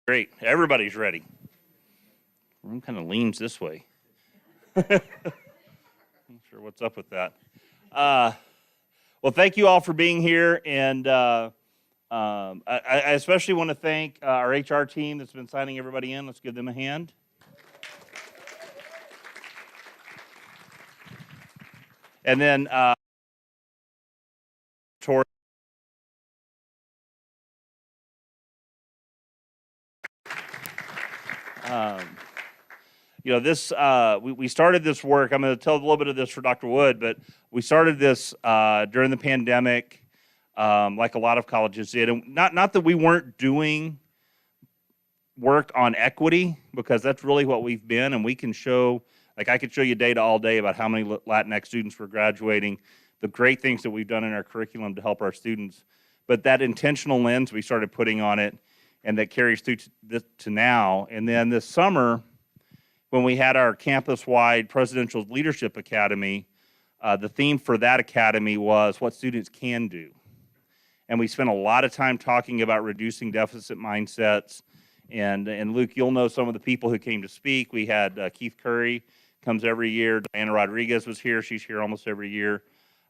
Great. Everybody's ready. The room kind of leans this way. Not sure what's up with that. Well, thank you all for being here, and I especially want to thank our HR team that's been signing everybody in. Let's give them a hand. And then this we started this work. I'm going to tell a little bit of this for Dr. Wood, but we started this during the pandemic, like a lot of colleges did. And not that we weren't doing work on equity, because that's really what we've been, and we can show, like I could show you data all day about how many Latinx students were graduating, the great things that we've done in our curriculum to help our students. But that intentional lens we started putting on it, and that carries through to now. And then this summer, when we had our campus-wide Presidential Leadership Academy, the theme for that academy was what students can do. And we spent a lot of time talking about reducing deficit mindsets. And Luke, you'll know some of the people who came to speak. We had Keith Curry comes every year. Diana Rodriguez was here. She's here almost every year.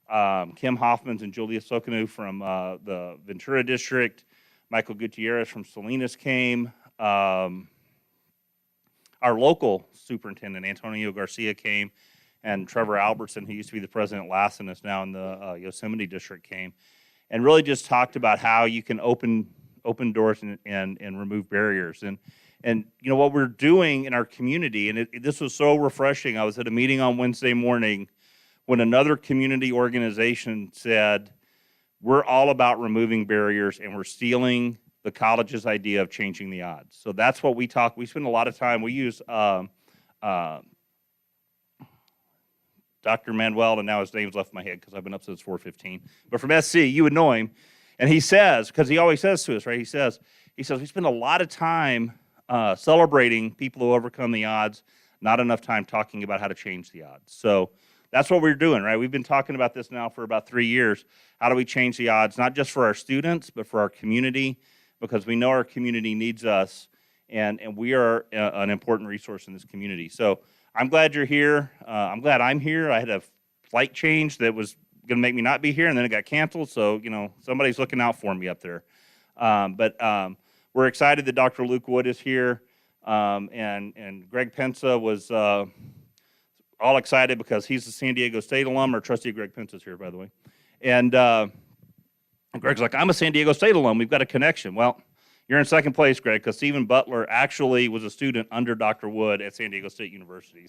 Kim Hoffmans and Julia Sokanu from the Ventura District. Michael Gutierrez from Salinas came. Our local superintendent, Antonio Garcia, came, and Trevor Albertson, who used to be the president last and is now in the Yosemite District, came, and really just talked about how you can open doors and remove barriers. And you know what we're doing in our community, and this was so refreshing. I was at a meeting on Wednesday morning when another community organization said, we're all about removing barriers, and we're stealing the college's idea of changing the odds. So that's what we talk. We spend a lot of time. We use Dr. Manuel, and now his name's left my head because I've been up since 4:15. But from SC, you would know him. And he says, because he always says to us, right? He says we spend a lot of time celebrating people who overcome the odds, not enough time talking about how to change the odds. So that's what we're doing, right? We've been talking about this now for about 3 years. How do we change the odds, not just for our students, but for our community, because we know our community needs us, and we are an important resource in this community. So I'm glad you're here. I'm glad I'm here. I had a flight change that was going to make me not be here, and then it got canceled, so somebody's looking out for me up there. But we're excited that Dr. Luke Wood is here, and Greg Pensa was all excited because he's a San Diego State alum. Our trustee Greg Pensa's here, by the way. And Greg's like, I'm a San Diego State alum. We've got a connection. Well, you're in second place, Greg, because Stephen Butler actually was a student under Dr. Wood at San Diego State University.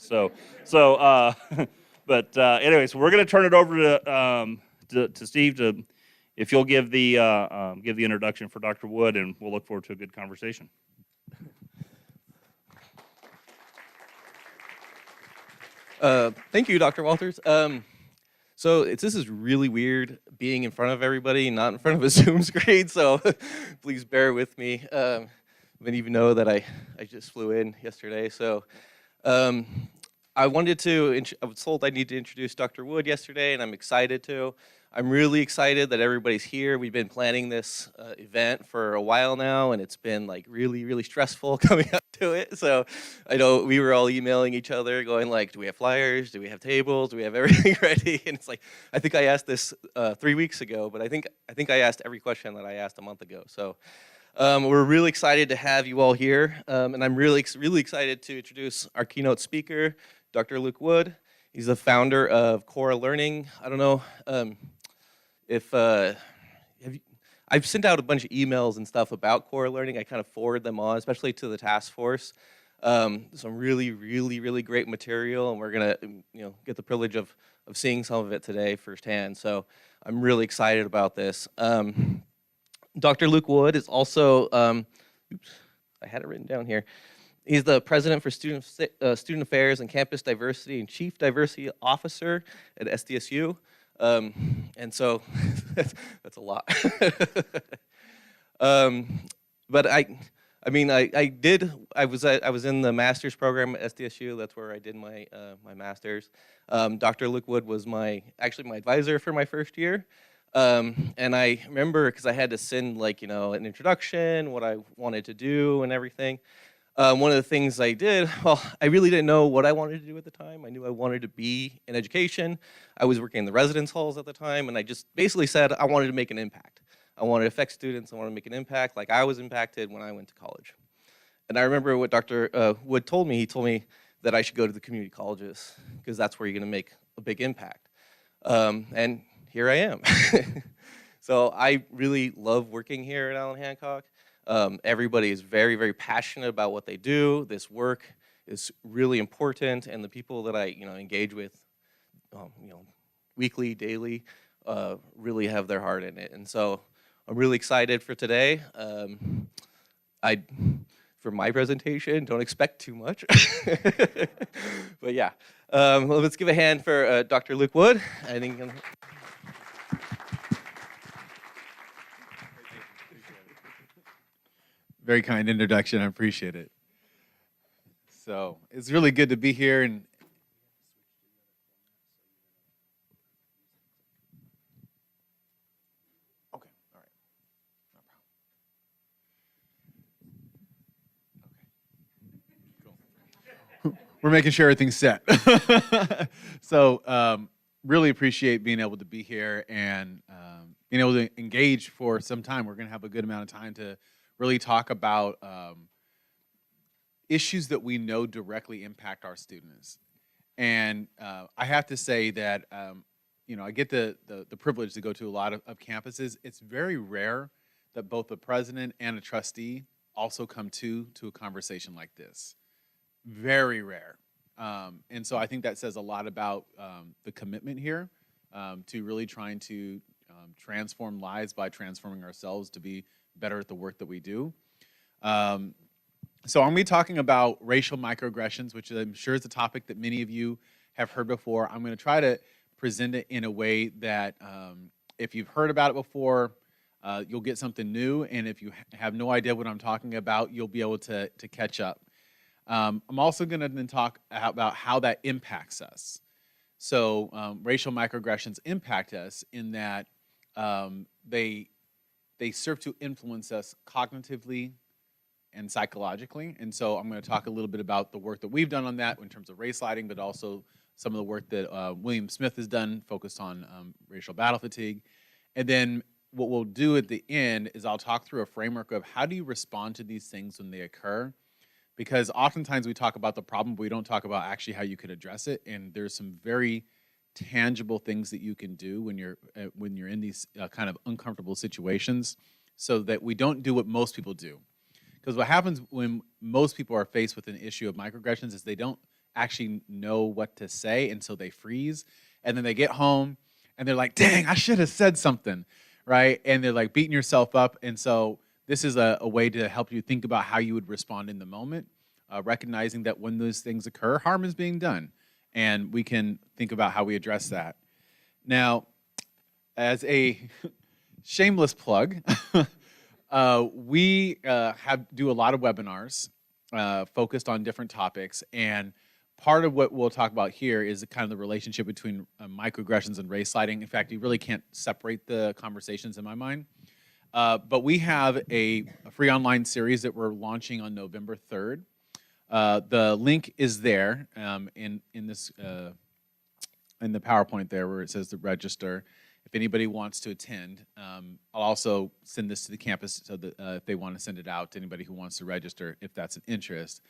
But anyway, so we're going to turn it over to Steve if you'll give the introduction for Dr. Wood, and we'll look forward to a good conversation. Thank you, Dr. Walters. So this is really weird being in front of everybody, not in front of a Zoom screen, so please bear with me. Many of you know that I just flew in yesterday, so I was told I need to introduce Dr. Wood yesterday, and I'm excited to. I'm really excited that everybody's here. We've been planning this event for a while now, and it's been like really, really stressful coming up to it. So I know we were all emailing each other going like, do we have flyers? Do we have tables? Do we have everything ready? And it's like, I think I asked this 3 weeks ago, but I think I asked every question that I asked a month ago. So we're really excited to have you all here, and I'm really excited to introduce our keynote speaker, Dr. Luke Wood. He's the founder of Core Learning. I don't know if I've sent out a bunch of emails and stuff about Core Learning. I kind of forward them on, especially to the task force. Some really, really, really great material, and we're gonna get the privilege of seeing some of it today firsthand. So I'm really excited about this. Dr. Luke Wood is also, oops, I had it written down here. He's the president for Student Affairs and Campus Diversity and Chief Diversity Officer at SDSU. And so that's a lot. But I was in the master's program at SDSU. That's where I did my master's. Dr. Luke Wood was actually my advisor for my first year. And I remember because I had to send like an introduction, what I wanted to do, and everything. One of the things I did, well, I really didn't know what I wanted to do at the time. I knew I wanted to be in education. I was working in the residence halls at the time, and I just basically said I wanted to make an impact. I wanted to affect students. I wanted to make an impact like I was impacted when I went to college. And I remember what Dr. Wood told me. He told me that I should go to the community colleges because that's where you're going to make a big impact. And here I am. So I really love working here at Allan Hancock. Everybody is very, very passionate about what they do. This work is really important, and the people that I engage with, weekly, daily, really have their heart in it. And so I'm really excited for today. For my presentation, don't expect too much. But yeah, well, let's give a hand for Dr. Luke Wood. I think. Very kind introduction. I appreciate it. So it's really good to be here. And okay, all right, no problem. Okay, cool. We're making sure everything's set. So really appreciate being able to be here and being able to engage for some time. We're going to have a good amount of time to really talk about issues that we know directly impact our students. And I have to say that, I get the privilege to go to a lot of campuses. It's very rare that both the president and a trustee also come to a conversation like this. Very rare. And so I think that says a lot about the commitment here to really trying to transform lives by transforming ourselves to be better at the work that we do. So I'm going to be talking about racial microaggressions, which I'm sure is a topic that many of you have heard before. I'm going to try to present it in a way that if you've heard about it before, you'll get something new, and if you have no idea what I'm talking about, you'll be able to catch up. I'm also going to then talk about how that impacts us. So racial microaggressions impact us in that they serve to influence us cognitively and psychologically. And so I'm going to talk a little bit about the work that we've done on that in terms of race lighting, but also some of the work that William Smith has done focused on racial battle fatigue. And then what we'll do at the end is I'll talk through a framework of how do you respond to these things when they occur. Because oftentimes we talk about the problem, but we don't talk about actually how you could address it. And there's some very tangible things that you can do when you're in these kind of uncomfortable situations, so that we don't do what most people do. Because what happens when most people are faced with an issue of microaggressions is they don't actually know what to say, and so they freeze, and then they get home and they're like, dang, I should have said something, right? And they're like beating yourself up. And so this is a way to help you think about how you would respond in the moment, recognizing that when those things occur, harm is being done. And we can think about how we address that. Now, as a shameless plug, we do a lot of webinars focused on different topics. And part of what we'll talk about here is kind of the relationship between microaggressions and race lighting. In fact, you really can't separate the conversations in my mind. But we have a free online series that we're launching on November 3rd. The link is there in the PowerPoint there where it says to register. If anybody wants to attend, I'll also send this to the campus so that if they want to send it out to anybody who wants to register, if that's an interest.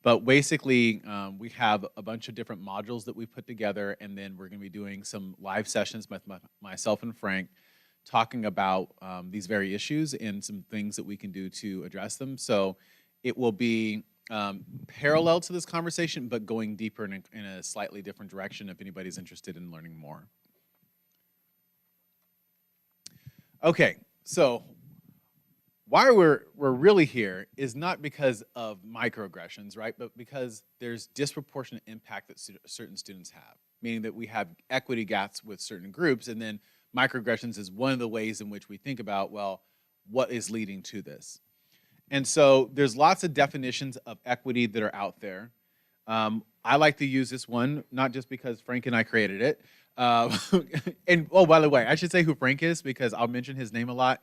But basically, we have a bunch of different modules that we've put together, and then we're going to be doing some live sessions with myself and Frank, talking about these very issues and some things that we can do to address them. So it will be parallel to this conversation, but going deeper in a slightly different direction if anybody's interested in learning more. Okay, so why we're really here is not because of microaggressions, right? But because there's disproportionate impact that certain students have, meaning that we have equity gaps with certain groups, and then microaggressions is one of the ways in which we think about, well, what is leading to this? And so there's lots of definitions of equity that are out there. I like to use this one, not just because Frank and I created it, Uh, and oh, by the way, I should say who Frank is because I'll mention his name a lot.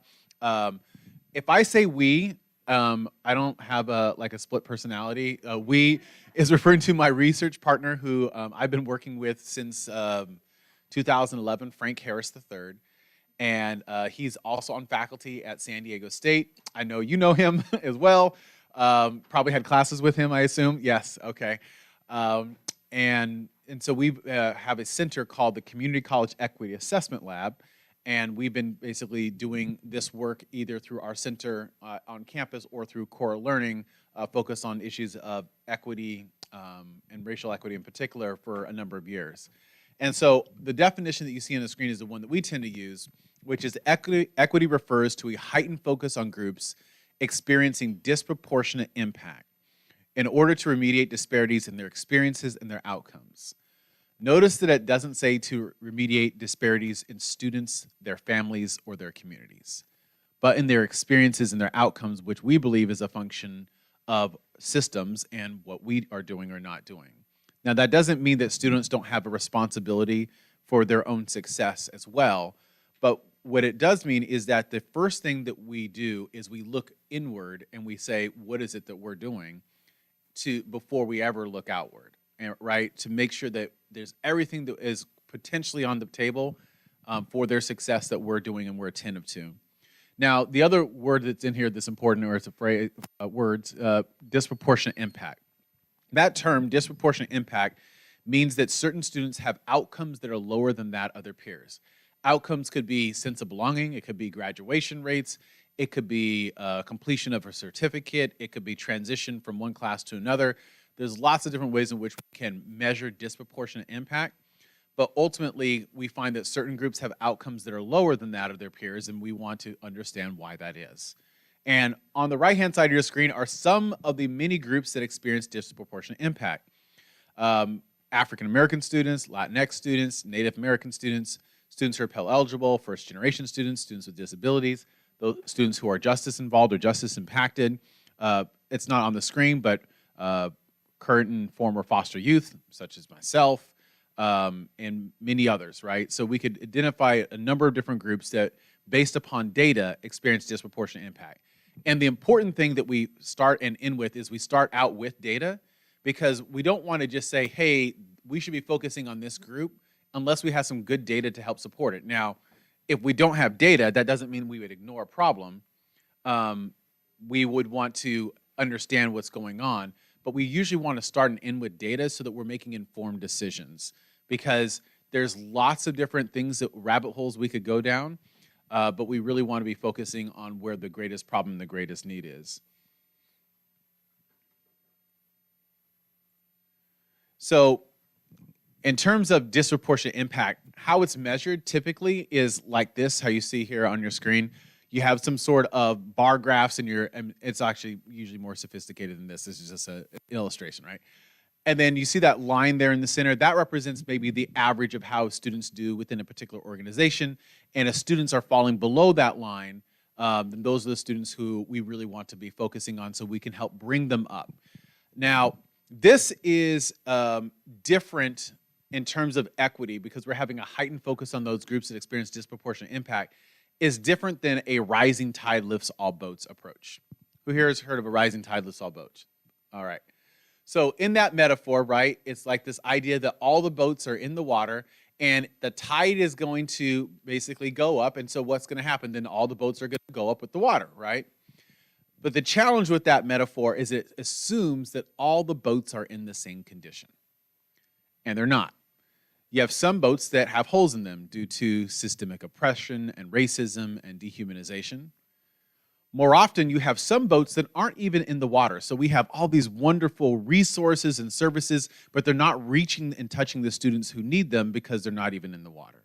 If I say we, I don't have a split personality. We is referring to my research partner who I've been working with since 2011, Frank Harris III. And he's also on faculty at San Diego State. I know you know him as well. Probably had classes with him, I assume. Yes, okay. And so we have a center called the Community College Equity Assessment Lab, and we've been basically doing this work either through our center on campus or through core learning, focused on issues of equity and racial equity in particular for a number of years. And so the definition that you see on the screen is the one that we tend to use, which is equity refers to a heightened focus on groups experiencing disproportionate impact in order to remediate disparities in their experiences and their outcomes. Notice that it doesn't say to remediate disparities in students, their families, or their communities, but in their experiences and their outcomes, which we believe is a function of systems and what we are doing or not doing. Now, that doesn't mean that students don't have a responsibility for their own success as well, but what it does mean is that the first thing that we do is we look inward and we say, what is it that we're doing before we ever look outward, right? To make sure that there's everything that is potentially on the table for their success that we're doing and we're attentive to. Now, the other word that's in here that's important, or it's a phrase, words, disproportionate impact. That term, disproportionate impact, means that certain students have outcomes that are lower than that of their peers. Outcomes could be sense of belonging, it could be graduation rates, it could be completion of a certificate, it could be transition from one class to another. There's lots of different ways in which we can measure disproportionate impact, but ultimately we find that certain groups have outcomes that are lower than that of their peers, and we want to understand why that is. And on the right-hand side of your screen are some of the many groups that experience disproportionate impact. African-American students, Latinx students, Native American students, students who are Pell eligible, first-generation students, students with disabilities, those students who are justice involved or justice impacted. It's not on the screen, but current and former foster youth, such as myself, and many others, right? So we could identify a number of different groups that, based upon data, experience disproportionate impact. And the important thing that we start and end with is we start out with data, because we don't want to just say, hey, we should be focusing on this group unless we have some good data to help support it. Now, if we don't have data, that doesn't mean we would ignore a problem. We would want to understand what's going on, but we usually want to start and end with data so that we're making informed decisions, because there's lots of different things, that rabbit holes we could go down, but we really want to be focusing on where the greatest problem and the greatest need is. So in terms of disproportionate impact, how it's measured typically is like this, how you see here on your screen. You have some sort of bar graphs and it's actually usually more sophisticated than this. This is just an illustration, right? And then you see that line there in the center. That represents maybe the average of how students do within a particular organization. And if students are falling below that line, then those are the students who we really want to be focusing on so we can help bring them up. Now, this is different in terms of equity, because we're having a heightened focus on those groups that experience disproportionate impact, is different than a rising tide lifts all boats approach. Who here has heard of a rising tide lifts all boats? All right. So in that metaphor, right, it's like this idea that all the boats are in the water and the tide is going to basically go up. And so what's going to happen? Then all the boats are going to go up with the water, right? But the challenge with that metaphor is it assumes that all the boats are in the same condition. And they're not. You have some boats that have holes in them due to systemic oppression and racism and dehumanization. More often, you have some boats that aren't even in the water. So we have all these wonderful resources and services, but they're not reaching and touching the students who need them because they're not even in the water.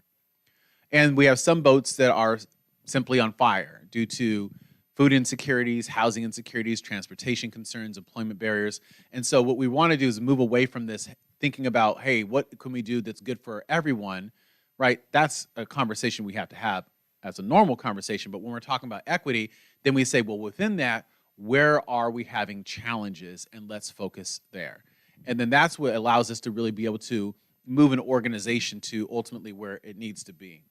And we have some boats that are simply on fire due to food insecurities, housing insecurities, transportation concerns, employment barriers. And so what we want to do is move away from this thinking about, hey, what can we do that's good for everyone, right? That's a conversation we have to have as a normal conversation. But when we're talking about equity, then we say, well, within that, where are we having challenges? And let's focus there. And then that's what allows us to really be able to move an organization to ultimately where it needs to be.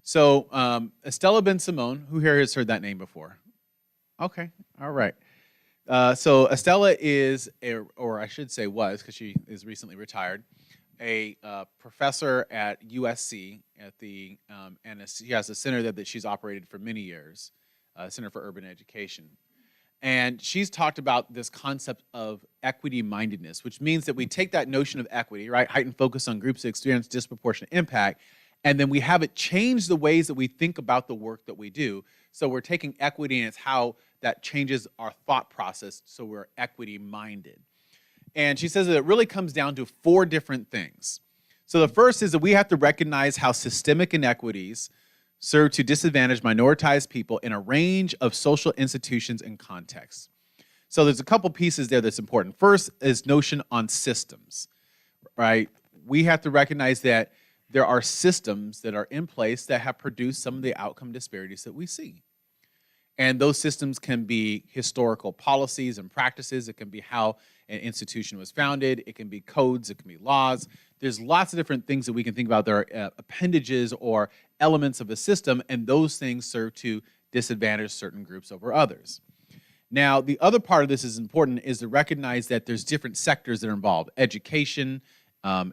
So Estella Ben Simone, who here has heard that name before? Okay, all right. So Estella is, or I should say was, because she is recently retired, a professor at USC at the, and she has a center that she's operated for many years, Center for Urban Education. And she's talked about this concept of equity-mindedness, which means that we take that notion of equity, right, heightened focus on groups that experience disproportionate impact, and then we have it change the ways that we think about the work that we do. So we're taking equity, and it's how that changes our thought process, so we're equity-minded. And she says that it really comes down to 4 different things. So the first is that we have to recognize how systemic inequities serve to disadvantage minoritized people in a range of social institutions and contexts. So there's a couple pieces there that's important. First is notion on systems, right? We have to recognize that there are systems that are in place that have produced some of the outcome disparities that we see. And those systems can be historical policies and practices. It can be how an institution was founded. It can be codes. It can be laws. There's lots of different things that we can think about. There are appendages or elements of a system, and those things serve to disadvantage certain groups over others. Now, the other part of this is important is to recognize that there's different sectors that are involved: education,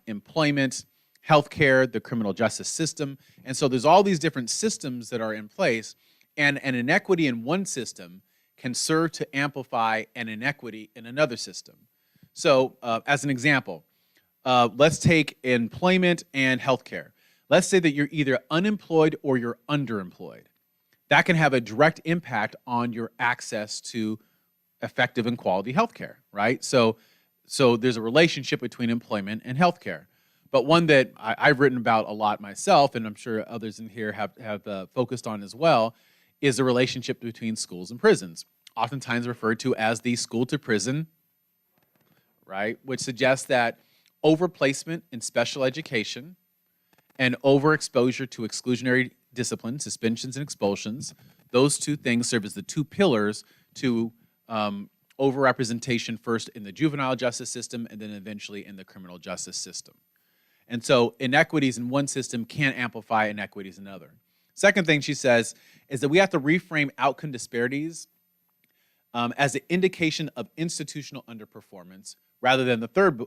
employment, healthcare, the criminal justice system. And so there's all these different systems that are in place, and an inequity in one system can serve to amplify an inequity in another system. So as an example, let's take employment and healthcare. Let's say that you're either unemployed or you're underemployed. That can have a direct impact on your access to effective and quality healthcare, right? So there's a relationship between employment and healthcare. But one that I've written about a lot myself, and I'm sure others in here have focused on as well, is the relationship between schools and prisons, oftentimes referred to as the school to prison, right? Which suggests that overplacement in special education and overexposure to exclusionary discipline, suspensions and expulsions, those 2 things serve as the 2 pillars to overrepresentation, first in the juvenile justice system and then eventually in the criminal justice system. And so inequities in one system can amplify inequities in another. Second thing she says is that we have to reframe outcome disparities as an indication of institutional underperformance rather than the third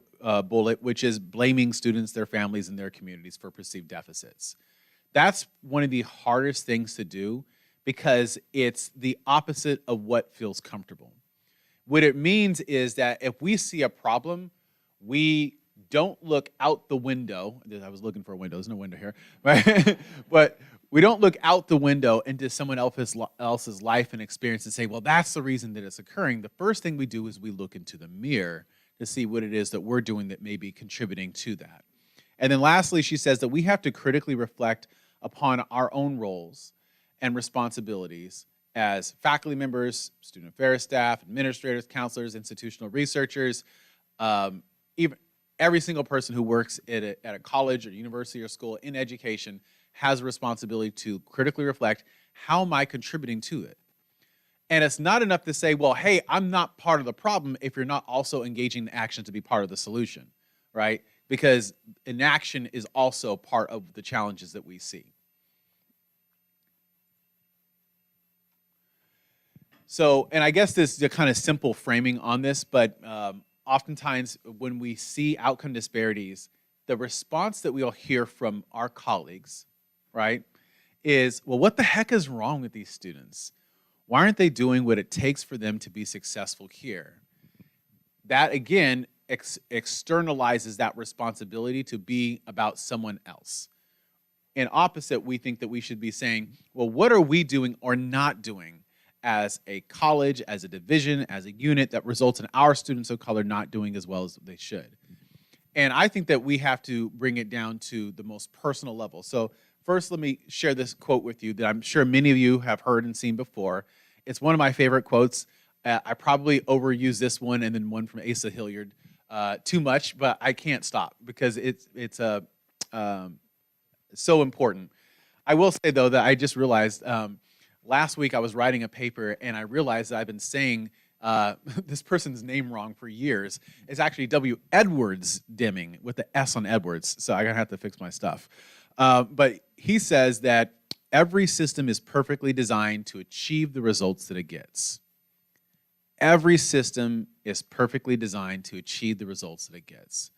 bullet, which is blaming students, their families, and their communities for perceived deficits. That's one of the hardest things to do because it's the opposite of what feels comfortable. What it means is that if we see a problem, we don't look out the window. I was looking for a window. There's no window here. Right? But we don't look out the window into someone else's life and experience and say, well, that's the reason that it's occurring. The first thing we do is we look into the mirror to see what it is that we're doing that may be contributing to that. And then lastly, she says that we have to critically reflect upon our own roles and responsibilities as faculty members, student affairs staff, administrators, counselors, institutional researchers, even every single person who works at a college or university or school in education has a responsibility to critically reflect, how am I contributing to it? And it's not enough to say, well, hey, I'm not part of the problem if you're not also engaging in action to be part of the solution, right? Because inaction is also part of the challenges that we see. So, and I guess this is a kind of simple framing on this, but oftentimes when we see outcome disparities, the response that we'll hear from our colleagues, right, is, well, what the heck is wrong with these students? Why aren't they doing what it takes for them to be successful here? That, again, externalizes that responsibility to be about someone else. And opposite, we think that we should be saying, well, what are we doing or not doing as a college, as a division, as a unit that results in our students of color not doing as well as they should? And I think that we have to bring it down to the most personal level. So first, let me share this quote with you that I'm sure many of you have heard and seen before. It's one of my favorite quotes. I probably overuse this one and then one from Asa Hilliard too much, but I can't stop because it's so important. I will say, though, that I just realized last week I was writing a paper and I realized that I've been saying this person's name wrong for years. It's actually W. Edwards Deming with the S on Edwards. So I'm going to have to fix my stuff. But he says that every system is perfectly designed to achieve the results that it gets. Every system is perfectly designed to achieve the results that it gets.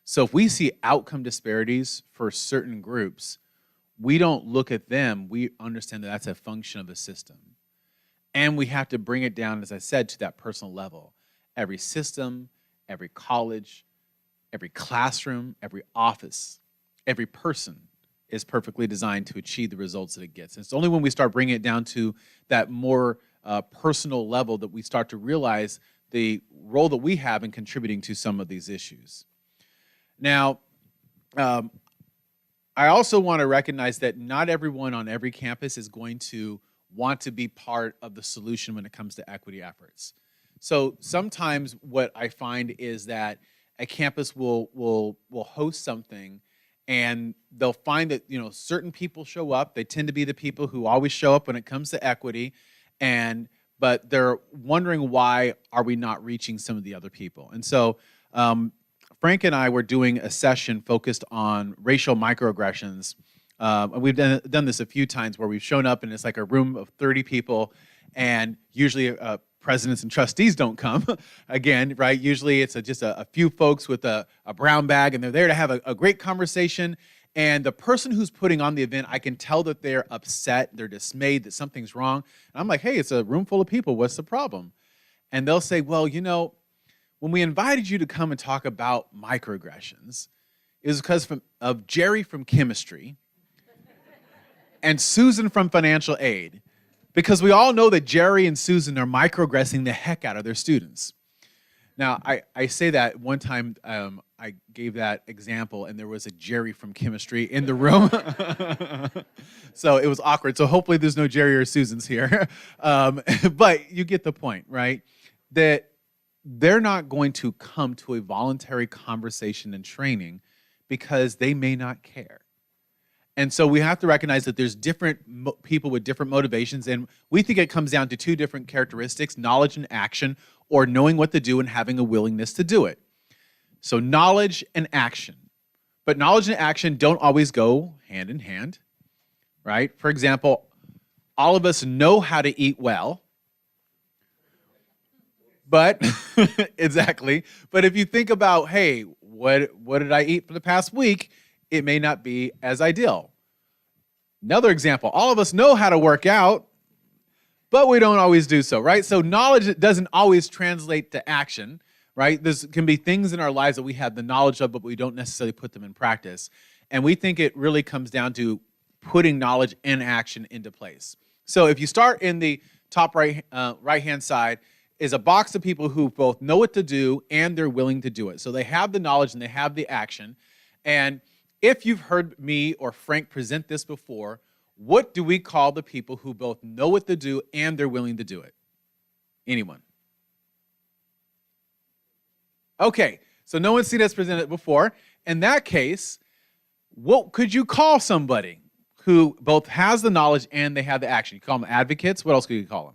So if we see outcome disparities for certain groups, we don't look at them. We understand that that's a function of the system. And we have to bring it down, as I said, to that personal level. Every system, every college, every classroom, every office, every person is perfectly designed to achieve the results that it gets. And it's only when we start bringing it down to that more personal level that we start to realize the role that we have in contributing to some of these issues. Now, I also want to recognize that not everyone on every campus is going to want to be part of the solution when it comes to equity efforts. So sometimes what I find is that a campus will host something, and they'll find that certain people show up. They tend to be the people who always show up when it comes to equity, but they're wondering, why are we not reaching some of the other people? And so Frank and I were doing a session focused on racial microaggressions. And we've done this a few times where we've shown up and it's like a room of 30 people, and usually presidents and trustees don't come again, right? Usually it's just a few folks with a brown bag, and they're there to have a great conversation. And the person who's putting on the event, I can tell that they're upset, they're dismayed that something's wrong. And I'm like, hey, it's a room full of people. What's the problem? And they'll say, well, when we invited you to come and talk about microaggressions, it was because of Jerry from chemistry and Susan from financial aid, because we all know that Jerry and Susan are microaggressing the heck out of their students. Now, I say that one time I gave that example, and there was a Jerry from chemistry in the room. So it was awkward. So hopefully there's no Jerry or Susans here. But you get the point, right? That they're not going to come to a voluntary conversation and training because they may not care. And so we have to recognize that there's different people with different motivations, and we think it comes down to two different characteristics: knowledge and action, or knowing what to do and having a willingness to do it. So knowledge and action. But knowledge and action don't always go hand in hand, right? For example, all of us know how to eat well, but exactly. But if you think about, hey, what did I eat for the past week? It may not be as ideal. Another example, all of us know how to work out, but we don't always do so, right? So knowledge doesn't always translate to action, right? There can be things in our lives that we have the knowledge of, but we don't necessarily put them in practice. And we think it really comes down to putting knowledge and action into place. So if you start in the top right-hand side, is a box of people who both know what to do and they're willing to do it. So they have the knowledge and they have the action. And if you've heard me or Frank present this before, what do we call the people who both know what to do and they're willing to do it? Anyone? Okay, so no one's seen us present it before. In that case, what could you call somebody who both has the knowledge and they have the action? You call them advocates. What else could you call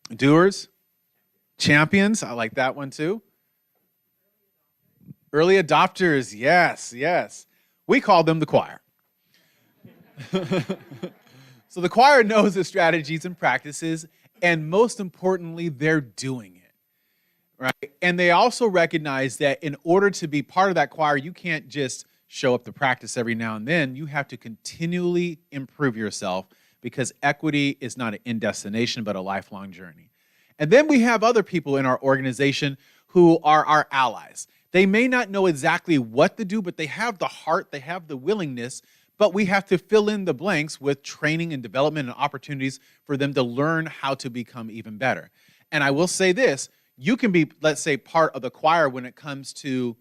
them? Doers? Champions? I like that one too. Early adopters, yes. We call them the choir. So the choir knows the strategies and practices, and most importantly, they're doing it, right? And they also recognize that in order to be part of that choir, you can't just show up to practice every now and then. You have to continually improve yourself, because equity is not an end destination, but a lifelong journey. And then we have other people in our organization who are our allies. They may not know exactly what to do, but they have the heart, they have the willingness, but we have to fill in the blanks with training and development and opportunities for them to learn how to become even better. And I will say this, you can be, let's say, part of the choir when it comes to,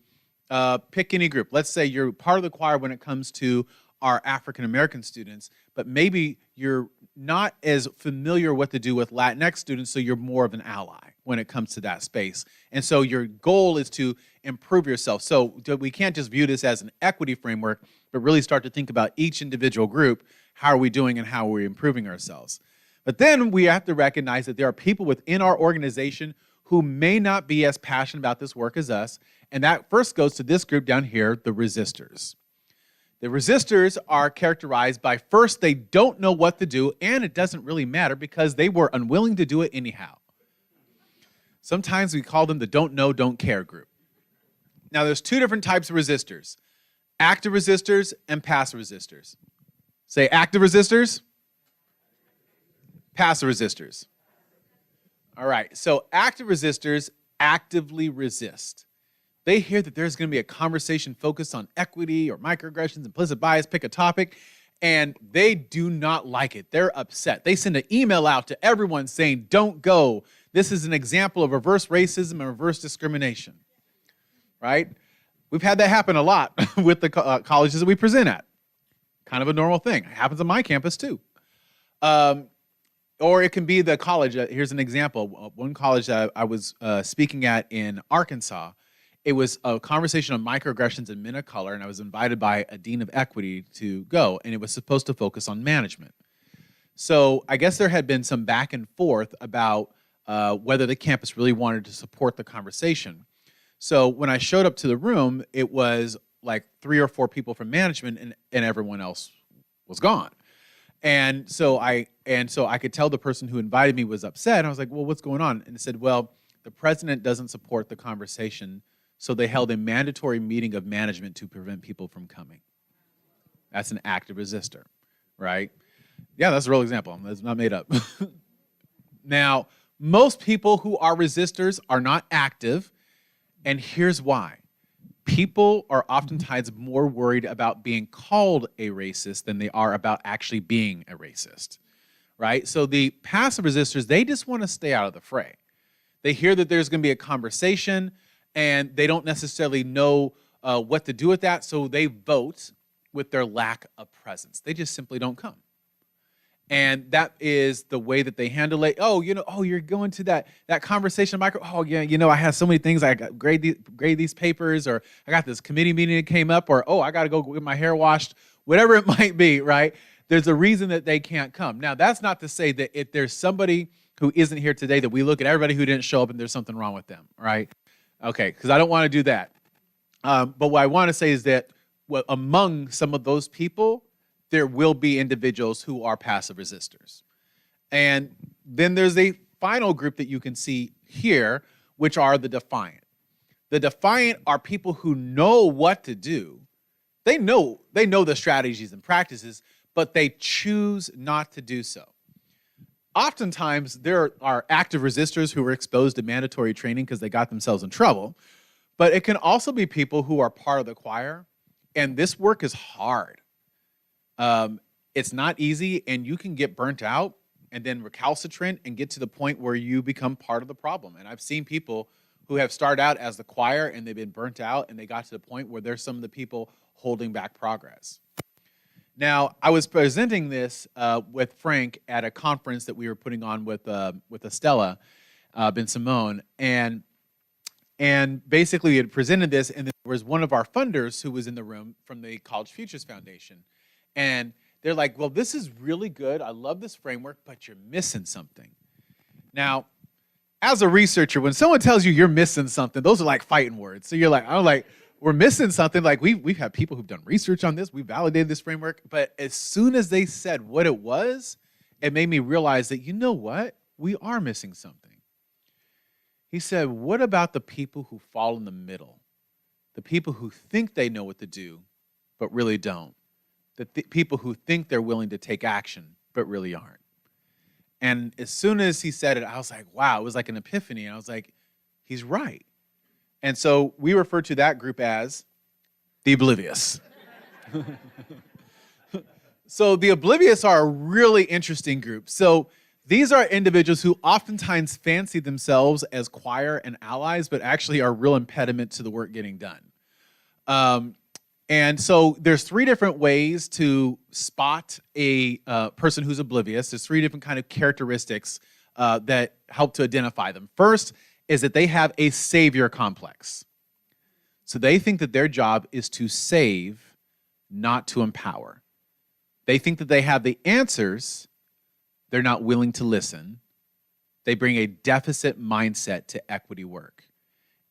pick any group. Let's say you're part of the choir when it comes to our African-American students, but maybe you're not as familiar what to do with Latinx students, so you're more of an ally when it comes to that space. And so your goal is to improve yourself. So we can't just view this as an equity framework, but really start to think about each individual group. How are we doing and how are we improving ourselves? But then we have to recognize that there are people within our organization who may not be as passionate about this work as us. And that first goes to this group down here, the resistors. The resistors are characterized by, first, they don't know what to do, and it doesn't really matter because they were unwilling to do it anyhow. Sometimes we call them the don't know, don't care group. Now, there's two different types of resistors, active resistors and passive resistors. Say active resistors, passive resistors. All right, so active resistors actively resist. They hear that there's going to be a conversation focused on equity or microaggressions, implicit bias, pick a topic, and they do not like it. They're upset. They send an email out to everyone saying, don't go. This is an example of reverse racism and reverse discrimination, right? We've had that happen a lot with the colleges that we present at. Kind of a normal thing. It happens on my campus too. Or it can be the college. Here's an example. One college that I was speaking at in Arkansas, it was a conversation on microaggressions and men of color, and I was invited by a dean of equity to go, and it was supposed to focus on management. So I guess there had been some back and forth about whether the campus really wanted to support the conversation. So when I showed up to the room, it was like 3 or 4 people from management, and everyone else was gone. And so I could tell the person who invited me was upset. I was like, well, what's going on? And it said, well, the president doesn't support the conversation, so they held a mandatory meeting of management to prevent people from coming. That's an active resistor, right? Yeah, that's a real example. That's not made up. Now, most people who are resistors are not active, and here's why. People are oftentimes more worried about being called a racist than they are about actually being a racist, right? So the passive resistors, they just want to stay out of the fray. They hear that there's going to be a conversation, and they don't necessarily know what to do with that, so they vote with their lack of presence. They just simply don't come. And that is the way that they handle it. Oh, you're going to that conversation, Michael. Oh, yeah, I have so many things. I got grade these papers, or I got this committee meeting that came up, or I got to go get my hair washed, whatever it might be, right? There's a reason that they can't come. Now, that's not to say that if there's somebody who isn't here today that we look at everybody who didn't show up and there's something wrong with them, right? Okay, because I don't want to do that. But what I want to say is that among some of those people, there will be individuals who are passive resistors. And then there's a final group that you can see here, which are the defiant. The defiant are people who know what to do. They know the strategies and practices, but they choose not to do so. Oftentimes, there are active resistors who are exposed to mandatory training because they got themselves in trouble, but it can also be people who are part of the choir, and this work is hard. It's not easy, and you can get burnt out and then recalcitrant and get to the point where you become part of the problem. And I've seen people who have started out as the choir, and they've been burnt out, and they got to the point where they're some of the people holding back progress. Now, I was presenting this with Frank at a conference that we were putting on with Estella Ben Simone, and basically we had presented this, and there was one of our funders who was in the room from the College Futures Foundation, and they're like, well, this is really good. I love this framework, but you're missing something. Now, as a researcher, when someone tells you you're missing something, those are like fighting words. So I'm like, we're missing something. Like we've had people who've done research on this. We validated this framework. But as soon as they said what it was, it made me realize that, you know what? We are missing something. He said, what about the people who fall in the middle? The people who think they know what to do, but really don't. The people who think they're willing to take action, but really aren't. And as soon as he said it, I was like, wow, it was like an epiphany. And I was like, he's right. And so we refer to that group as the oblivious. So the oblivious are a really interesting group. So these are individuals who oftentimes fancy themselves as choir and allies, but actually are a real impediment to the work getting done. And so there's 3 different ways to spot a person who's oblivious. There's 3 different kind of characteristics that help to identify them. First is that they have a savior complex. So they think that their job is to save, not to empower. They think that they have the answers, they're not willing to listen. They bring a deficit mindset to equity work.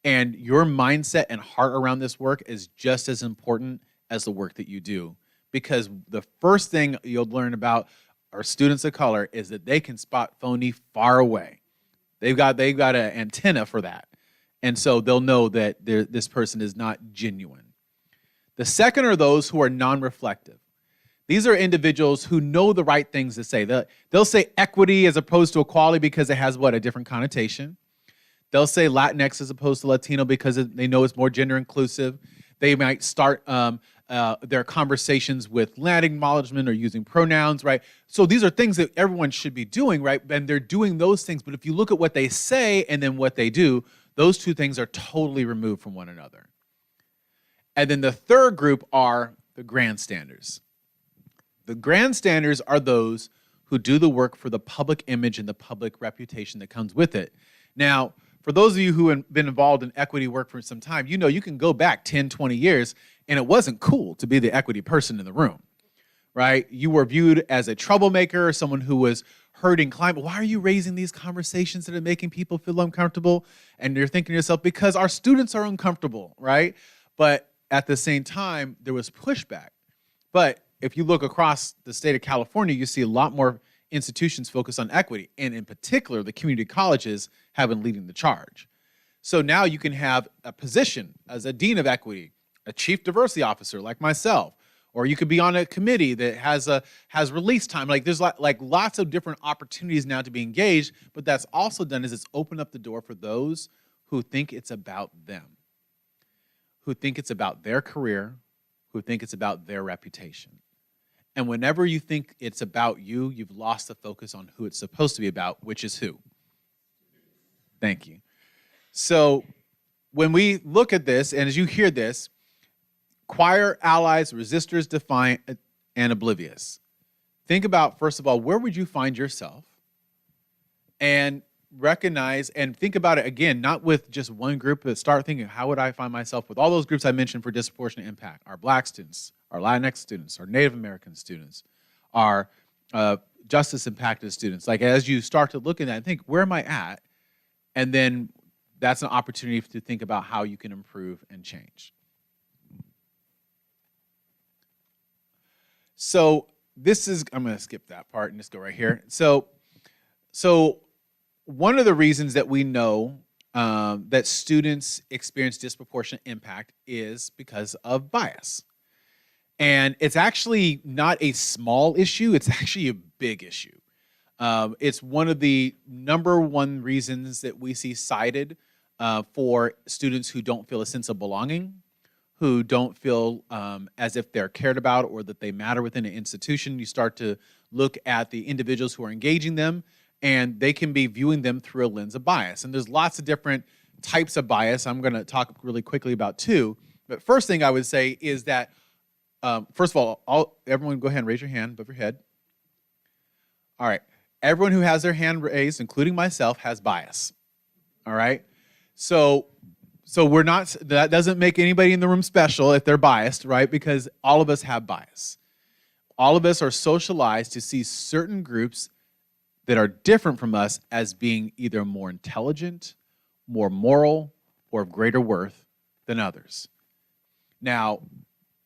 And your mindset and heart around this work is just as important as the work that you do. Because the first thing you'll learn about our students of color is that they can spot phony far away. They've got an antenna for that. And so they'll know that this person is not genuine. The second are those who are non-reflective. These are individuals who know the right things to say. They'll say equity as opposed to equality because it has, a different connotation. They'll say Latinx as opposed to Latino because they know it's more gender inclusive. They might start their conversations with land acknowledgement or using pronouns, right? So these are things that everyone should be doing, right? And they're doing those things. But if you look at what they say and then what they do, those two things are totally removed from one another. And then the third group are the grandstanders. The grandstanders are those who do the work for the public image and the public reputation that comes with it. Now, for those of you who have been involved in equity work for some time, you know you can go back 10, 20 years, and it wasn't cool to be the equity person in the room, right? You were viewed as a troublemaker, someone who was hurting climate. Why are you raising these conversations that are making people feel uncomfortable? And you're thinking to yourself, because our students are uncomfortable, right? But at the same time, there was pushback. But if you look across the state of California, you see a lot more institutions focused on equity, and in particular, the community colleges have been leading the charge. So now you can have a position as a dean of equity, a chief diversity officer like myself, or you could be on a committee that has release time. Like there's lots of different opportunities now to be engaged, but that's also done is it's opened up the door for those who think it's about them, who think it's about their career, who think it's about their reputation. And whenever you think it's about you, you've lost the focus on who it's supposed to be about, which is who? Thank you. So when we look at this, and as you hear this, choir, allies, resistors, defiant, and oblivious. Think about, first of all, where would you find yourself? And recognize and think about it again, not with just one group, but start thinking, how would I find myself with all those groups I mentioned for disproportionate impact? Our Black students, our Latinx students, our Native American students, our justice impacted students. Like as you start to look at that and think, where am I at? And then that's an opportunity to think about how you can improve and change. So this is, I'm going to skip that part and just go right here. So one of the reasons that we know that students experience disproportionate impact is because of bias. And it's actually not a small issue, it's actually a big issue. It's one of the number one reasons that we see cited for students who don't feel a sense of belonging, who don't feel as if they're cared about or that they matter within an institution. You start to look at the individuals who are engaging them, and they can be viewing them through a lens of bias. And there's lots of different types of bias. I'm going to talk really quickly about two. But first thing I would say is that, first of all, everyone go ahead and raise your hand above your head. All right. Everyone who has their hand raised, including myself, has bias. All right? So we're not, that doesn't make anybody in the room special if they're biased, right? Because all of us have bias. All of us are socialized to see certain groups that are different from us as being either more intelligent, more moral, or of greater worth than others. Now,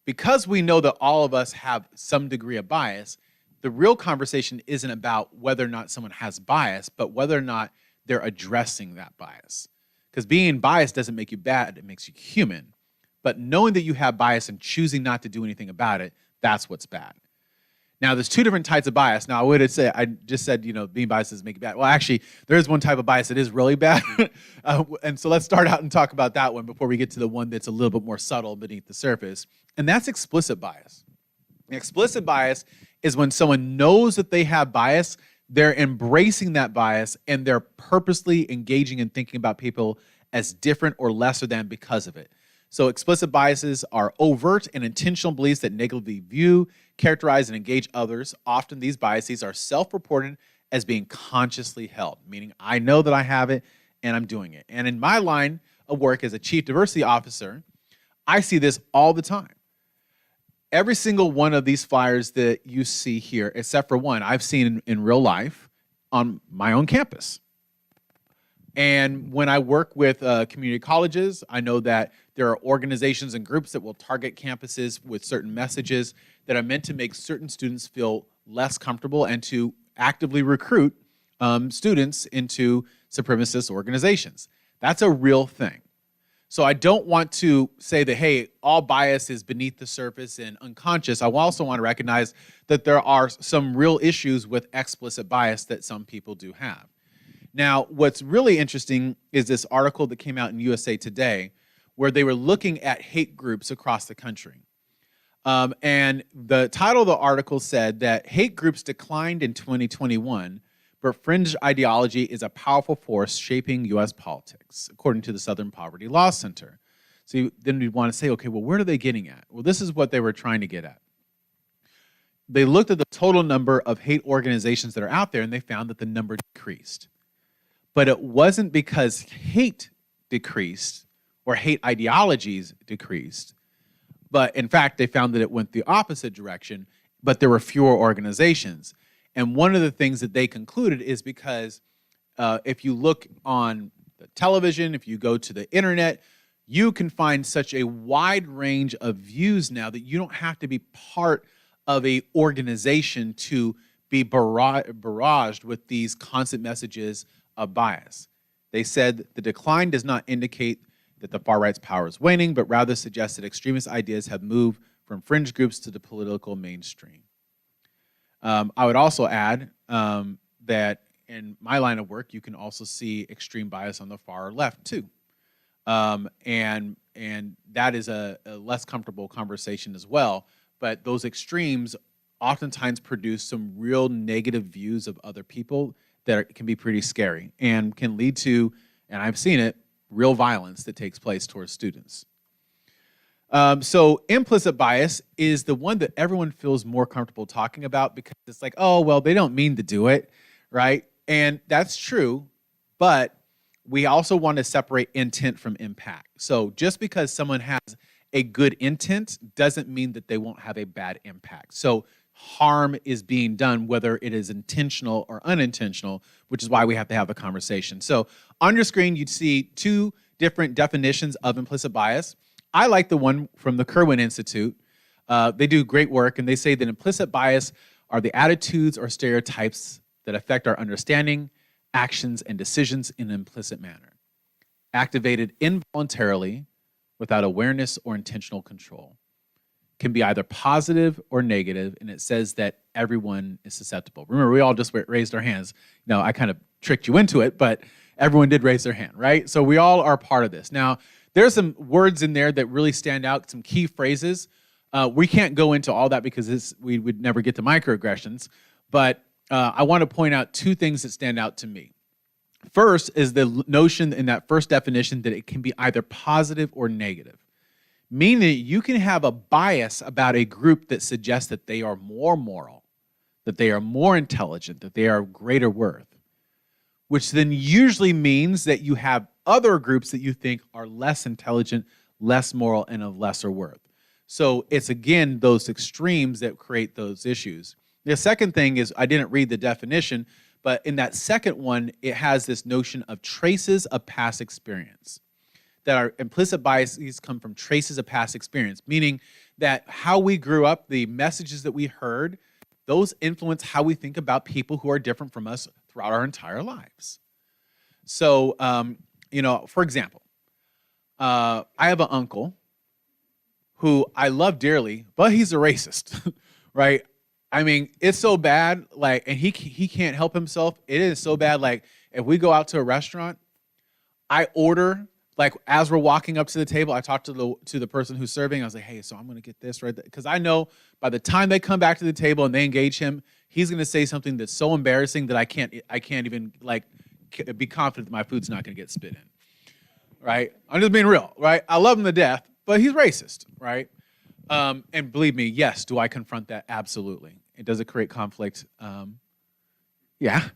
because we know that all of us have some degree of bias, the real conversation isn't about whether or not someone has bias, but whether or not they're addressing that bias. Because being biased doesn't make you bad, it makes you human. But knowing that you have bias and choosing not to do anything about it, that's what's bad. Now, there's two different types of bias. Now, I just said, being biased doesn't make you bad. Well, actually, there is one type of bias that is really bad. And so let's start out and talk about that one before we get to the one that's a little bit more subtle beneath the surface. And that's explicit bias. Explicit bias is when someone knows that they have bias, they're embracing that bias, and they're purposely engaging and thinking about people as different or lesser than because of it. So explicit biases are overt and intentional beliefs that negatively view, characterize, and engage others. Often these biases are self-reported as being consciously held, meaning I know that I have it and I'm doing it. And in my line of work as a chief diversity officer, I see this all the time. every single one of these flyers that you see here, except for one, I've seen in real life on my own campus. And when I work with community colleges, I know that there are organizations and groups that will target campuses with certain messages that are meant to make certain students feel less comfortable and to actively recruit students into supremacist organizations. That's a real thing. So I don't want to say that, hey, all bias is beneath the surface and unconscious. I also want to recognize that there are some real issues with explicit bias that some people do have. Now, what's really interesting is this article that came out in USA Today where they were looking at hate groups across the country. And the title of the article said that hate groups declined in 2021, but fringe ideology is a powerful force shaping U.S. politics, according to the Southern Poverty Law Center. So then we'd want to say, okay, well, where are they getting at? Well, this is what they were trying to get at. They looked at the total number of hate organizations that are out there, and they found that the number decreased. But it wasn't because hate decreased or hate ideologies decreased. But in fact, they found that it went the opposite direction, but there were fewer organizations. And one of the things that they concluded is because if you look on the television, if you go to the internet, you can find such a wide range of views now that you don't have to be part of a organization to be barraged with these constant messages of bias. They said the decline does not indicate that the far right's power is waning, but rather suggests that extremist ideas have moved from fringe groups to the political mainstream. I would also add that in my line of work, you can also see extreme bias on the far left too. And that is a less comfortable conversation as well. But those extremes oftentimes produce some real negative views of other people that can be pretty scary and can lead to, and I've seen it, real violence that takes place towards students. So implicit bias is the one that everyone feels more comfortable talking about because it's like, oh, well, they don't mean to do it, right? And that's true, but we also want to separate intent from impact. So just because someone has a good intent doesn't mean that they won't have a bad impact. So harm is being done, whether it is intentional or unintentional, which is why we have to have the conversation. So on your screen, you'd see two different definitions of implicit bias. I like the one from the Kirwan Institute. They do great work, and they say that implicit bias are the attitudes or stereotypes that affect our understanding, actions, and decisions in an implicit manner, activated involuntarily without awareness or intentional control. Can be either positive or negative, and it says that everyone is susceptible. Remember, we all just raised our hands. No, I kind of tricked you into it, but everyone did raise their hand, right? So we all are part of this. Now, there's some words in there that really stand out, some key phrases. We can't go into all that because we would never get to microaggressions, but I want to point out two things that stand out to me. First is the notion in that first definition that it can be either positive or negative, meaning that you can have a bias about a group that suggests that they are more moral, that they are more intelligent, that they are of greater worth, which then usually means that you have other groups that you think are less intelligent, less moral, and of lesser worth. So it's, again, those extremes that create those issues. The second thing is, I didn't read the definition, but in that second one, it has this notion of traces of past experience. That our implicit biases come from traces of past experience, meaning that how we grew up, the messages that we heard, those influence how we think about people who are different from us throughout our entire lives. So, for example, I have an uncle who I love dearly, but he's a racist, right? I mean, it's so bad, and he can't help himself. It is so bad, if we go out to a restaurant, I order, as we're walking up to the table, I talk to the person who's serving. I was like, hey, so I'm going to get this right there. Because I know by the time they come back to the table and they engage him, he's going to say something that's so embarrassing that I can't even be confident that my food's not going to get spit in, right? I'm just being real, right? I love him to death, but he's racist, right? And believe me, yes, do I confront that? Absolutely. It does create conflict. Yeah.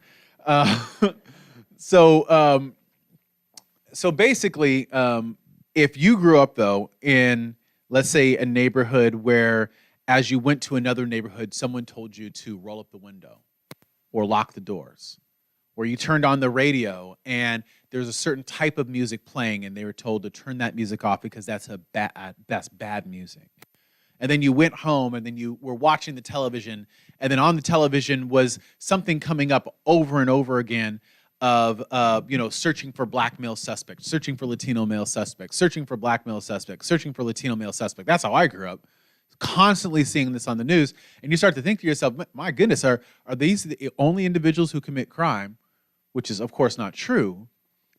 So basically, if you grew up, though, in, let's say, a neighborhood where as you went to another neighborhood, someone told you to roll up the window or lock the doors, or you turned on the radio and there's a certain type of music playing and they were told to turn that music off because that's bad music. And then you went home and then you were watching the television, and then on the television was something coming up over and over again of searching for black male suspects, searching for Latino male suspects, searching for black male suspects, searching for Latino male suspect. That's how I grew up, constantly seeing this on the news. And you start to think to yourself, my goodness, are these the only individuals who commit crime? Which is, of course, not true,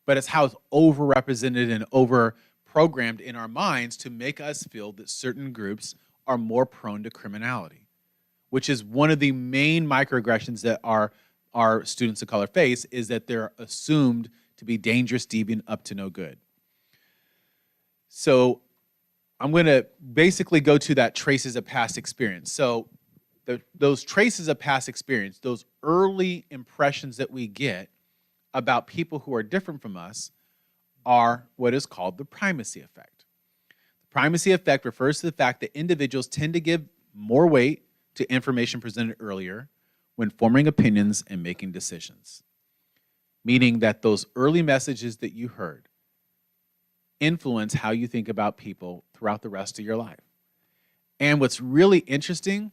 but it's how it's overrepresented and over-programmed in our minds to make us feel that certain groups are more prone to criminality, which is one of the main microaggressions that our students of color face, is that they're assumed to be dangerous, deviant, up to no good. So I'm going to basically go to that traces of past experience. So those traces of past experience, those early impressions that we get about people who are different from us, are what is called the primacy effect. The primacy effect refers to the fact that individuals tend to give more weight to information presented earlier when forming opinions and making decisions, meaning that those early messages that you heard influence how you think about people throughout the rest of your life. And what's really interesting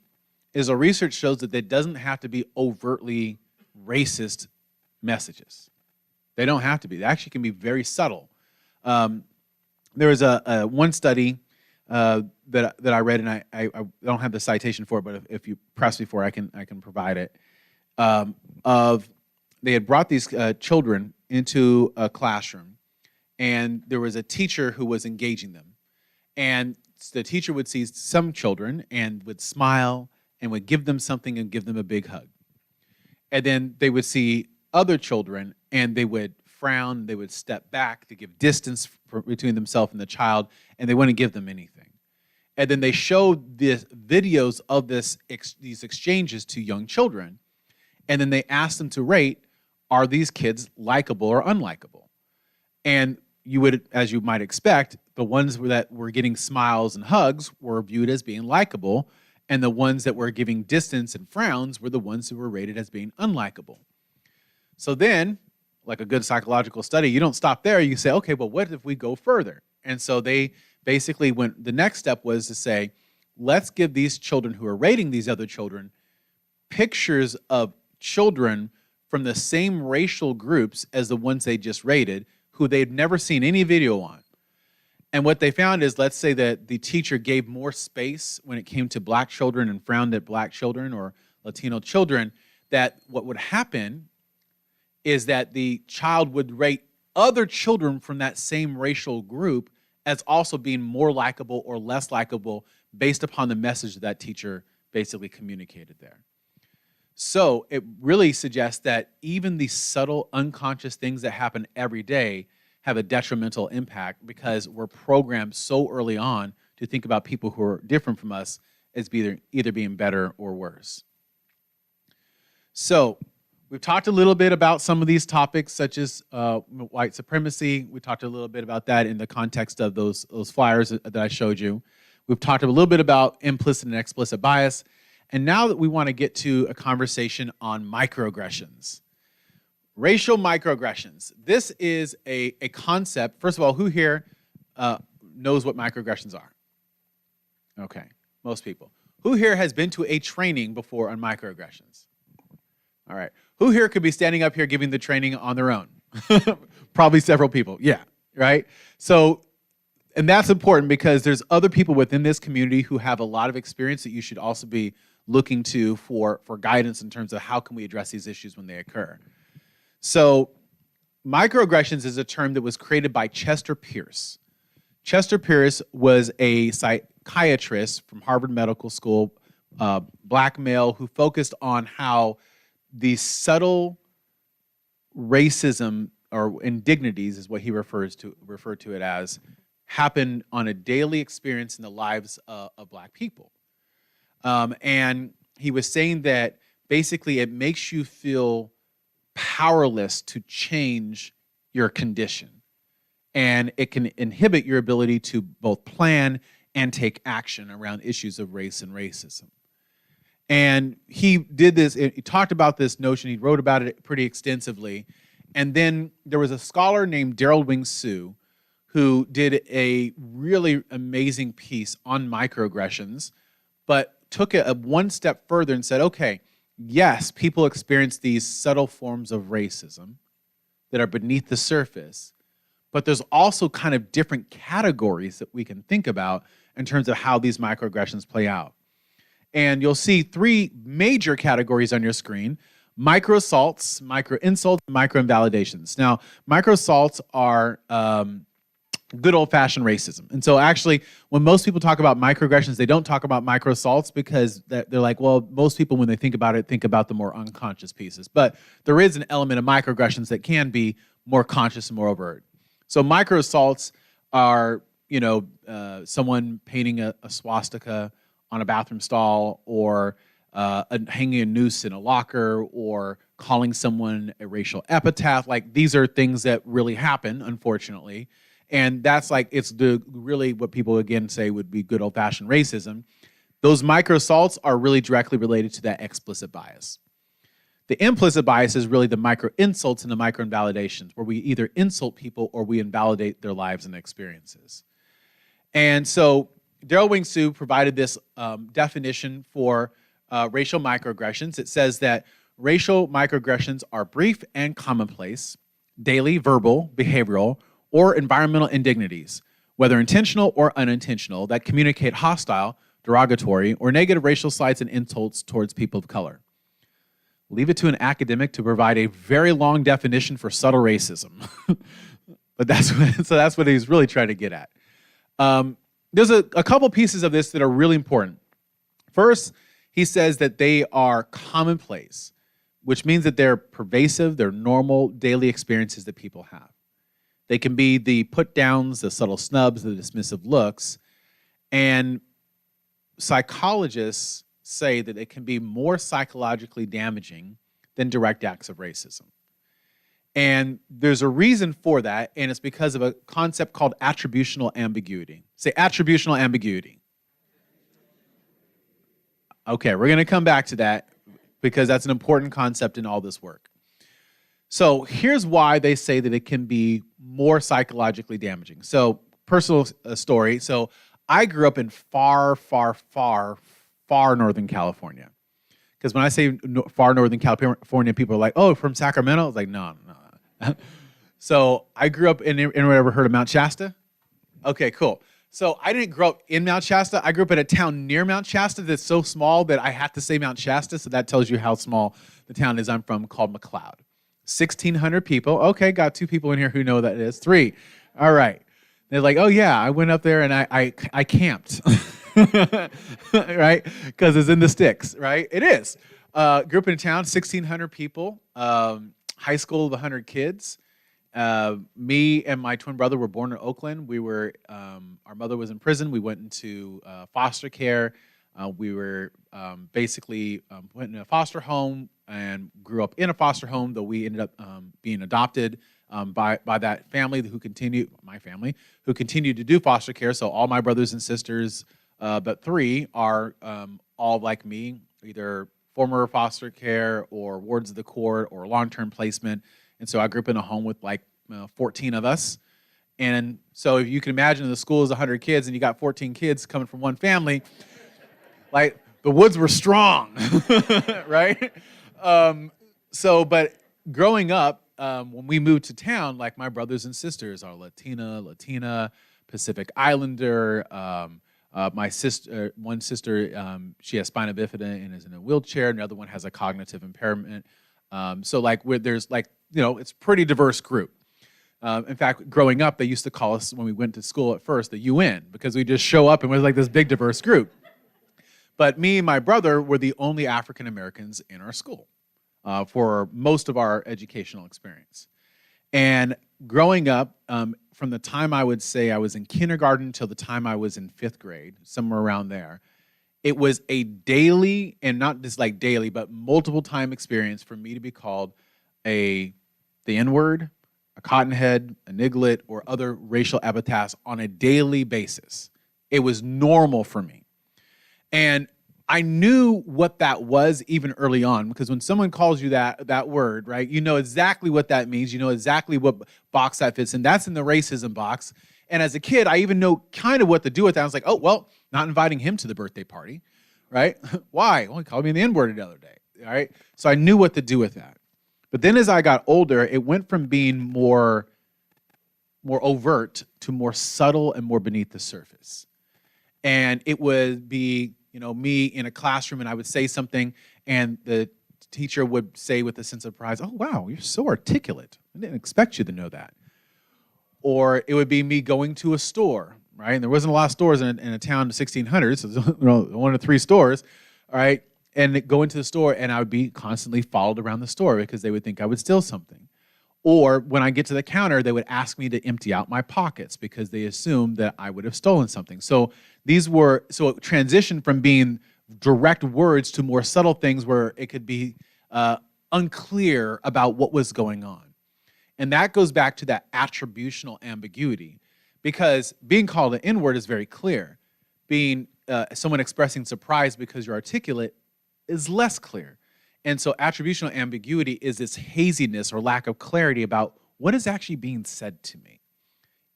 is our research shows that there doesn't have to be overtly racist messages. They don't have to be. They actually can be very subtle. There was a one study that I read, and I don't have the citation for it, but if you press me for it, I can provide it. They had brought these children into a classroom, and there was a teacher who was engaging them. And the teacher would see some children and would smile and would give them something and give them a big hug. And then they would see other children and they would frown, they would step back to give distance between themselves and the child, and they wouldn't give them anything. And then they showed the videos of these exchanges to young children, and then they asked them to rate, are these kids likable or unlikable? And you would, as you might expect, the ones that were getting smiles and hugs were viewed as being likable, and the ones that were giving distance and frowns were the ones who were rated as being unlikable. So then, like a good psychological study, you don't stop there. You say, okay, well, what if we go further? And so they basically went, the next step was to say, let's give these children who are rating these other children pictures of children from the same racial groups as the ones they just rated, who they'd never seen any video on. And what they found is, let's say that the teacher gave more space when it came to black children and frowned at black children or Latino children, that what would happen is that the child would rate other children from that same racial group as also being more likable or less likable based upon the message that teacher basically communicated there. So it really suggests that even the subtle, unconscious things that happen every day have a detrimental impact, because we're programmed so early on to think about people who are different from us as either being better or worse. So we've talked a little bit about some of these topics, such as white supremacy. We talked a little bit about that in the context of those flyers that I showed you. We've talked a little bit about implicit and explicit bias. And now that we want to get to a conversation on microaggressions. Racial microaggressions. This is a concept. First of all, who here knows what microaggressions are? Okay, most people. Who here has been to a training before on microaggressions? All right. Who here could be standing up here giving the training on their own? Probably several people. Yeah, right? So, and that's important because there's other people within this community who have a lot of experience that you should also be looking to for guidance in terms of how can we address these issues when they occur. So microaggressions is a term that was created by Chester Pierce. Chester Pierce was a psychiatrist from Harvard Medical School, black male, who focused on how the subtle racism or indignities, is what he referred to it as, happen on a daily experience in the lives of black people. And he was saying that basically it makes you feel powerless to change your condition. And it can inhibit your ability to both plan and take action around issues of race and racism. And he did this, he talked about this notion, he wrote about it pretty extensively. And then there was a scholar named Daryl Wing Sue who did a really amazing piece on microaggressions, but took it one step further and said, okay, yes, people experience these subtle forms of racism that are beneath the surface, but there's also kind of different categories that we can think about in terms of how these microaggressions play out. And you'll see three major categories on your screen: micro assaults, micro insults, and micro invalidations. Now, micro assaults are good old-fashioned racism. And so actually, when most people talk about microaggressions, they don't talk about micro assaults because they're like, well, most people, when they think about it, think about the more unconscious pieces. But there is an element of microaggressions that can be more conscious and more overt. So micro assaults are, someone painting a swastika on a bathroom stall, or hanging a noose in a locker, or calling someone a racial epithet. Like, these are things that really happen, unfortunately. And that's like, it's really what people again say would be good old-fashioned racism. Those micro assaults are really directly related to that explicit bias. The implicit bias is really the micro insults and the micro invalidations, where we either insult people or we invalidate their lives and experiences. And so Daryl Wing Sue provided this definition for racial microaggressions. It says that racial microaggressions are brief and commonplace, daily, verbal, behavioral, or environmental indignities, whether intentional or unintentional, that communicate hostile, derogatory, or negative racial slights and insults towards people of color. Leave it to an academic to provide a very long definition for subtle racism. But that's what he's really trying to get at. There's a couple pieces of this that are really important. First, he says that they are commonplace, which means that they're pervasive, they're normal daily experiences that people have. They can be the put-downs, the subtle snubs, the dismissive looks, and psychologists say that it can be more psychologically damaging than direct acts of racism. And there's a reason for that, and it's because of a concept called attributional ambiguity. Say attributional ambiguity. Okay, we're going to come back to that because that's an important concept in all this work. So here's why they say that it can be more psychologically damaging. So personal story. So I grew up in far Northern California. Because when I say far Northern California, people are like, oh, from Sacramento? I was like, no. So I grew up anyone ever heard of Mount Shasta? Okay, cool. So I didn't grow up in Mount Shasta. I grew up in a town near Mount Shasta that's so small that I have to say Mount Shasta. So that tells you how small the town is I'm from, called McLeod. 1,600 people. Okay, got 2 people in here who know that it is. 3. All right. They're like, oh yeah, I went up there and I camped. Right? Because it's in the sticks, right? It is. Grew up in a town, 1,600 people, high school of 100 kids. Me and my twin brother were born in Oakland. We were, our mother was in prison. We went into foster care. We were basically went in a foster home and grew up in a foster home, though we ended up being adopted by that family my family, who continued to do foster care. So all my brothers and sisters, but 3 are all like me, either former foster care or wards of the court or long-term placement. And so I grew up in a home with like 14 of us. And so if you can imagine the school is 100 kids and you got 14 kids coming from one family, like the woods were strong, right? But growing up, when we moved to town, like my brothers and sisters are Latina, Pacific Islander. My sister, one sister, she has spina bifida and is in a wheelchair. Another one has a cognitive impairment. So like there's like, it's a pretty diverse group. In fact, growing up, they used to call us, when we went to school at first, the UN, because we just show up and we're like this big diverse group. But me and my brother were the only African Americans in our school for most of our educational experience. And growing up, from the time I would say I was in kindergarten till the time I was in 5th grade, somewhere around there, it was a daily, and not just like daily, but multiple time experience for me to be called the N-word, a cottonhead, a niglet, or other racial epithets on a daily basis. It was normal for me. And I knew what that was even early on, because when someone calls you that word, right, you know exactly what that means. You know exactly what box that fits in. That's in the racism box. And as a kid, I even know kind of what to do with that. I was like, oh, well, not inviting him to the birthday party, right? Why? Well, he called me the N-word the other day, all right? So I knew what to do with that. But then as I got older, it went from being more overt to more subtle and more beneath the surface. And it would be, me in a classroom, and I would say something, and the teacher would say with a sense of surprise, oh, wow, you're so articulate. I didn't expect you to know that. Or it would be me going to a store, right? And there wasn't a lot of stores in a town in the 1600s, so there was 1 or 3 stores, all right? And go into the store, and I would be constantly followed around the store because they would think I would steal something. Or when I get to the counter, they would ask me to empty out my pockets because they assumed that I would have stolen something. So it transitioned from being direct words to more subtle things where it could be unclear about what was going on. And that goes back to that attributional ambiguity, because being called an N-word is very clear. Being someone expressing surprise because you're articulate is less clear. And so attributional ambiguity is this haziness or lack of clarity about what is actually being said to me.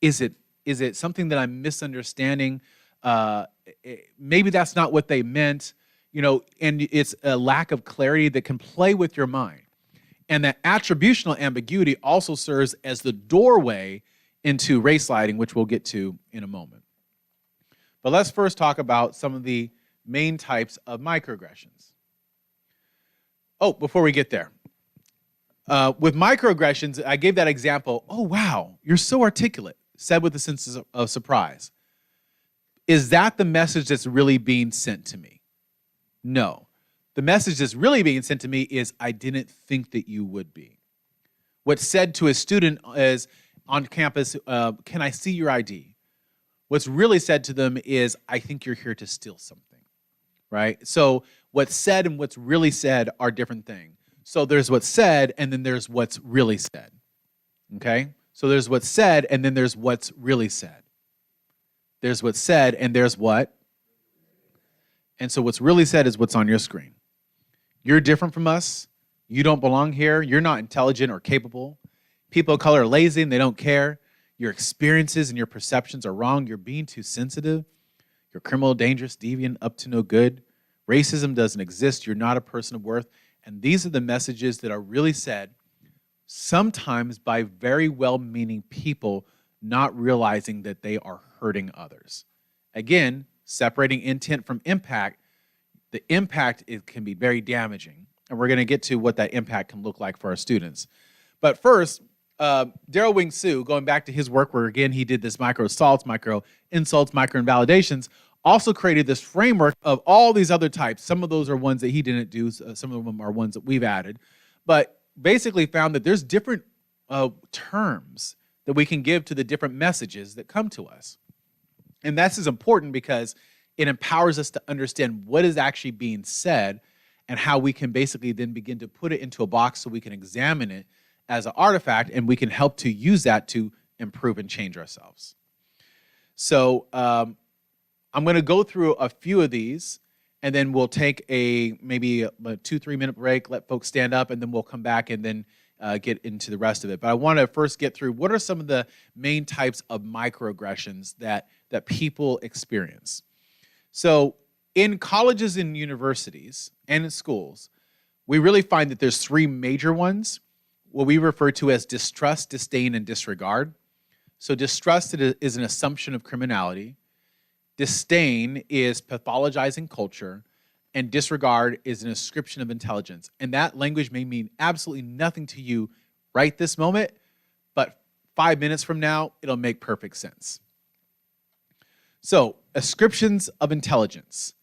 Is it something that I'm misunderstanding? Maybe that's not what they meant, and it's a lack of clarity that can play with your mind. And that attributional ambiguity also serves as the doorway into race lighting, which we'll get to in a moment. But let's first talk about some of the main types of microaggressions. Oh, before we get there, with microaggressions, I gave that example. Oh, wow, you're so articulate, said with a sense of surprise. Is that the message that's really being sent to me? No. The message that's really being sent to me is, I didn't think that you would be. What's said to a student is, on campus, can I see your ID? What's really said to them is, I think you're here to steal something, right? So what's said and what's really said are different things. So there's what's said, and then there's what's really said, okay? So there's what's said, and then there's what's really said. There's what's said, and there's what? And so what's really said is what's on your screen. You're different from us. You don't belong here. You're not intelligent or capable. People of color are lazy and they don't care. Your experiences and your perceptions are wrong. You're being too sensitive. You're criminal, dangerous, deviant, up to no good. Racism doesn't exist. You're not a person of worth. And these are the messages that are really said, sometimes by very well-meaning people not realizing that they are hurting others. Again, separating intent from impact, the impact can be very damaging. And we're going to get to what that impact can look like for our students. But first, Daryl Wing Sue, going back to his work where, again, he did this micro assaults, micro insults, micro invalidations, also created this framework of all these other types. Some of those are ones that he didn't do. Some of them are ones that we've added. But basically found that there's different terms that we can give to the different messages that come to us. And this is important because it empowers us to understand what is actually being said and how we can basically then begin to put it into a box so we can examine it as an artifact, and we can help to use that to improve and change ourselves. So I'm going to go through a few of these, and then we'll take maybe a 2-3 minute break, let folks stand up, and then we'll come back and then get into the rest of it. But I want to first get through what are some of the main types of microaggressions that people experience. So in colleges and universities and in schools, we really find that there's 3 major ones, what we refer to as distrust, disdain, and disregard. So distrust is an assumption of criminality. Disdain is pathologizing culture. And disregard is an ascription of intelligence. And that language may mean absolutely nothing to you right this moment, but 5 minutes from now, it'll make perfect sense. So, ascriptions of intelligence.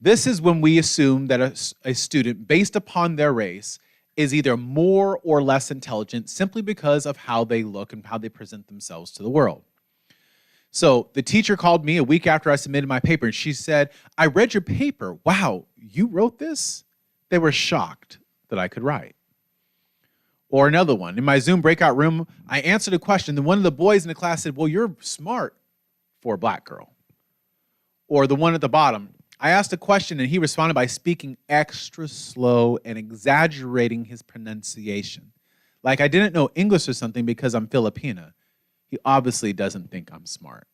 This is when we assume that a student, based upon their race, is either more or less intelligent simply because of how they look and how they present themselves to the world. So the teacher called me a week after I submitted my paper, and she said, I read your paper. Wow, you wrote this? They were shocked that I could write. Or another one, in my Zoom breakout room, I answered a question, and one of the boys in the class said, well, you're smart for a black girl. Or the one at the bottom, I asked a question and he responded by speaking extra slow and exaggerating his pronunciation. Like I didn't know English or something because I'm Filipina. He obviously doesn't think I'm smart.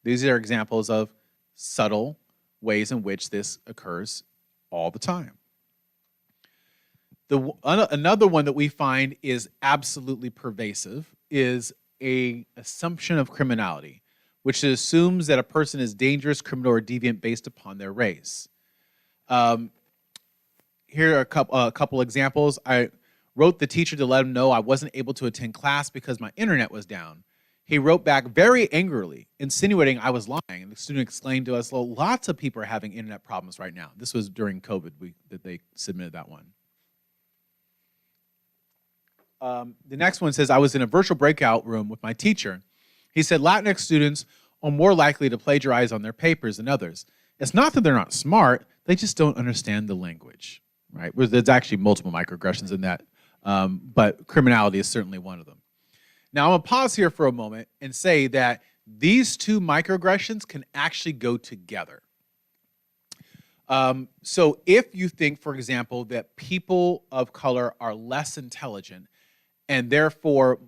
These are examples of subtle ways in which this occurs all the time. Another one that we find is absolutely pervasive is an assumption of criminality, which assumes that a person is dangerous, criminal, or deviant based upon their race. Here are a couple examples. I wrote the teacher to let him know I wasn't able to attend class because my internet was down. He wrote back very angrily, insinuating I was lying. And the student explained to us, well, lots of people are having internet problems right now. This was during COVID that they submitted that one. The next one says, I was in a virtual breakout room with my teacher. He said Latinx students are more likely to plagiarize on their papers than others. It's not that they're not smart, they just don't understand the language, right? There's actually multiple microaggressions in that, but criminality is certainly one of them. Now, I'm going to pause here for a moment and say that these two microaggressions can actually go together. So if you think, for example, that people of color are less intelligent and therefore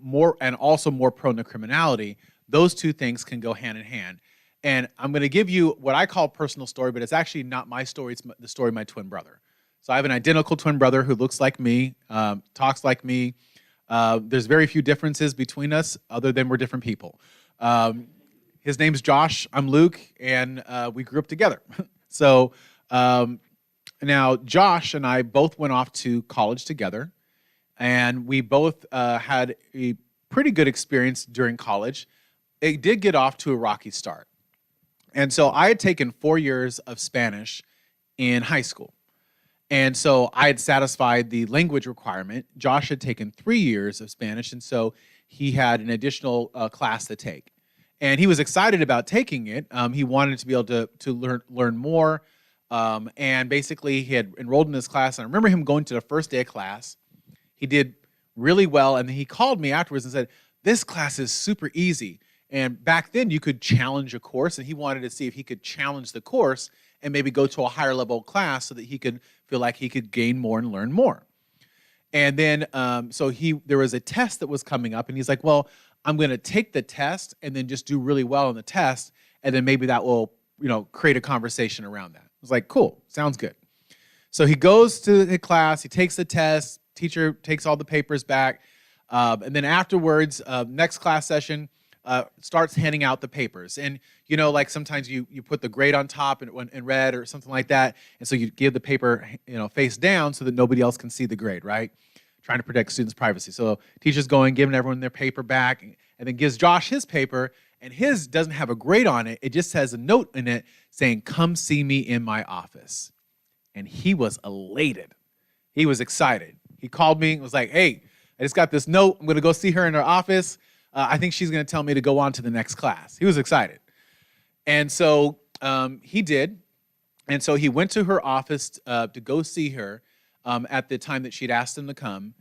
also more prone to criminality, those two things can go hand in hand. And I'm going to give you what I call a personal story, but it's actually not my story. It's the story of my twin brother. So I have an identical twin brother who looks like me, talks like me. There's very few differences between us other than we're different people. His name's Josh, I'm Luke, and we grew up together. So now Josh and I both went off to college together, and we both had a pretty good experience during college. It did get off to a rocky start. And so I had taken 4 years of Spanish in high school. And so I had satisfied the language requirement. Josh had taken 3 years of Spanish, and so he had an additional class to take. And he was excited about taking it. He wanted to be able to learn more. And basically, he had enrolled in this class. And I remember him going to the first day of class. He did really well, and then he called me afterwards and said, this class is super easy. And back then, you could challenge a course, and he wanted to see if he could challenge the course and maybe go to a higher level class so that he could feel like he could gain more and learn more. And then, there was a test that was coming up, and he's like, well, I'm going to take the test and then just do really well on the test, and then maybe that will, create a conversation around that. I was like, cool, sounds good. So he goes to the class, he takes the test, teacher takes all the papers back, and then afterwards, next class session, starts handing out the papers. And, like sometimes you put the grade on top in red or something like that. And so you give the paper, face down so that nobody else can see the grade, right? Trying to protect students' privacy. So teacher's going, giving everyone their paper back, and then gives Josh his paper, and his doesn't have a grade on it. It just has a note in it saying, come see me in my office. And he was elated. He was excited. He called me and was like, hey, I just got this note. I'm going to go see her in her office. I think she's going to tell me to go on to the next class. He was excited. And so he did. And so he went to her office to go see her at the time that she'd asked him to come.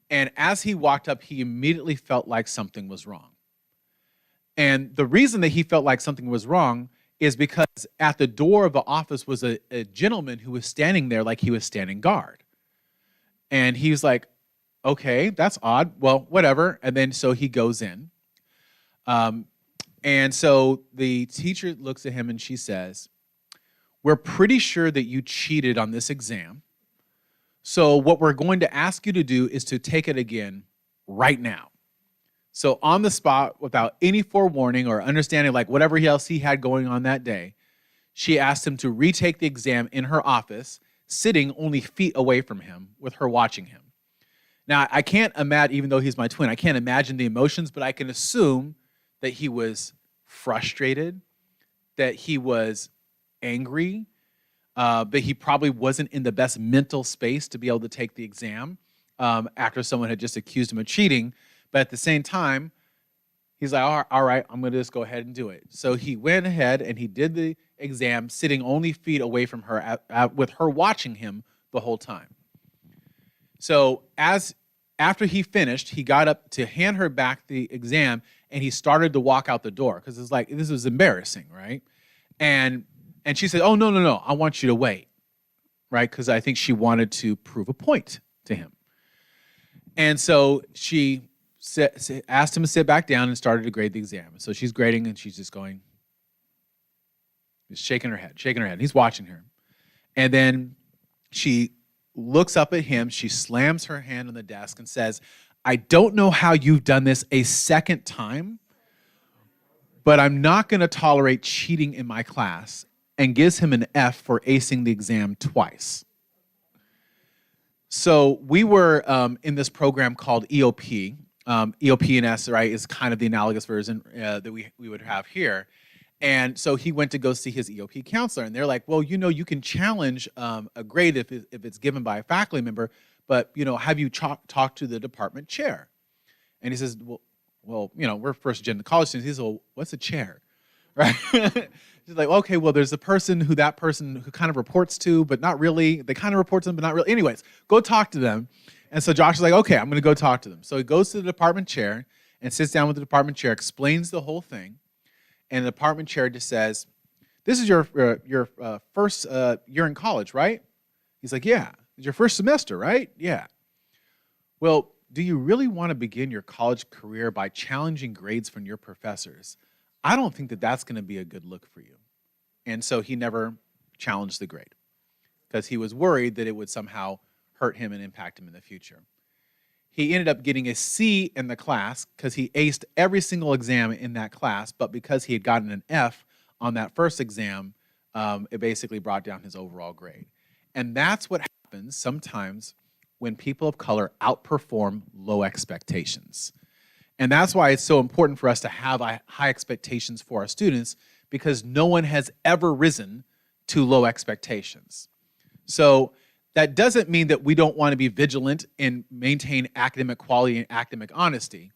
And as he walked up, he immediately felt like something was wrong. And the reason that he felt like something was wrong is because at the door of the office was a gentleman who was standing there like he was standing guard. And he was like, okay, that's odd. Well, whatever. And then so he goes in. And so the teacher looks at him and she says, we're pretty sure that you cheated on this exam. So what we're going to ask you to do is to take it again right now. So on the spot, without any forewarning or understanding like whatever else he had going on that day, she asked him to retake the exam in her office, sitting only feet away from him with her watching him. Now, I can't imagine, even though he's my twin, I can't imagine the emotions, but I can assume that he was frustrated, that he was angry, that he probably wasn't in the best mental space to be able to take the exam after someone had just accused him of cheating. But at the same time, he's like, all right, I'm going to just go ahead and do it. So he went ahead and he did the exam sitting only feet away from her with her watching him the whole time. So after he finished, he got up to hand her back the exam, and he started to walk out the door because it's like, this was embarrassing, right? And And she said, oh, no, no, no, I want you to wait, right? Because I think she wanted to prove a point to him. And so she asked him to sit back down and started to grade the exam. So she's grading and she's just going, just shaking her head, shaking her head. He's watching her. And then she looks up at him. She slams her hand on the desk and says, I don't know how you've done this a second time, but I'm not going to tolerate cheating in my class, and gives him an F for acing the exam twice. So we were in this program called EOP. EOP&S, right, is kind of the analogous version that we would have here. And so he went to go see his EOP counselor, and they're like, well, you know, you can challenge a grade if it's given by a faculty member, but, you know, have you talked to the department chair? And he says, well, you know, we're first-gen college students. He says, well, what's a chair, right? He's like, okay, well, there's a person who kind of reports to, but not really. They kind of report to them, but not really. Anyways, go talk to them. And so Josh is like, okay, I'm going to go talk to them. So he goes to the department chair and sits down with the department chair, explains the whole thing. And the department chair just says, this is your first year in college, right? He's like, yeah. It's your first semester, right? Yeah. Well, do you really want to begin your college career by challenging grades from your professors? I don't think that that's going to be a good look for you. And so he never challenged the grade because he was worried that it would somehow hurt him and impact him in the future. He ended up getting a C in the class because he aced every single exam in that class, but because he had gotten an F on that first exam, it basically brought down his overall grade. And that's what happens sometimes when people of color outperform low expectations. And that's why it's so important for us to have high expectations for our students, because no one has ever risen to low expectations. So that doesn't mean that we don't want to be vigilant and maintain academic quality and academic honesty,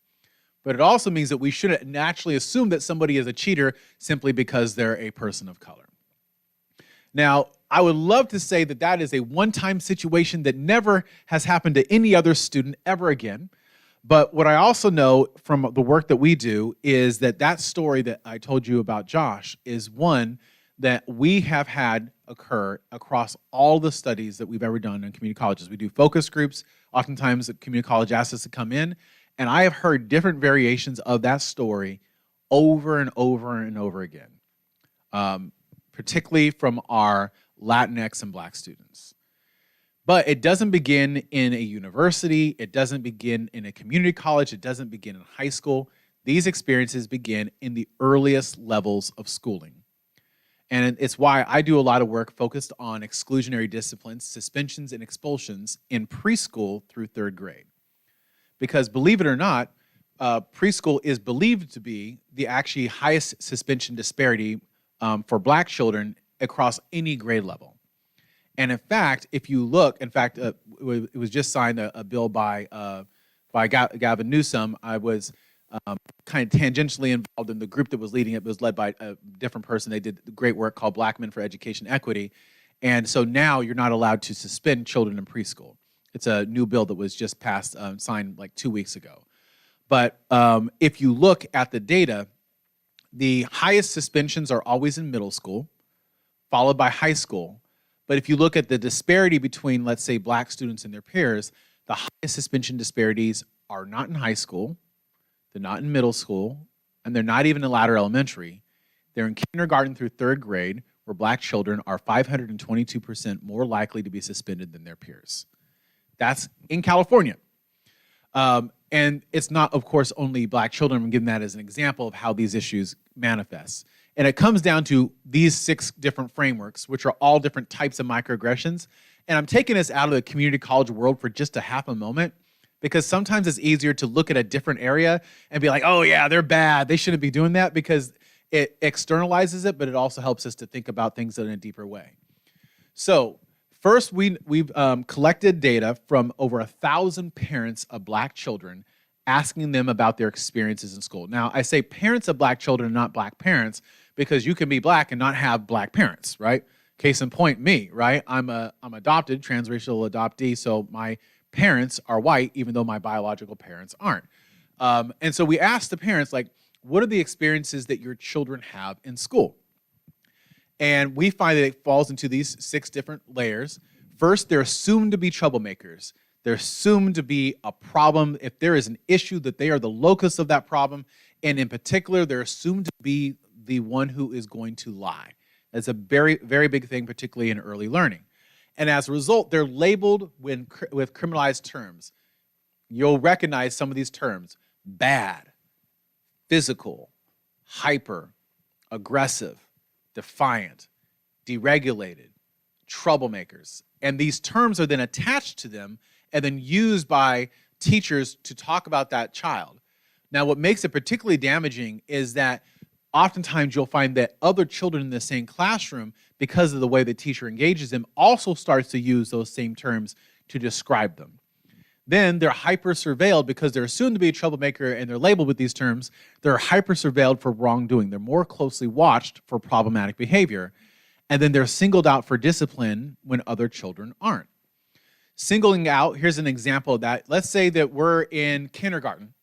but it also means that we shouldn't naturally assume that somebody is a cheater simply because they're a person of color. Now, I would love to say that that is a one-time situation that never has happened to any other student ever again. But what I also know from the work that we do is that that story that I told you about Josh is one that we have had occur across all the studies that we've ever done in community colleges. We do focus groups. Oftentimes, the community college asks us to come in, and I have heard different variations of that story over and over and over again, particularly from our Latinx and Black students. But it doesn't begin in a university. It doesn't begin in a community college. It doesn't begin in high school. These experiences begin in the earliest levels of schooling. And it's why I do a lot of work focused on exclusionary disciplines, suspensions and expulsions in preschool through third grade. Because believe it or not, preschool is believed to be the actually highest suspension disparity for Black children across any grade level. And in fact, if you look, it was just signed a bill by Gavin Newsom. I was kind of tangentially involved in the group that was leading it. It was led by a different person. They did great work called Black Men for Education Equity. And so now you're not allowed to suspend children in preschool. It's a new bill that was just passed, signed like 2 weeks ago. But if you look at the data, the highest suspensions are always in middle school, followed by high school. But if you look at the disparity between, let's say, Black students and their peers, the highest suspension disparities are not in high school, they're not in middle school, and they're not even in latter elementary. They're in kindergarten through third grade, where Black children are 522% more likely to be suspended than their peers. That's in California. And it's not, of course, only Black children. I'm giving that as an example of how these issues manifest. And it comes down to these 6 different frameworks, which are all different types of microaggressions. And I'm taking us out of the community college world for just a half a moment, because sometimes it's easier to look at a different area and be like, oh yeah, they're bad, they shouldn't be doing that, because it externalizes it, but it also helps us to think about things in a deeper way. So first, we've collected data from over 1,000 parents of Black children, asking them about their experiences in school. Now, I say parents of Black children, not Black parents, because you can be Black and not have Black parents, right? Case in point, me, right? I'm adopted, transracial adoptee, so my parents are white, even though my biological parents aren't. And so we asked the parents, like, what are the experiences that your children have in school? And we find that it falls into these 6 different layers. First, they're assumed to be troublemakers. They're assumed to be a problem. If there is an issue, that they are the locus of that problem. And in particular, they're assumed to be the one who is going to lie. That's a very, very big thing, particularly in early learning. And as a result, they're labeled with criminalized terms. You'll recognize some of these terms: bad, physical, hyper, aggressive, defiant, deregulated, troublemakers. And these terms are then attached to them and then used by teachers to talk about that child. Now, what makes it particularly damaging is that oftentimes you'll find that other children in the same classroom, because of the way the teacher engages them, also starts to use those same terms to describe them. Then they're hyper-surveilled because they're assumed to be a troublemaker and they're labeled with these terms. They're hyper-surveilled for wrongdoing. They're more closely watched for problematic behavior. And then they're singled out for discipline when other children aren't. Singling out, here's an example of that. Let's say that we're in kindergarten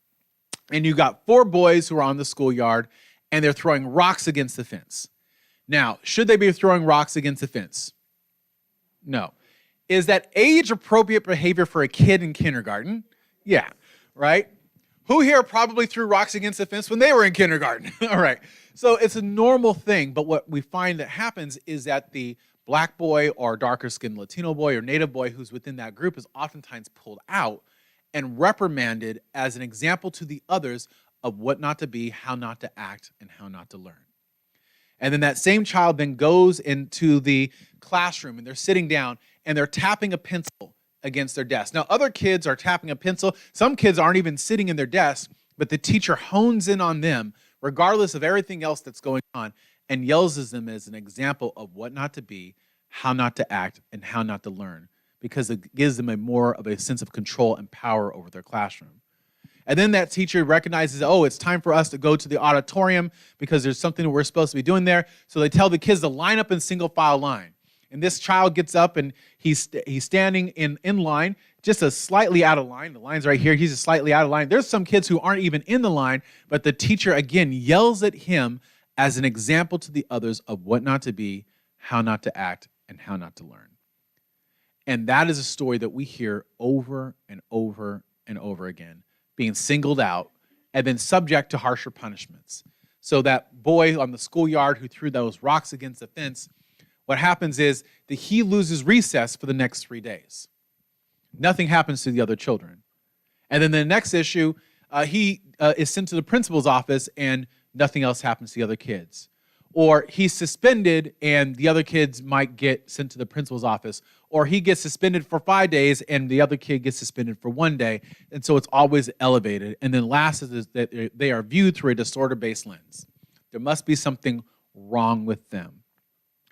and you got 4 boys who are on the schoolyard and they're throwing rocks against the fence. Now, should they be throwing rocks against the fence? No. Is that age-appropriate behavior for a kid in kindergarten? Yeah, right? Who here probably threw rocks against the fence when they were in kindergarten? All right. So it's a normal thing, but what we find that happens is that the black boy or darker-skinned Latino boy or Native boy who's within that group is oftentimes pulled out and reprimanded as an example to the others of what not to be, how not to act, and how not to learn. And then that same child then goes into the classroom and they're sitting down and they're tapping a pencil against their desk. Now, other kids are tapping a pencil. Some kids aren't even sitting in their desk, but the teacher hones in on them, regardless of everything else that's going on, and yells at them as an example of what not to be, how not to act, and how not to learn, because it gives them more of a sense of control and power over their classroom. And then that teacher recognizes, oh, it's time for us to go to the auditorium because there's something that we're supposed to be doing there. So they tell the kids to line up in single file line. And this child gets up and he's standing in line, just a slightly out of line. The line's right here. He's just slightly out of line. There's some kids who aren't even in the line, but the teacher, again, yells at him as an example to the others of what not to be, how not to act, and how not to learn. And that is a story that we hear over and over and over again, being singled out and then subject to harsher punishments. So that boy on the schoolyard who threw those rocks against the fence, what happens is that he loses recess for the next 3 days. Nothing happens to the other children. And then the next issue, he is sent to the principal's office and nothing else happens to the other kids. Or he's suspended and the other kids might get sent to the principal's office. Or he gets suspended for 5 days and the other kid gets suspended for 1 day. And so it's always elevated. And then last is that they are viewed through a disorder-based lens. There must be something wrong with them.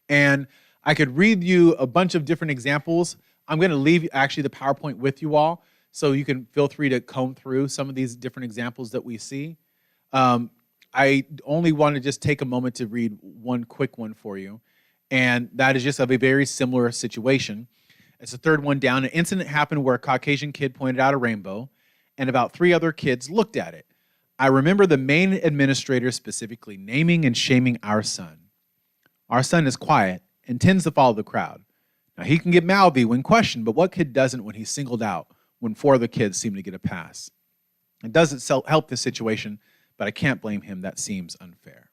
And I could read you a bunch of different examples. I'm going to leave actually the PowerPoint with you all so you can feel free to comb through some of these different examples that we see. I only want to just take a moment to read one quick one for you, and that is just of a very similar situation. It's the third one down. An incident happened where a Caucasian kid pointed out a rainbow, and about 3 other kids looked at it. I remember the main administrator specifically naming and shaming our son. Our son is quiet and tends to follow the crowd. Now, he can get mouthy when questioned, but what kid doesn't when he's singled out when 4 other kids seem to get a pass? It doesn't help the situation, but I can't blame him. That seems unfair.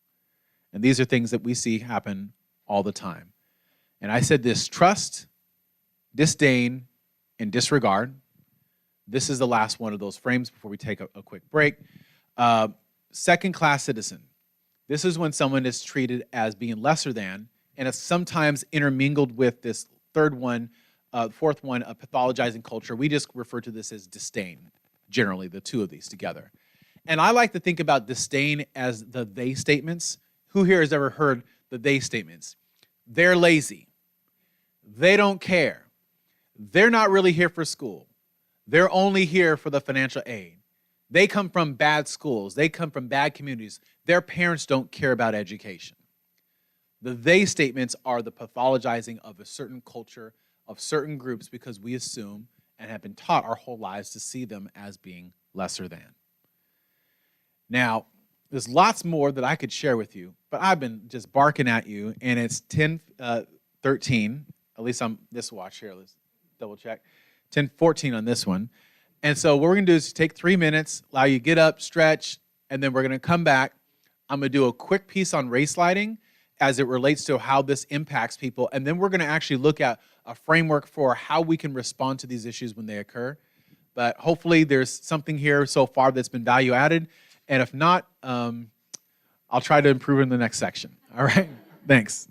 And these are things that we see happen all the time. And I said distrust, disdain, and disregard. This is the last one of those frames before we take a quick break. Second-class citizen. This is when someone is treated as being lesser than, and it's sometimes intermingled with this fourth one, a pathologizing culture. We just refer to this as disdain, generally, the two of these together. And I like to think about disdain as the they statements. Who here has ever heard the they statements? They're lazy. They don't care. They're not really here for school. They're only here for the financial aid. They come from bad schools. They come from bad communities. Their parents don't care about education. The they statements are the pathologizing of a certain culture, of certain groups, because we assume and have been taught our whole lives to see them as being lesser than. Now, there's lots more that I could share with you, but I've been just barking at you, and it's 10:13. At least on this watch here. Let's double check. 10:14 on this one. And so what we're going to do is take 3 minutes, allow you to get up, stretch, and then we're going to come back. I'm going to do a quick piece on race lighting as it relates to how this impacts people, and then we're going to actually look at a framework for how we can respond to these issues when they occur. But hopefully there's something here so far that's been value added. And if not, I'll try to improve in the next section. All right? Thanks.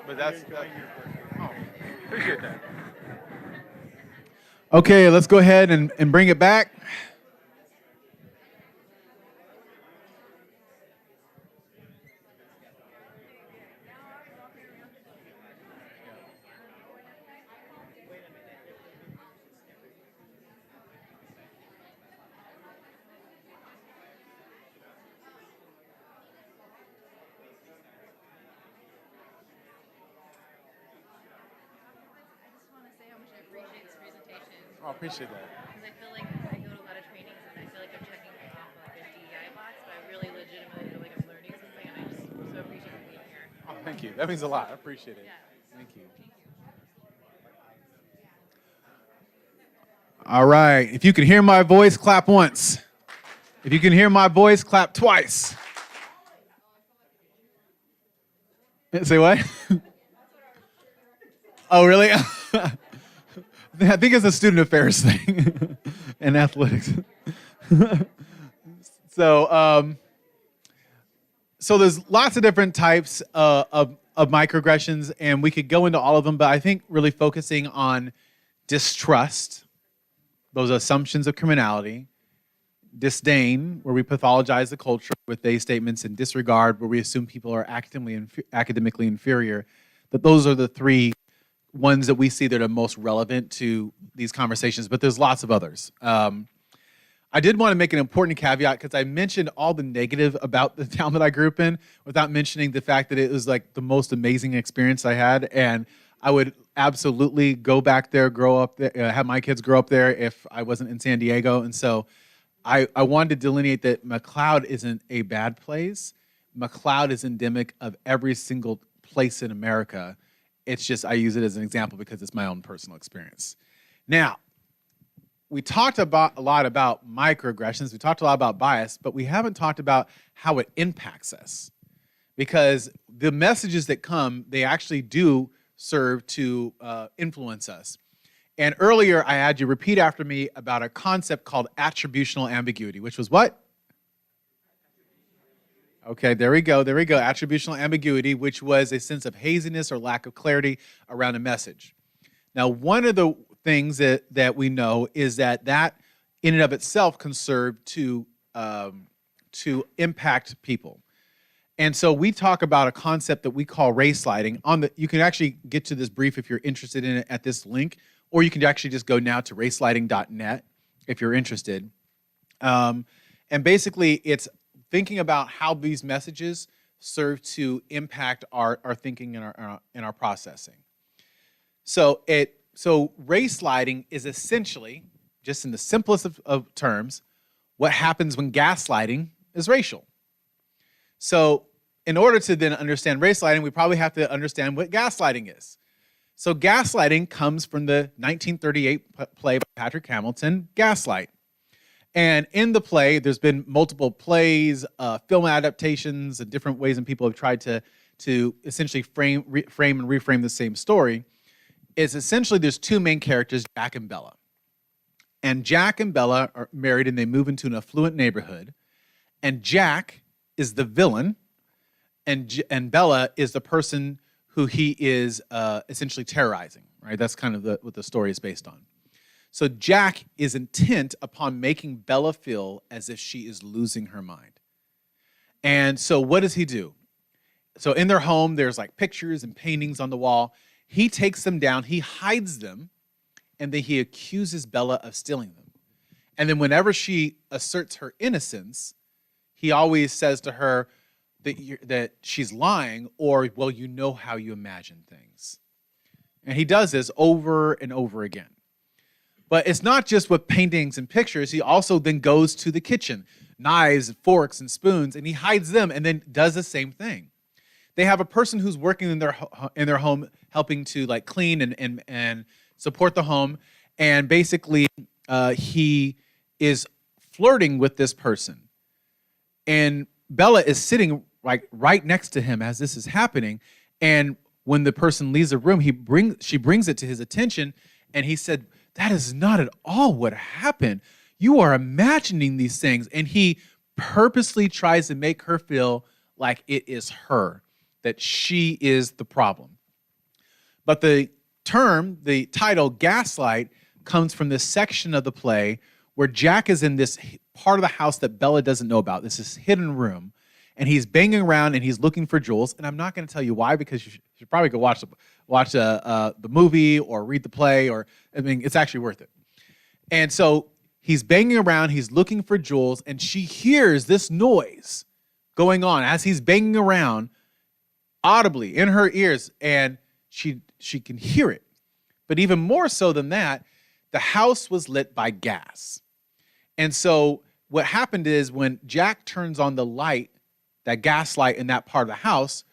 But that's oh, appreciate that. Okay, let's go ahead and bring it back. I appreciate that. Because I feel like I go to a lot of trainings and I feel like I'm checking things off like a DEI box, but I really legitimately feel like I'm learning something, and I just so appreciate being here. Oh, thank you. That means a lot. I appreciate it. Yeah. Thank you. All right. If you can hear my voice, clap once. If you can hear my voice, clap twice. Say what? Oh, really? I think it's a student affairs thing and athletics. So there's lots of different types of microaggressions, and we could go into all of them, but I think really focusing on distrust, those assumptions of criminality, disdain, where we pathologize the culture with they statements, and disregard, where we assume people are academically inferior, that those are the three ones that we see that are most relevant to these conversations, but there's lots of others. I did want to make an important caveat because I mentioned all the negative about the town that I grew up in without mentioning the fact that it was like the most amazing experience I had, and I would absolutely go back there, grow up there, have my kids grow up there if I wasn't in San Diego. And so I wanted to delineate that McLeod isn't a bad place. McLeod is endemic of every single place in America. It's just I use it as an example because it's my own personal experience. Now, we talked a lot about microaggressions. We talked a lot about bias, but we haven't talked about how it impacts us. Because the messages that come, they actually do serve to influence us. And earlier, I had you repeat after me about a concept called attributional ambiguity, which was what? Okay, there we go. Attributional ambiguity, which was a sense of haziness or lack of clarity around a message. Now, one of the things that we know is that in and of itself can serve to impact people. And so we talk about a concept that we call race sliding. You can actually get to this brief if you're interested in it at this link, or you can actually just go now to racesliding.net if you're interested. And basically, it's thinking about how these messages serve to impact our thinking and our processing. So race sliding is essentially, just in the simplest of terms, what happens when gaslighting is racial. So in order to then understand race sliding, we probably have to understand what gaslighting is. So gaslighting comes from the 1938 play by Patrick Hamilton, Gaslight. And in the play, there's been multiple plays, film adaptations, and different ways, and people have tried to essentially frame and reframe the same story. Is essentially there's two main characters, Jack and Bella. And Jack and Bella are married, and they move into an affluent neighborhood. And Jack is the villain, and Bella is the person who he is essentially terrorizing, right? That's kind of what the story is based on. So Jack is intent upon making Bella feel as if she is losing her mind. And so what does he do? So in their home, there's like pictures and paintings on the wall. He takes them down, he hides them, and then he accuses Bella of stealing them. And then whenever she asserts her innocence, he always says to her that she's lying, or, well, you know how you imagine things. And he does this over and over again. But it's not just with paintings and pictures. He also then goes to the kitchen, knives, forks, and spoons, and he hides them and then does the same thing. They have a person who's working in their home, helping to like clean and support the home, and basically he is flirting with this person. And Bella is sitting like right next to him as this is happening. And when the person leaves the room, she brings it to his attention, and he said, "That is not at all what happened. You are imagining these things." And he purposely tries to make her feel like it is her, that she is the problem. But the term, the title gaslight, comes from this section of the play where Jack is in this part of the house that Bella doesn't know about. This is hidden room. And he's banging around and he's looking for jewels. And I'm not going to tell you why, because you should probably go watch the movie or read the play. Or I mean, it's actually worth it. And so he's banging around, he's looking for jewels, and she hears this noise going on as he's banging around audibly in her ears, and she can hear it. But even more so than that, the house was lit by gas. And so what happened is when Jack turns on the light, that gas light in that part of the house,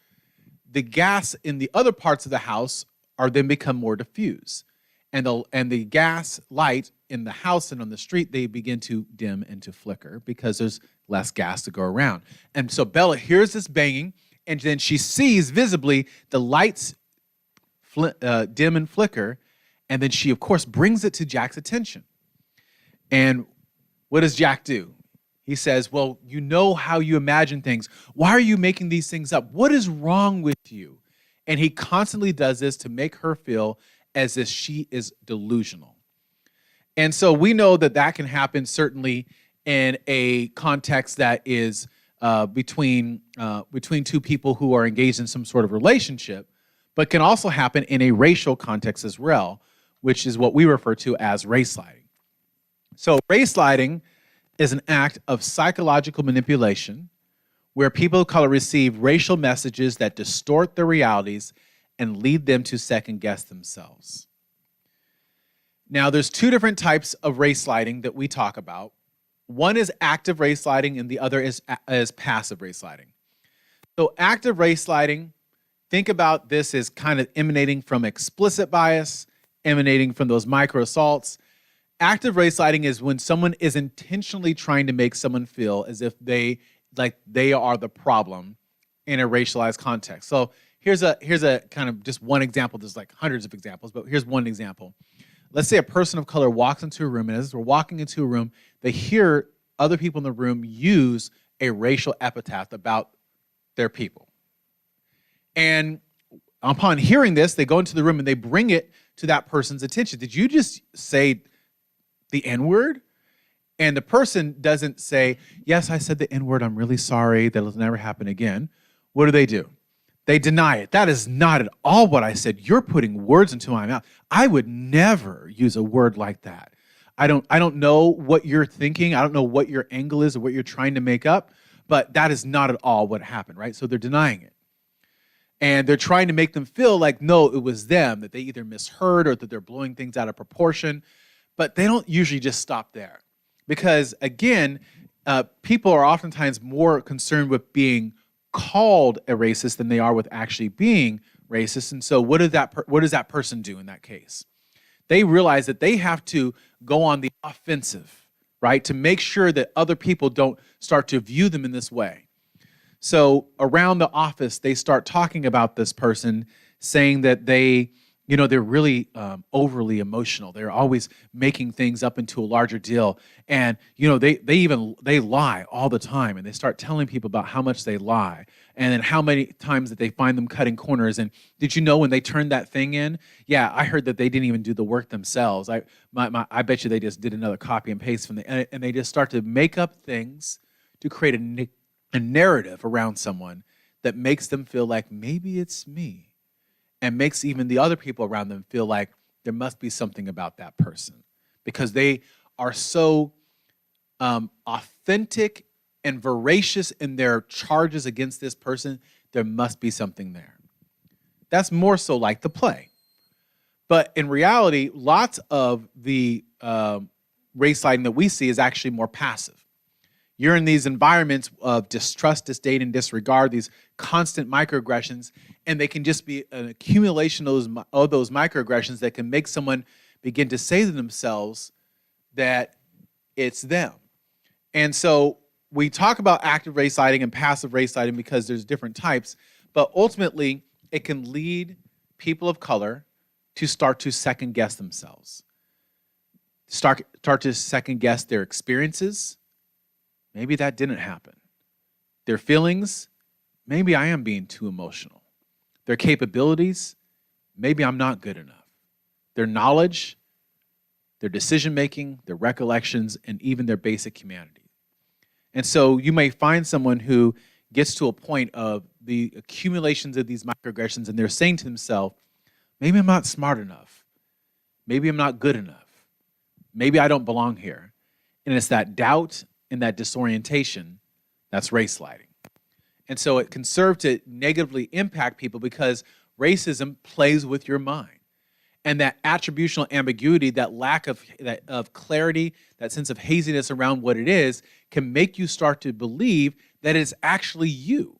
the gas in the other parts of the house are then become more diffuse. And the gas light in the house and on the street, they begin to dim and to flicker because there's less gas to go around. And so Bella hears this banging, and then she sees visibly the lights dim and flicker, and then she, of course, brings it to Jack's attention. And what does Jack do? He says, well, you know how you imagine things. Why are you making these things up? What is wrong with you? And he constantly does this to make her feel as if she is delusional. And so we know that that can happen certainly in a context that is between two people who are engaged in some sort of relationship, but can also happen in a racial context as well, which is what we refer to as race sliding. So race sliding is an act of psychological manipulation where people of color receive racial messages that distort their realities and lead them to second guess themselves. Now, there's two different types of race sliding that we talk about. One is active race sliding and the other is passive race sliding. So active race sliding, think about this as kind of emanating from explicit bias, emanating from those micro assaults. Active race sliding is when someone is intentionally trying to make someone feel as if they are the problem in a racialized context. So here's a kind of just one example. There's like hundreds of examples, but here's one example. Let's say a person of color walks into a room, and as they're walking into a room, they hear other people in the room use a racial epithet about their people. And upon hearing this, they go into the room and they bring it to that person's attention. Did you just say the N-word? And the person doesn't say, yes, I said the N-word, I'm really sorry, that'll never happen again. What do? They deny it. That is not at all what I said. You're putting words into my mouth. I would never use a word like that. I don't know what you're thinking. I don't know what your angle is or what you're trying to make up, but that is not at all what happened, right? So they're denying it. And they're trying to make them feel like, no, it was them, that they either misheard or that they're blowing things out of proportion. But they don't usually just stop there. Because, again, people are oftentimes more concerned with being called a racist than they are with actually being racist. And so what does that person do in that case? They realize that they have to go on the offensive, right, to make sure that other people don't start to view them in this way. So around the office, they start talking about this person, saying that they're really overly emotional. They're always making things up into a larger deal. And, they lie all the time. And they start telling people about how much they lie. And then how many times that they find them cutting corners. And did you know when they turned that thing in? Yeah, I heard that they didn't even do the work themselves. I bet you they just did another copy and paste from and they just start to make up things to create a narrative around someone that makes them feel like maybe it's me. And makes even the other people around them feel like there must be something about that person because they are so authentic and voracious in their charges against this person. There must be something there. That's more so like the play. But in reality, lots of the race sliding that we see is actually more passive. You're in these environments of distrust, disdain, and disregard, these constant microaggressions, and they can just be an accumulation of those microaggressions that can make someone begin to say to themselves that it's them. And so we talk about active race sliding and passive race sliding because there's different types, but ultimately it can lead people of color to start to second guess themselves, start to second guess their experiences. Maybe that didn't happen. Their feelings, maybe I am being too emotional. Their capabilities, maybe I'm not good enough. Their knowledge, their decision-making, their recollections, and even their basic humanity. And so you may find someone who gets to a point of the accumulations of these microaggressions, and they're saying to themselves, maybe I'm not smart enough. Maybe I'm not good enough. Maybe I don't belong here. And it's that doubt and that disorientation that's race sliding. And so it can serve to negatively impact people because racism plays with your mind. And that attributional ambiguity, that lack of clarity, that sense of haziness around what it is, can make you start to believe that it's actually you.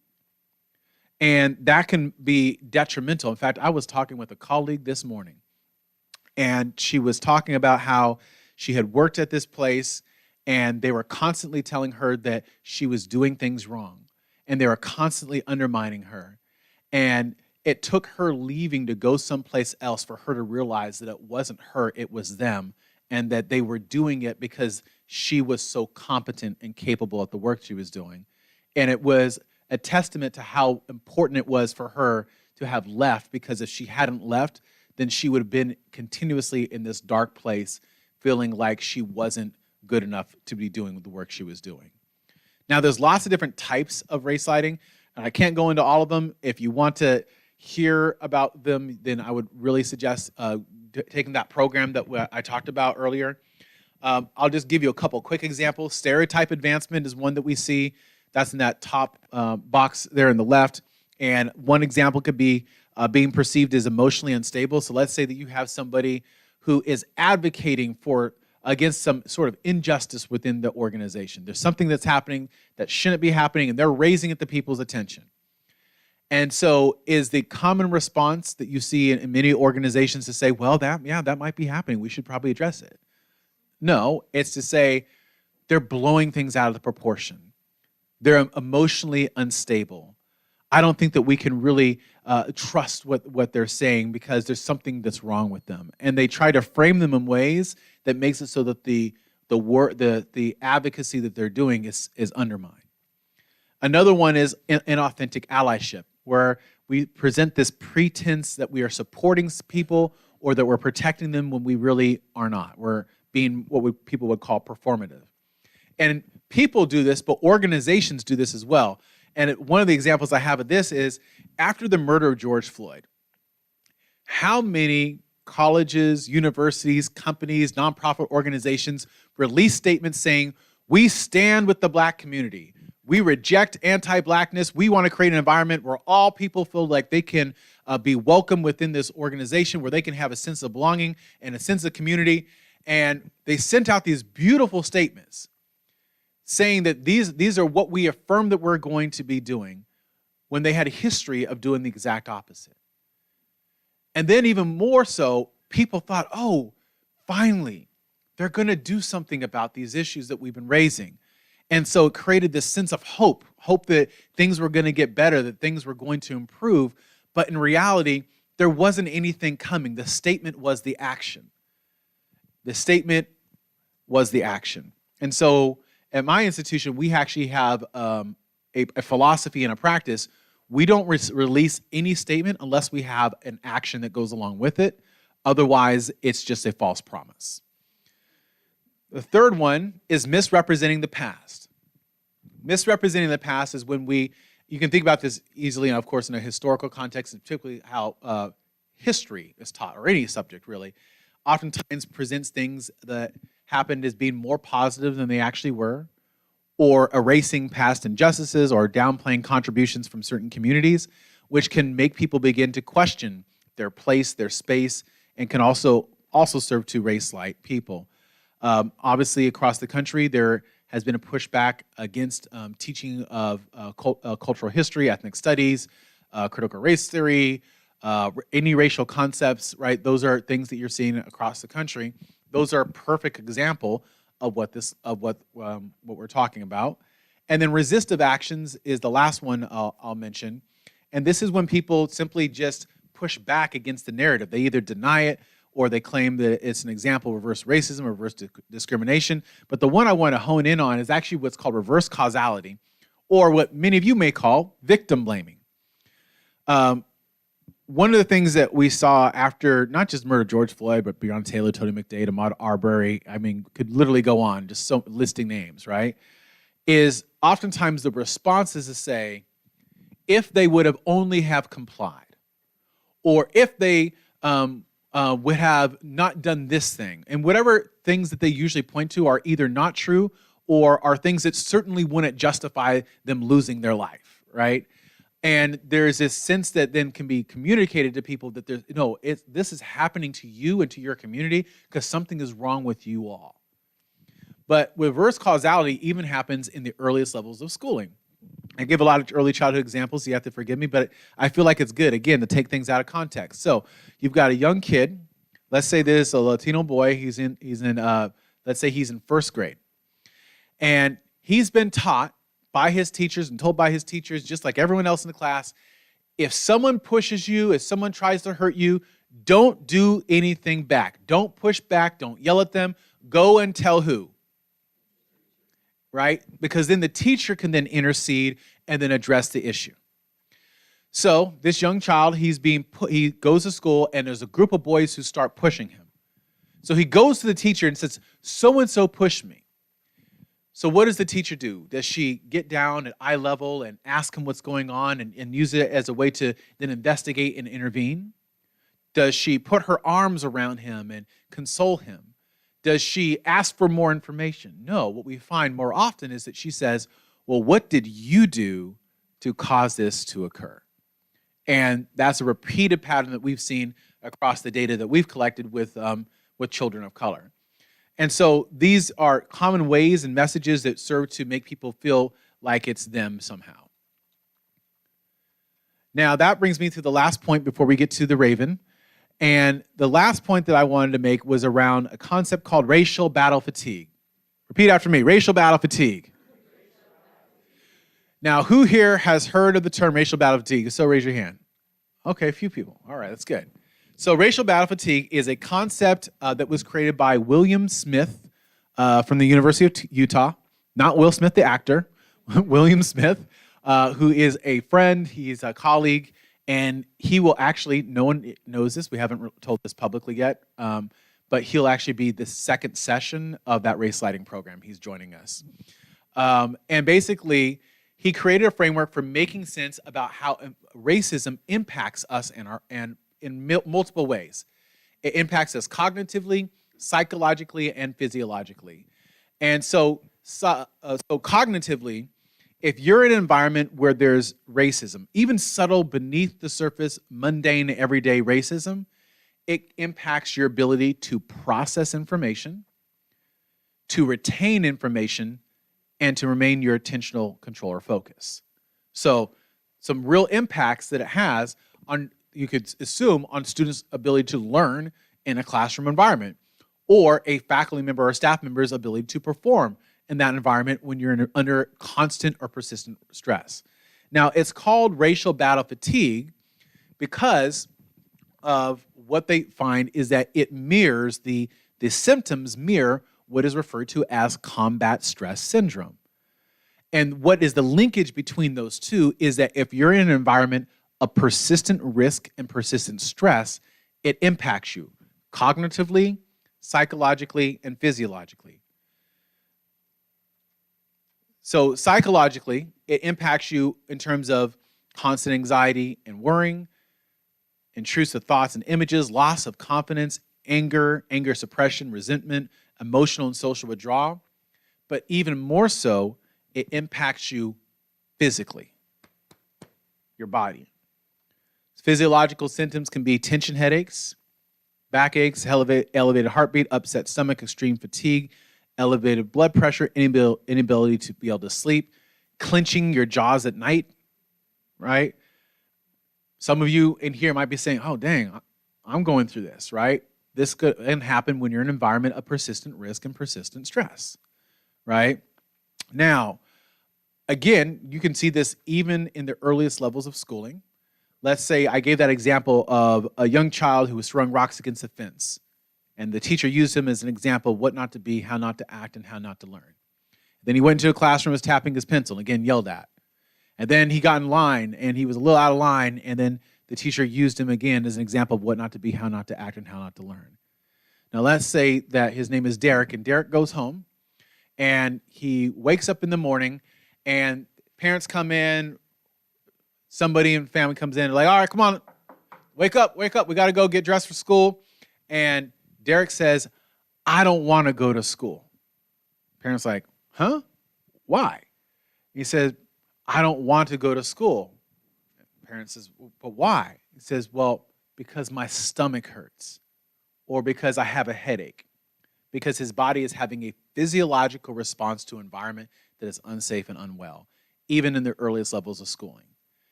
And that can be detrimental. In fact, I was talking with a colleague this morning, and she was talking about how she had worked at this place, and they were constantly telling her that she was doing things wrong, and they were constantly undermining her. And it took her leaving to go someplace else for her to realize that it wasn't her, it was them, and that they were doing it because she was so competent and capable at the work she was doing. And it was a testament to how important it was for her to have left, because if she hadn't left, then she would have been continuously in this dark place, feeling like she wasn't good enough to be doing the work she was doing. Now, there's lots of different types of race sliding, and I can't go into all of them. If you want to hear about them, then I would really suggest taking that program that I talked about earlier. I'll just give you a couple quick examples. Stereotype advancement is one that we see. That's in that top box there in the left. And one example could be being perceived as emotionally unstable. So let's say that you have somebody who is advocating against some sort of injustice within the organization. There's something that's happening that shouldn't be happening, and they're raising it to people's attention. And so is the common response that you see in many organizations to say, well, that might be happening. We should probably address it. No, it's to say they're blowing things out of the proportion. They're emotionally unstable. I don't think that we can really trust what they're saying because there's something that's wrong with them. And they try to frame them in ways that makes it so that the advocacy that they're doing is undermined. Another one is inauthentic allyship, where we present this pretense that we are supporting people or that we're protecting them when we really are not. We're being what people would call performative. And people do this, but organizations do this as well. And one of the examples I have of this is after the murder of George Floyd, how many colleges, universities, companies, nonprofit organizations release statements saying, we stand with the Black community. We reject anti-Blackness. We want to create an environment where all people feel like they can be welcome within this organization, where they can have a sense of belonging and a sense of community. And they sent out these beautiful statements saying that these are what we affirm that we're going to be doing, when they had a history of doing the exact opposite. And then even more so, people thought, oh, finally, they're going to do something about these issues that we've been raising. And so it created this sense of hope that things were going to get better, that things were going to improve. But in reality, there wasn't anything coming. The statement was the action. The statement was the action. And so at my institution, we actually have a philosophy and a practice. We don't release any statement unless we have an action that goes along with it. Otherwise, it's just a false promise. The third one is misrepresenting the past. Misrepresenting the past is when you can think about this easily, and of course in a historical context, and typically how history is taught, or any subject really, oftentimes presents things that happened as being more positive than they actually were, or erasing past injustices, or downplaying contributions from certain communities, which can make people begin to question their place, their space, and can also serve to race light people. Obviously, across the country, there has been a pushback against teaching of cultural history, ethnic studies, critical race theory, any racial concepts, right? Those are things that you're seeing across the country. Those are a perfect example of what we're talking about. And then resistive actions is the last one I'll mention. And this is when people simply just push back against the narrative. They either deny it, or they claim that it's an example of reverse racism or reverse discrimination. But the one I want to hone in on is actually what's called reverse causality, or what many of you may call victim blaming. one of the things that we saw after not just murder George Floyd, but Breonna Taylor, Tony McDade, Ahmaud Arbery, I mean, could literally go on, just so listing names, right? Is oftentimes the response is to say, if they would have only have complied, or if they would have not done this thing, and whatever things that they usually point to are either not true or are things that certainly wouldn't justify them losing their life, right? And there's this sense that then can be communicated to people that there's no, this is happening to you and to your community because something is wrong with you all. But reverse causality even happens in the earliest levels of schooling. I give a lot of early childhood examples, so you have to forgive me, but I feel like it's good, again, to take things out of context. So you've got a young kid, let's say this, a Latino boy, let's say he's in first grade. And he's been taught by his teachers and told by his teachers, just like everyone else in the class, if someone pushes you, if someone tries to hurt you, don't do anything back. Don't push back, don't yell at them. Go and tell who? Right? Because then the teacher can then intercede and then address the issue. So this young child, he goes to school and there's a group of boys who start pushing him. So he goes to the teacher and says, so-and-so pushed me. So what does the teacher do? Does she get down at eye level and ask him what's going on and use it as a way to then investigate and intervene? Does she put her arms around him and console him? Does she ask for more information? No, what we find more often is that she says, well, what did you do to cause this to occur? And that's a repeated pattern that we've seen across the data that we've collected with children of color. And so these are common ways and messages that serve to make people feel like it's them somehow. Now, that brings me to the last point before we get to the Raven. And the last point that I wanted to make was around a concept called racial battle fatigue. Repeat after me, racial battle fatigue. Now, who here has heard of the term racial battle fatigue? So raise your hand. Okay, a few people. All right, that's good. So racial battle fatigue is a concept that was created by William Smith from the University of Utah, not Will Smith, the actor, William Smith, who is a friend, he's a colleague, and he will actually, no one knows this, we haven't told this publicly yet, but he'll actually be the second session of that race lighting program. He's joining us. And basically, he created a framework for making sense about how racism impacts us and in multiple ways. It impacts us cognitively, psychologically, and physiologically. And so cognitively, if you're in an environment where there's racism, even subtle, beneath the surface, mundane, everyday racism, it impacts your ability to process information, to retain information, and to remain your attentional control or focus. So some real impacts that it has on, you could assume, on students' ability to learn in a classroom environment, or a faculty member or staff member's ability to perform in that environment when you're under constant or persistent stress. Now, it's called racial battle fatigue because of what they find is that it mirrors, the symptoms mirror what is referred to as combat stress syndrome. And what is the linkage between those two is that if you're in an environment of persistent risk and persistent stress, it impacts you cognitively, psychologically, and physiologically. So psychologically, it impacts you in terms of constant anxiety and worrying, intrusive thoughts and images, loss of confidence, anger suppression, resentment, emotional and social withdrawal. But even more so, it impacts you physically, your body. Physiological symptoms can be tension headaches, backaches, elevated heartbeat, upset stomach, extreme fatigue, elevated blood pressure, inability to be able to sleep, clenching your jaws at night, right? Some of you in here might be saying, oh, dang, I'm going through this, right? This could happen when you're in an environment of persistent risk and persistent stress, right? Now, again, you can see this even in the earliest levels of schooling. Let's say I gave that example of a young child who was throwing rocks against a fence, and the teacher used him as an example of what not to be, how not to act, and how not to learn. Then he went into a classroom, was tapping his pencil, and again, yelled at. And then he got in line, and he was a little out of line, and then the teacher used him again as an example of what not to be, how not to act, and how not to learn. Now, let's say that his name is Derek, and Derek goes home, and he wakes up in the morning, and parents come in, somebody in the family comes in, like, all right, come on, wake up, we got to go get dressed for school. And Derek says, I don't want to go to school. Parents like, huh? Why? He says, I don't want to go to school. Parent says, but why? He says, well, because my stomach hurts, or because I have a headache, because his body is having a physiological response to an environment that is unsafe and unwell, even in the earliest levels of schooling.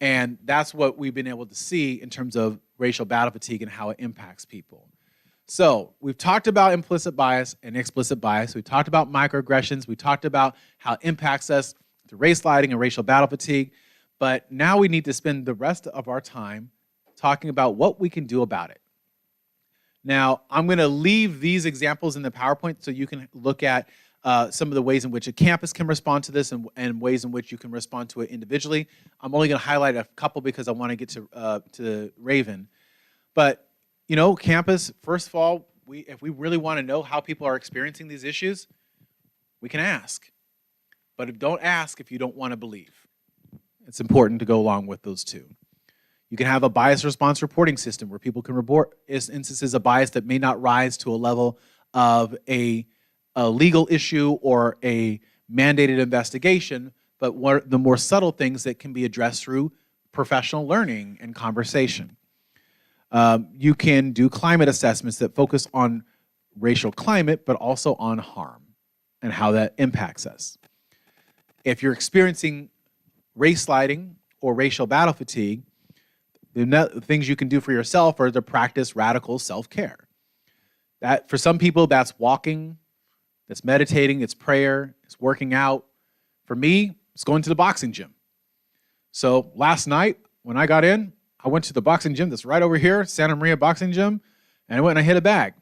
And that's what we've been able to see in terms of racial battle fatigue and how it impacts people. So we've talked about implicit bias and explicit bias. We talked about microaggressions. We talked about how it impacts us through race sliding and racial battle fatigue. But now we need to spend the rest of our time talking about what we can do about it. Now, I'm going to leave these examples in the PowerPoint so you can look at some of the ways in which a campus can respond to this and ways in which you can respond to it individually. I'm only going to highlight a couple because I want to get to Raven. But, you know, campus, first of all, if we really want to know how people are experiencing these issues, we can ask. But don't ask if you don't want to believe. It's important to go along with those two. You can have a bias response reporting system where people can report instances of bias that may not rise to a level of a legal issue or a mandated investigation, but the more subtle things that can be addressed through professional learning and conversation. You can do climate assessments that focus on racial climate, but also on harm and how that impacts us. If you're experiencing race sliding or racial battle fatigue, the things you can do for yourself are to practice radical self-care. That, for some people, that's walking, that's meditating, it's prayer, it's working out. For me, it's going to the boxing gym. So last night, when I got in, I went to the boxing gym that's right over here, Santa Maria Boxing Gym, and I went and I hit a bag.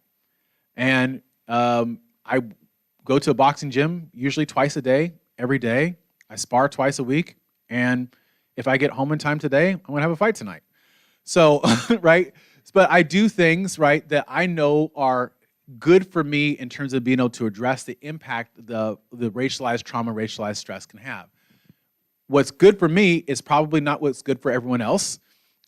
And I go to a boxing gym usually twice a day, every day. I spar twice a week. And if I get home in time today, I'm going to have a fight tonight. So, right? But I do things, right, that I know are good for me in terms of being able to address the impact the racialized trauma, racialized stress can have. What's good for me is probably not what's good for everyone else,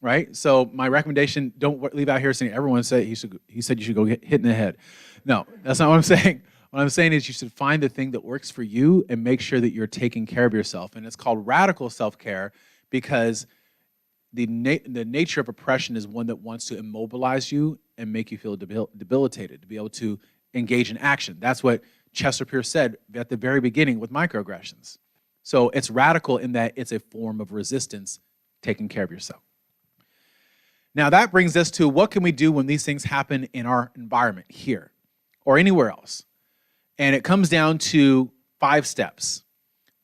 right? So my recommendation, don't leave out here saying everyone said he said you should go get hit in the head. No, that's not what I'm saying. What I'm saying is you should find the thing that works for you and make sure that you're taking care of yourself. And it's called radical self-care because the nature of oppression is one that wants to immobilize you and make you feel debilitated, to be able to engage in action. That's what Chester Pierce said at the very beginning with microaggressions. So it's radical in that it's a form of resistance, taking care of yourself. Now that brings us to what can we do when these things happen in our environment here or anywhere else? And it comes down to 5 steps.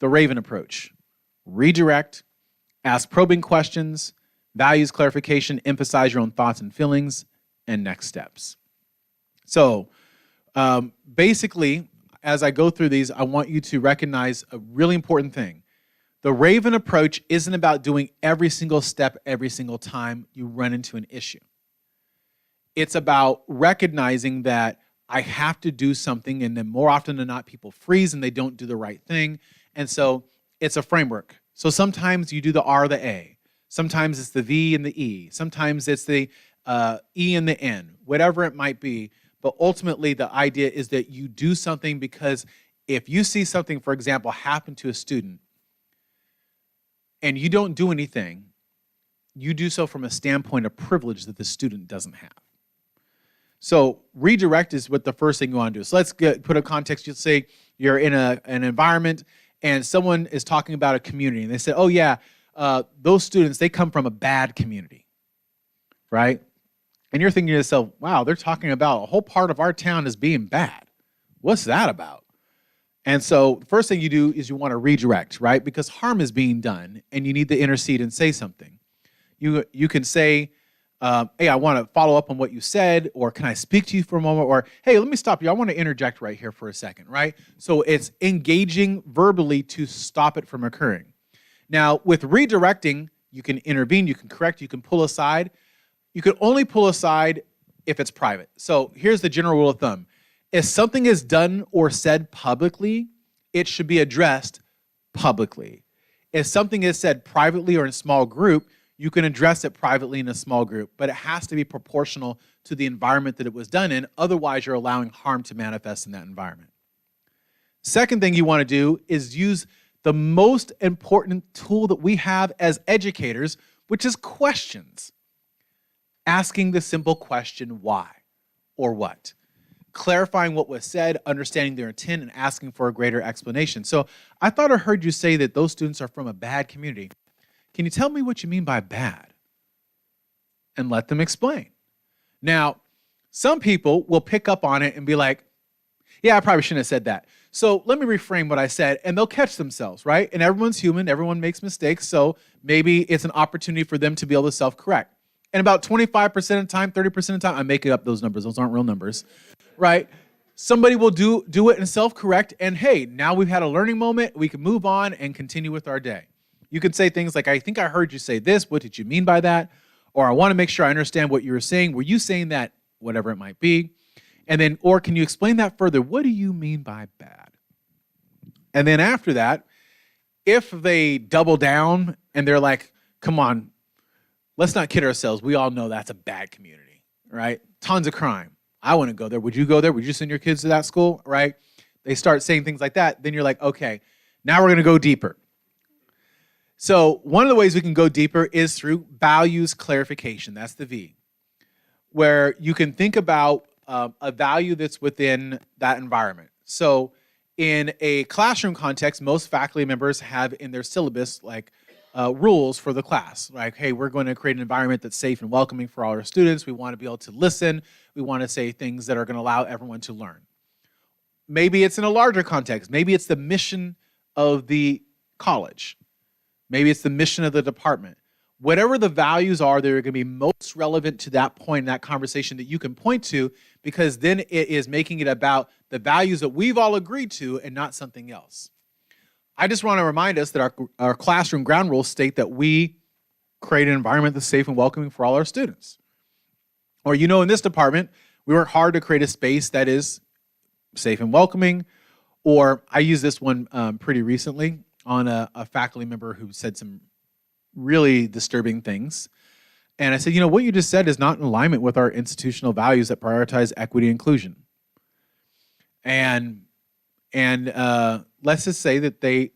The Raven approach: redirect, ask probing questions, values clarification, emphasize your own thoughts and feelings, and next steps. So basically, as I go through these, I want you to recognize a really important thing. The Raven approach isn't about doing every single step every single time you run into an issue. It's about recognizing that I have to do something, and then more often than not, people freeze and they don't do the right thing. And so it's a framework. So sometimes you do the R, the A. Sometimes it's the V and the E. Sometimes it's the E and the N, whatever it might be. But ultimately, the idea is that you do something because if you see something, for example, happen to a student and you don't do anything, you do so from a standpoint of privilege that the student doesn't have. So redirect is what the first thing you want to do. So let's put a context. You'll say you're in an environment and someone is talking about a community and they say, oh yeah, those students, they come from a bad community, right? And you're thinking to yourself, wow, they're talking about a whole part of our town as being bad. What's that about? And so the first thing you do is you want to redirect, right? Because harm is being done and you need to intercede and say something. You can say, hey, I want to follow up on what you said, or can I speak to you for a moment? Or, hey, let me stop you. I want to interject right here for a second, right? So it's engaging verbally to stop it from occurring. Now, with redirecting, you can intervene, you can correct, you can pull aside. You can only pull aside if it's private. So here's the general rule of thumb. If something is done or said publicly, it should be addressed publicly. If something is said privately or in a small group, you can address it privately in a small group, but it has to be proportional to the environment that it was done in. Otherwise, you're allowing harm to manifest in that environment. Second thing you want to do is use the most important tool that we have as educators, which is questions. Asking the simple question, why or what? Clarifying what was said, understanding their intent, and asking for a greater explanation. So I thought I heard you say that those students are from a bad community. Can you tell me what you mean by bad? And let them explain. Now, some people will pick up on it and be like, yeah, I probably shouldn't have said that. So let me reframe what I said, and they'll catch themselves, right? And everyone's human, everyone makes mistakes, so maybe it's an opportunity for them to be able to self-correct. And about 25% of the time, 30% of the time, I'm making up those numbers, those aren't real numbers, right? Somebody will do it and self-correct, and hey, now we've had a learning moment, we can move on and continue with our day. You can say things like, I think I heard you say this, what did you mean by that? Or I want to make sure I understand what you were saying. Were you saying that, whatever it might be? And then, or can you explain that further? What do you mean by bad? And then after that, if they double down and they're like, come on, let's not kid ourselves. We all know that's a bad community, right? Tons of crime. I wouldn't go there. Would you go there? Would you send your kids to that school, right? They start saying things like that. Then you're like, okay, now we're going to go deeper. So one of the ways we can go deeper is through values clarification. That's the V, where you can think about a value that's within that environment. So in a classroom context, most faculty members have in their syllabus like rules for the class. Like, hey, we're going to create an environment that's safe and welcoming for all our students. We want to be able to listen. We want to say things that are going to allow everyone to learn. Maybe it's in a larger context. Maybe it's the mission of the college. Maybe it's the mission of the department. Whatever the values are that are going to be most relevant to that point in that conversation that you can point to, because then it is making it about the values that we've all agreed to and not something else. I just want to remind us that our classroom ground rules state that we create an environment that's safe and welcoming for all our students. Or, you know, in this department, we work hard to create a space that is safe and welcoming. Or I used this one pretty recently on a faculty member who said some really disturbing things. And I said, you know, what you just said is not in alignment with our institutional values that prioritize equity and inclusion. And let's just say that they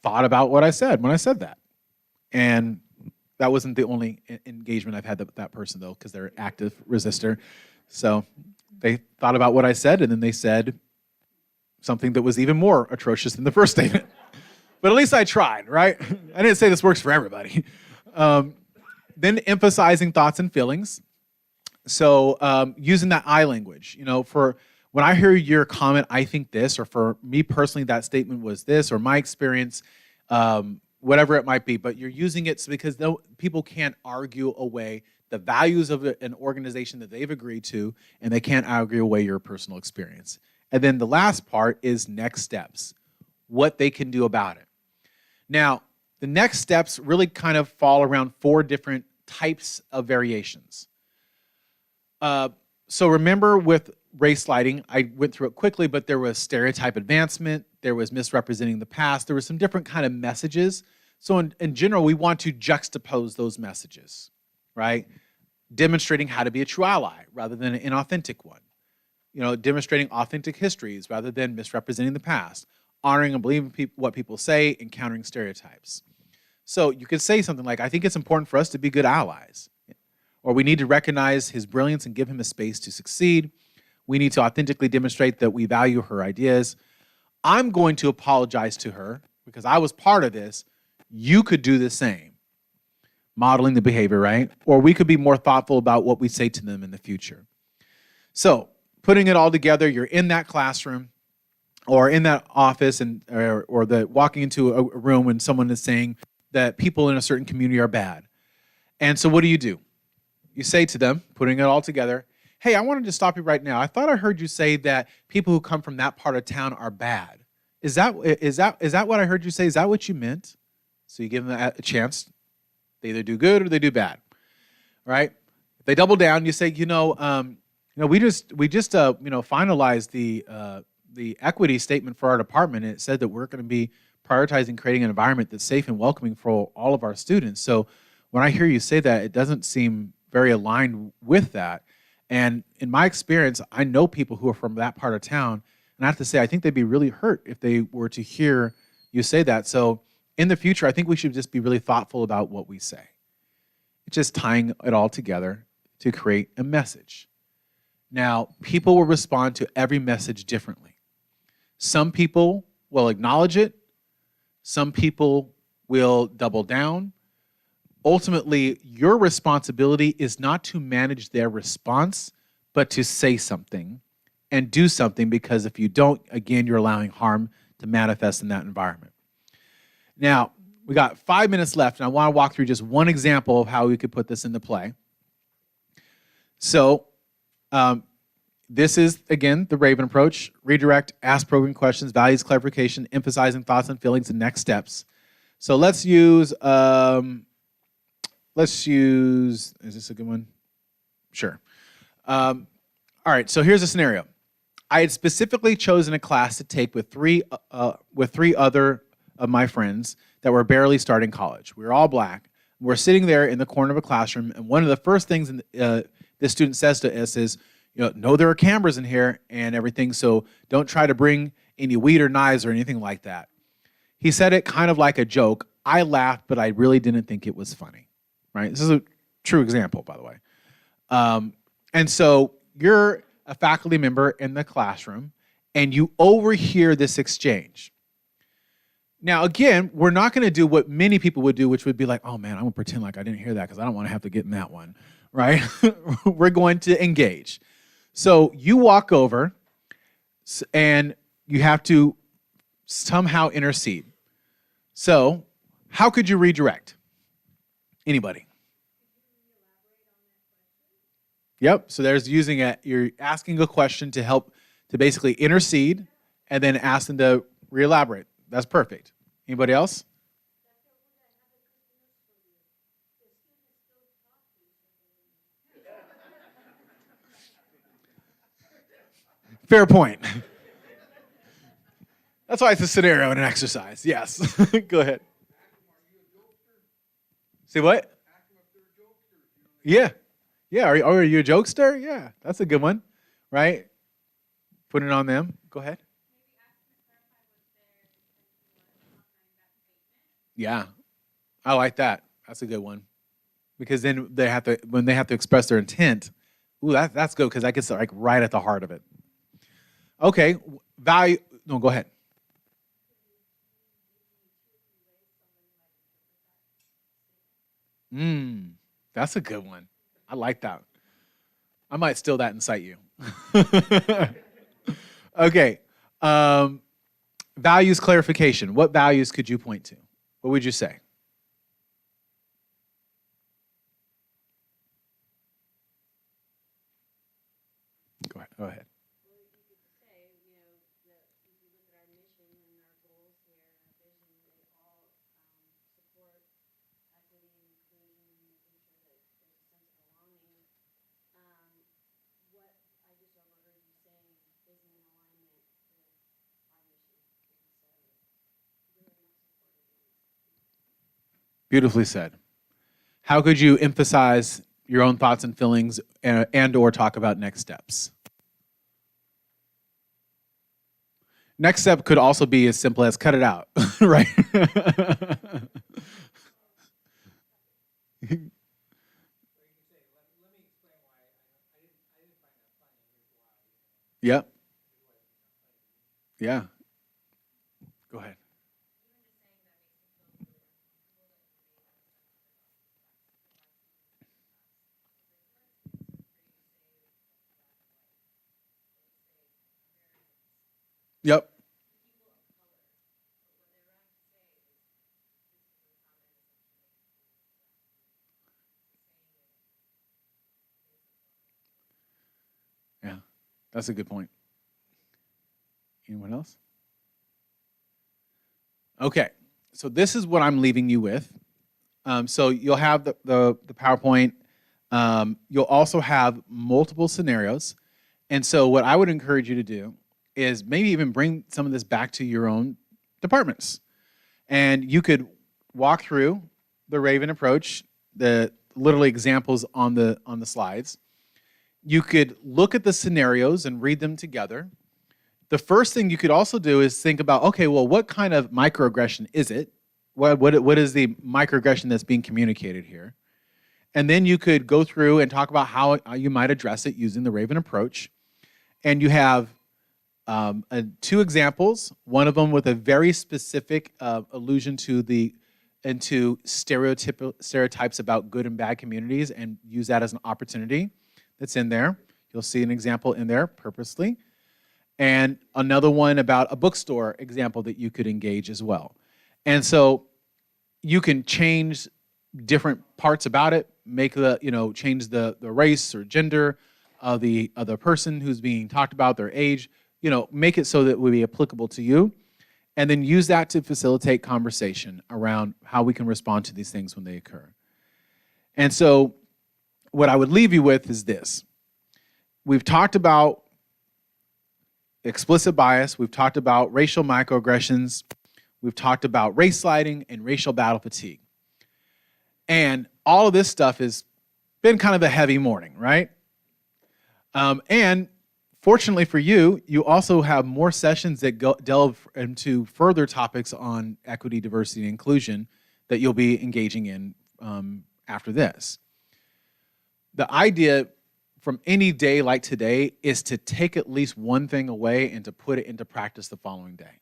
thought about what I said when I said that. And that wasn't the only engagement I've had with that person, though, because they're an active resistor. So they thought about what I said, and then they said something that was even more atrocious than the first statement. But at least I tried, right? I didn't say this works for everybody. Then emphasizing thoughts and feelings. So using that I language, you know, for when I hear your comment, I think this, or for me personally, that statement was this, or my experience, whatever it might be. But you're using it because people can't argue away the values of an organization that they've agreed to, and they can't argue away your personal experience. And then the last part is next steps, what they can do about it. Now, the next steps really kind of fall around 4 different types of variations. So remember with race lighting, I went through it quickly, but there was stereotype advancement, there was misrepresenting the past, there was some different kind of messages. So in general, we want to juxtapose those messages, right? Demonstrating how to be a true ally rather than an inauthentic one. You know, demonstrating authentic histories rather than misrepresenting the past. Honoring and believing what people say, and countering stereotypes. So you could say something like, I think it's important for us to be good allies. Or we need to recognize his brilliance and give him a space to succeed. We need to authentically demonstrate that we value her ideas. I'm going to apologize to her because I was part of this. You could do the same. Modeling the behavior, right? Or we could be more thoughtful about what we say to them in the future. So putting it all together, you're in that classroom or in that office, and or walking into a room when someone is saying that people in a certain community are bad. And so what do? You say to them, putting it all together, hey, I wanted to stop you right now. I thought I heard you say that people who come from that part of town are bad. Is that what I heard you say? Is that what you meant? So you give them a chance They either do good or they do bad, right? If they double down, you say, we just finalized the equity statement for our department, and it said that we're going to be prioritizing creating an environment that's safe and welcoming for all of our students. So when I hear you say that, it doesn't seem very aligned with that. And in my experience, I know people who are from that part of town, and I have to say, I think they'd be really hurt if they were to hear you say that. So in the future, I think we should just be really thoughtful about what we say. It's just tying it all together to create a message. Now, people will respond to every message differently. Some people will acknowledge it. Some people will double down. Ultimately, your responsibility is not to manage their response, but to say something and do something, because if you don't, again, you're allowing harm to manifest in that environment. Now, we got 5 minutes left, and I want to walk through just one example of how we could put this into play. So, this is, again, the Raven approach: redirect, ask probing questions, values clarification, emphasizing thoughts and feelings, and next steps. So let's use, is this a good one? Sure. All right, so here's a scenario. I had specifically chosen a class to take with three other of my friends that were barely starting college. We were all black. We're sitting there in the corner of a classroom, and one of the first things this student says to us is, no, there are cameras in here and everything, so don't try to bring any weed or knives or anything like that. He said it kind of like a joke. I laughed, but I really didn't think it was funny, right? This is a true example, by the way. And so you're a faculty member in the classroom, and you overhear this exchange. Now, again, we're not going to do what many people would do, which would be like, oh, man, I'm going to pretend like I didn't hear that because I don't want to have to get in that one, right? We're going to engage. So you walk over, and you have to somehow intercede. So how could you redirect? Anybody? Yep, so there's you're asking a question to help to basically intercede and then ask them to re-elaborate. That's perfect. Anybody else? Fair point. That's why it's a scenario and an exercise. Yes. Go ahead. Say what? Yeah. Yeah. Are you a jokester? Yeah. That's a good one. Right? Put it on them. Go ahead. Yeah. I like that. That's a good one. Because then when they have to express their intent, ooh, that's good, because that gets like right at the heart of it. Okay. No, go ahead. That's a good one. I like that. I might steal that and cite you. Okay. Values clarification. What values could you point to? What would you say? Go ahead. Beautifully said. How could you emphasize your own thoughts and feelings and or talk about next steps? Next step could also be as simple as cut it out, right? Yep. Yeah. Go ahead. Yep. Yeah, that's a good point. Anyone else? Okay, so this is what I'm leaving you with. So you'll have the PowerPoint. You'll also have multiple scenarios. And so what I would encourage you to do is maybe even bring some of this back to your own departments. And you could walk through the Raven approach, the literally examples on the slides. You could look at the scenarios and read them together. The first thing you could also do is think about, okay, well, what kind of microaggression is it? What is the microaggression that's being communicated here? And then you could go through and talk about how you might address it using the Raven approach. And you have two examples, one of them with a very specific allusion to into stereotypes about good and bad communities, and use that as an opportunity that's in there. You'll see an example in there purposely. And another one about a bookstore example that you could engage as well. And so you can change different parts about it, make change the race or gender of the other person who's being talked about, their age, make it so that it would be applicable to you, and then use that to facilitate conversation around how we can respond to these things when they occur. And so what I would leave you with is this. We've talked about explicit bias, we've talked about racial microaggressions, we've talked about race sliding and racial battle fatigue. And all of this stuff has been kind of a heavy morning, right? And fortunately for you, you also have more sessions that delve into further topics on equity, diversity, and inclusion that you'll be engaging in after this. The idea from any day like today is to take at least one thing away and to put it into practice the following day.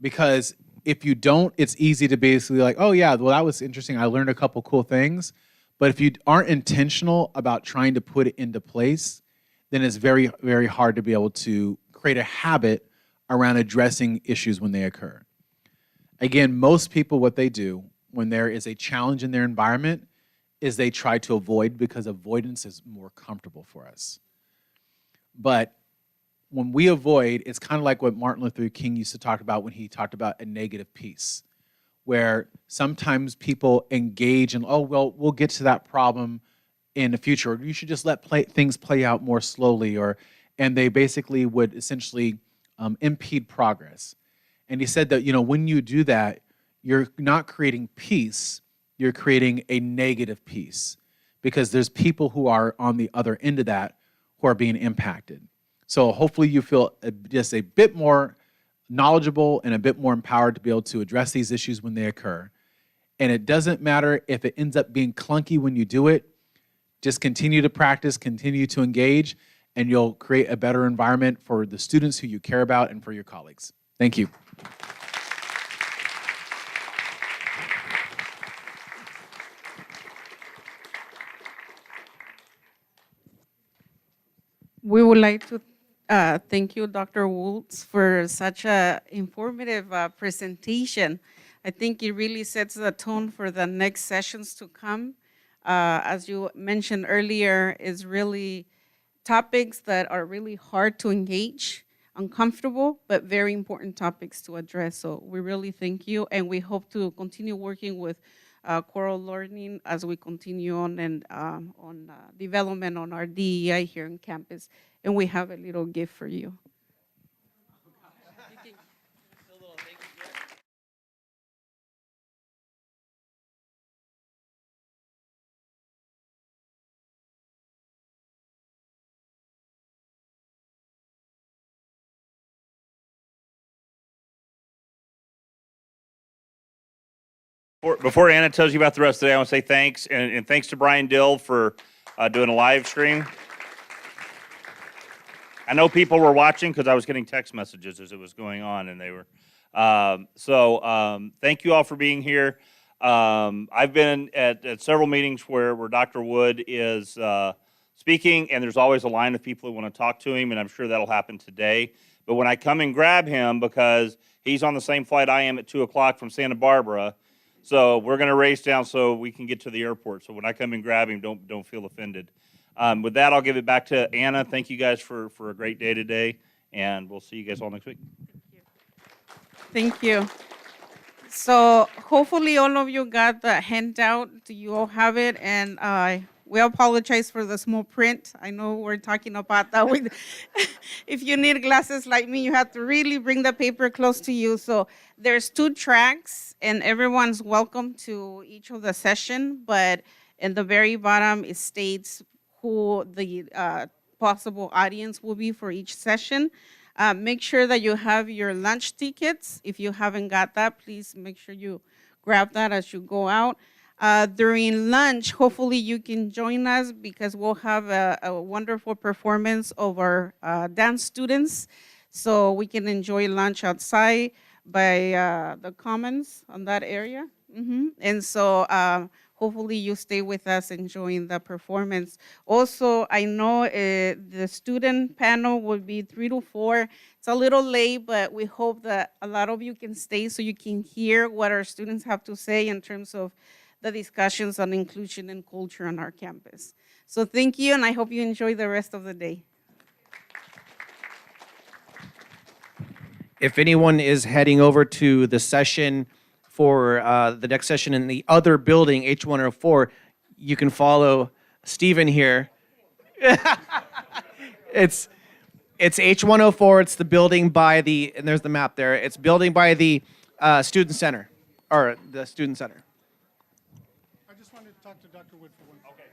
Because if you don't, it's easy to basically like, oh yeah, well that was interesting, I learned a couple cool things. But if you aren't intentional about trying to put it into place, then it's very, very hard to be able to create a habit around addressing issues when they occur. Again, most people, what they do when there is a challenge in their environment is they try to avoid, because avoidance is more comfortable for us. But when we avoid, it's kind of like what Martin Luther King used to talk about when he talked about a negative peace, where sometimes people engage in, oh, well, we'll get to that problem in the future, or you should just let things play out more slowly, and they basically would essentially impede progress. And he said that, when you do that, you're not creating peace, you're creating a negative peace, because there's people who are on the other end of that who are being impacted. So hopefully you feel just a bit more knowledgeable and a bit more empowered to be able to address these issues when they occur. And it doesn't matter if it ends up being clunky when you do it. Just continue to practice, continue to engage, and you'll create a better environment for the students who you care about and for your colleagues. Thank you. We would like to thank you, Dr. Woods, for such an informative presentation. I think it really sets the tone for the next sessions to come. As you mentioned earlier, is really topics that are really hard to engage, uncomfortable, but very important topics to address. So we really thank you, and we hope to continue working with Coral Learning as we continue on and on development on our DEI here on campus. And we have a little gift for you. Before Anna tells you about the rest of the day, I want to say thanks, and thanks to Brian Dill for doing a live stream. I know people were watching because I was getting text messages as it was going on, and they were. Thank you all for being here. I've been at several meetings where Dr. Wood is speaking, and there's always a line of people who want to talk to him, and I'm sure that'll happen today. But when I come and grab him, because he's on the same flight I am at 2 o'clock from Santa Barbara, so we're going to race down so we can get to the airport. So when I come and grab him, don't feel offended. With that, I'll give it back to Anna. Thank you guys for a great day today, and we'll see you guys all next week. Thank you. So hopefully all of you got the handout. You all have it, and we apologize for the small print. I know we're talking about that. With, if you need glasses like me, you have to really bring the paper close to you. So there's 2 tracks, and everyone's welcome to each of the session. But in the very bottom, it states who the possible audience will be for each session. Make sure that you have your lunch tickets. If you haven't got that, please make sure you grab that as you go out. During lunch, hopefully you can join us because we'll have a wonderful performance of our dance students. So we can enjoy lunch outside by the commons on that area. And so hopefully you stay with us enjoying the performance. Also, I know the student panel will be 3 to 4. It's a little late, but we hope that a lot of you can stay so you can hear what our students have to say in terms of the discussions on inclusion and culture on our campus. So thank you, and I hope you enjoy the rest of the day. If anyone is heading over to the session for the next session in the other building, H104, you can follow Stephen here. It's H104. It's the building by the, and there's the map there. It's building by the student center, or the student center. I just wanted to talk to Dr. Wood for one. Okay.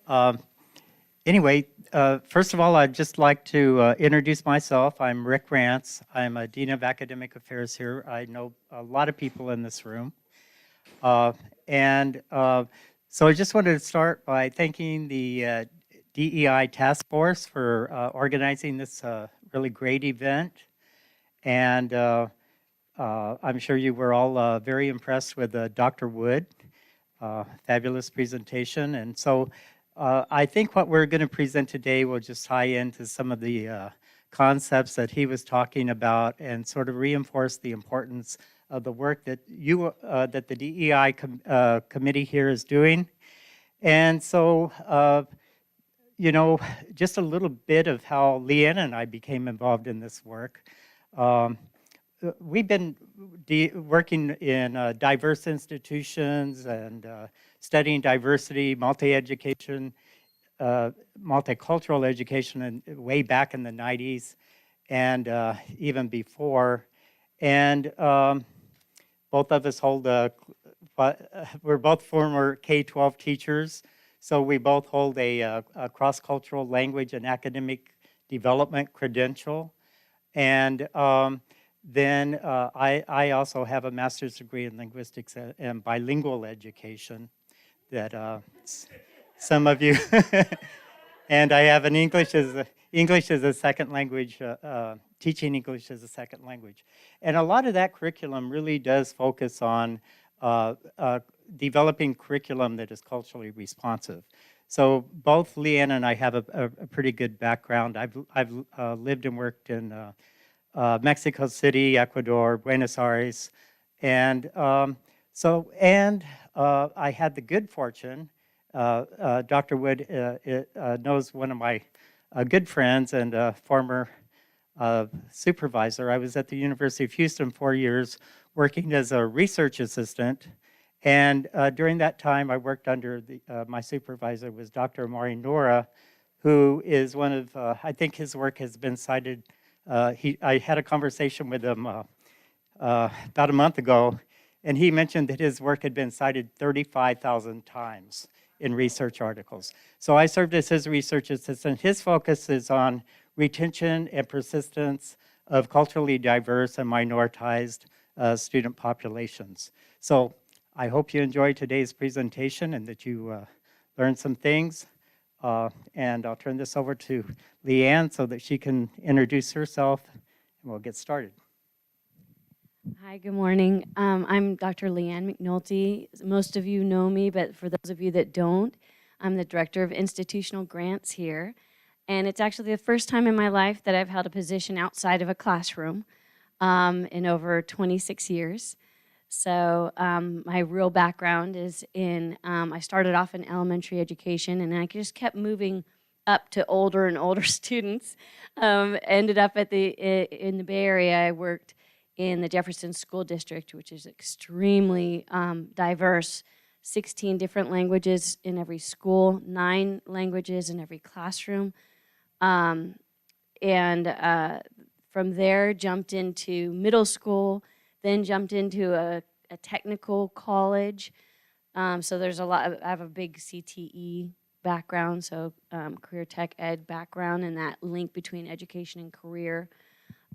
Um, Anyway, first of all, I'd just like to introduce myself. I'm Rick Rance. I'm a Dean of Academic Affairs here. I know a lot of people in this room. So I just wanted to start by thanking the DEI Task Force for organizing this really great event. And I'm sure you were all very impressed with Dr. Wood. Fabulous presentation. And so I think what we're going to present today will just tie into some of the concepts that he was talking about and sort of reinforce the importance of the work that that the DEI committee here is doing. And so, you know, just a little bit of how Leanne and I became involved in this work. We've been working in diverse institutions and studying diversity, multi-education, multicultural education way back in the 90s and even before. And both of us hold we're both former K-12 teachers, so we both hold a cross-cultural language and academic development credential. And then I also have a master's degree in linguistics and bilingual education that some of you, and I have an English as a second language, teaching English as a second language. And a lot of that curriculum really does focus on developing curriculum that is culturally responsive. So both Leanne and I have a pretty good background. I've lived and worked in Mexico City, Ecuador, Buenos Aires, and I had the good fortune. Dr. Wood knows one of my good friends and former supervisor. I was at the University of Houston 4 years working as a research assistant, and during that time I worked under my supervisor was Dr. Amari Nora, who is one of, I think his work has been cited. I had a conversation with him about a month ago, and he mentioned that his work had been cited 35,000 times in research articles. So I served as his research assistant. His focus is on retention and persistence of culturally diverse and minoritized student populations. So I hope you enjoyed today's presentation and that you learned some things. And I'll turn this over to Leanne so that she can introduce herself, and we'll get started. Hi, good morning. I'm Dr. Leanne McNulty. Most of you know me, but for those of you that don't, I'm the Director of Institutional Grants here. And it's actually the first time in my life that I've held a position outside of a classroom in over 26 years. So my real background is in, I started off in elementary education, and I just kept moving up to older and older students. Ended up at in the Bay Area. I worked in the Jefferson School District, which is extremely diverse, 16 different languages in every school, 9 languages in every classroom. From there, jumped into middle school, then jumped into a technical college. So there's a lot, I have a big CTE background, so career tech ed background, and that link between education and career.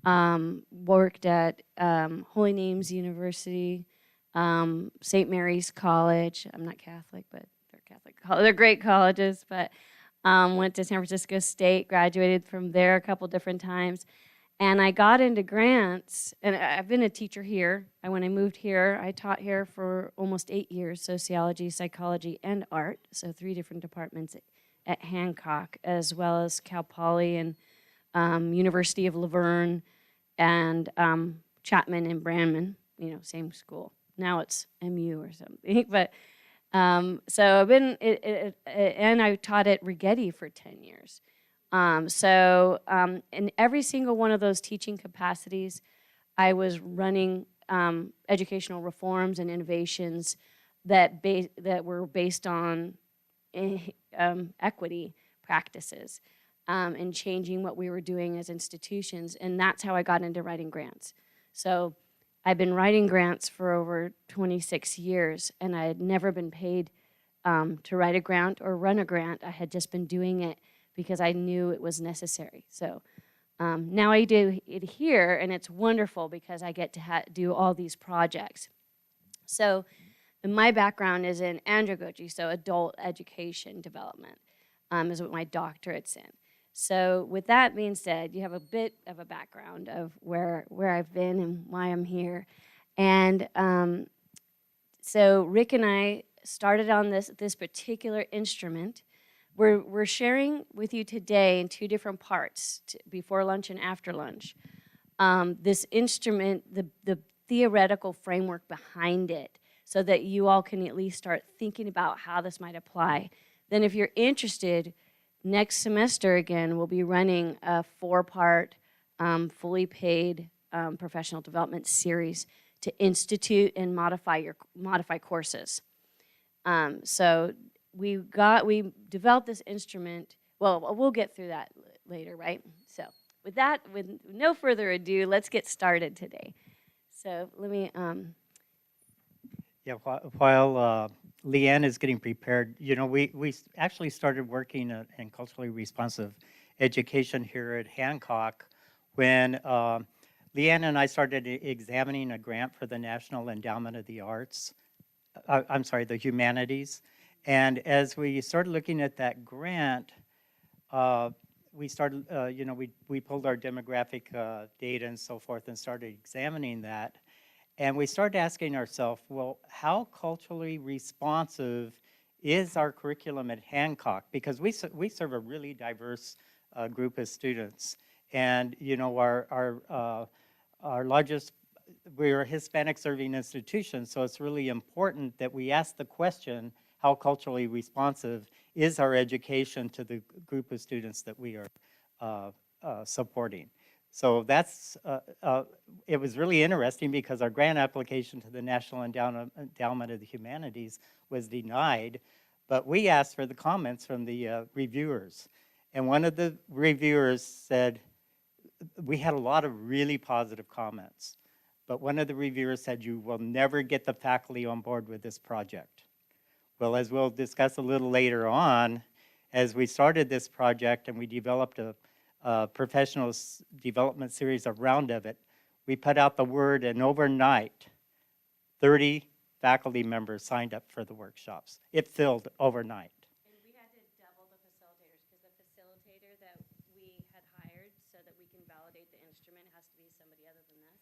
Worked at Holy Names University, St. Mary's College. I'm not Catholic, but they're Catholic. They're great colleges, but went to San Francisco State, graduated from there a couple different times. And I got into grants, and I've been a teacher here. When I moved here, I taught here for almost 8 years, sociology, psychology, and art, so 3 different departments at Hancock, as well as Cal Poly and University of Laverne, and Chapman and Brandman, same school. Now it's MU or something. But so I've been, and I taught at Rigetti for 10 years. In every single one of those teaching capacities, I was running educational reforms and innovations that were based on equity practices. And changing what we were doing as institutions, and that's how I got into writing grants. So I've been writing grants for over 26 years, and I had never been paid to write a grant or run a grant. I had just been doing it because I knew it was necessary. So now I do it here, and it's wonderful because I get to do all these projects. So my background is in andragogy, so adult education development is what my doctorate's in. So with that being said, you have a bit of a background of where I've been and why I'm here. And so Rick and I started on this particular instrument. We're sharing with you today in two different parts, before lunch and after lunch. This instrument, the theoretical framework behind it, so that you all can at least start thinking about how this might apply. Then if you're interested, next semester again, we'll be running a 4-part, fully paid professional development series to institute and modify courses. So we developed this instrument. Well, we'll get through that later, right? So with that, with no further ado, let's get started today. So let me. Yeah, while Leanne is getting prepared, you know, we actually started working in culturally responsive education here at Hancock when Leanne and I started examining a grant for the National Endowment of the Arts, I'm sorry, the Humanities. And as we started looking at that grant, we started, you know, we pulled our demographic data and so forth and started examining that. And we started asking ourselves, well, how culturally responsive is our curriculum at Hancock? Because we serve a really diverse group of students. And, you know, our largest, we're a Hispanic serving institution, so it's really important that we ask the question, how culturally responsive is our education to the group of students that we are supporting? So that's, it was really interesting because our grant application to the National Endowment of the Humanities was denied, but we asked for the comments from the reviewers. And one of the reviewers said, we had a lot of really positive comments, but one of the reviewers said, you will never get the faculty on board with this project. Well, as we'll discuss a little later on, as we started this project and we developed a professional development series around of it, we put out the word, and overnight, 30 faculty members signed up for the workshops. It filled overnight. And we had to double the facilitators because the facilitator that we had hired so that we can validate the instrument has to be somebody other than us.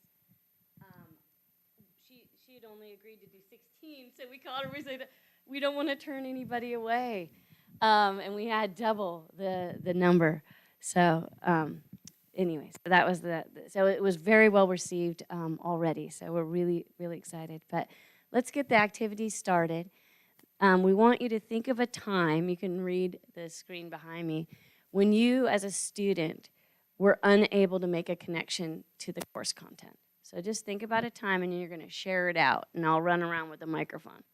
She had only agreed to do 16, so we called her. We said, we don't want to turn anybody away, and we had double the number. So anyways, so that was so it was very well received already. So we're really, really excited. But let's get the activity started. We want you to think of a time, you can read the screen behind me, when you as a student were unable to make a connection to the course content. So just think about a time and you're going to share it out, and I'll run around with the microphone.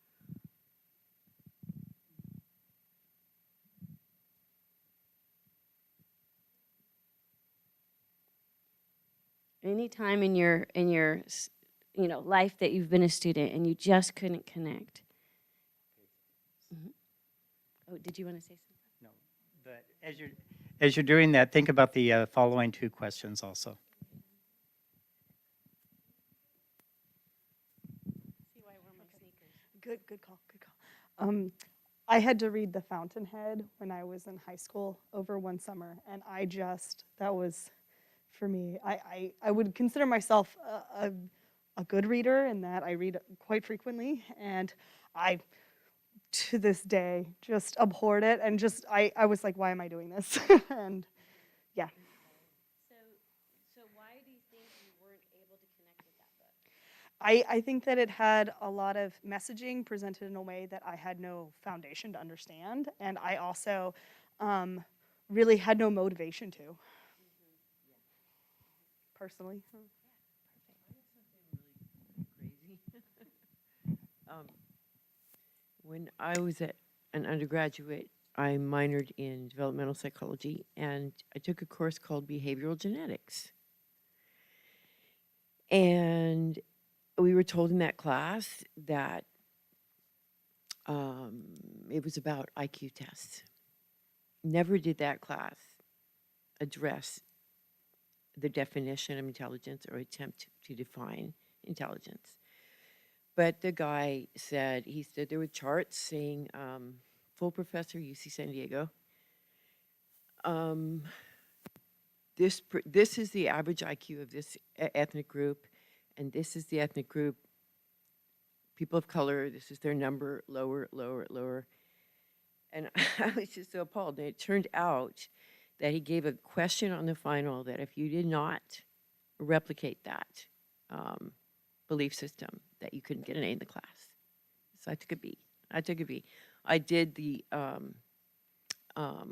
Any time in your life that you've been a student and you just couldn't connect. Mm-hmm. Oh, did you want to say something? No, but as you're doing that, think about the following two questions also. See why I wear my sneakers. Good call. I had to read The Fountainhead when I was in high school over one summer, and that was, for me, I would consider myself a good reader in that I read quite frequently, and I, to this day, just abhorred it, and I was like, why am I doing this? And yeah. So why do you think you weren't able to connect with that book? I think that it had a lot of messaging presented in a way that I had no foundation to understand, and I also really had no motivation to. Personally. When I was an undergraduate, I minored in developmental psychology, and I took a course called behavioral genetics. And we were told in that class that It was about IQ tests. Never did that class address the definition of intelligence or attempt to define intelligence. But the guy said, he said there were charts saying full professor, UC San Diego. This is the average IQ of this ethnic group, and this is the ethnic group, people of color, this is their number, lower, lower, lower. And I was just so appalled. And it turned out that he gave a question on the final that if you did not replicate that belief system, that you couldn't get an A in the class. So I took a B. I did the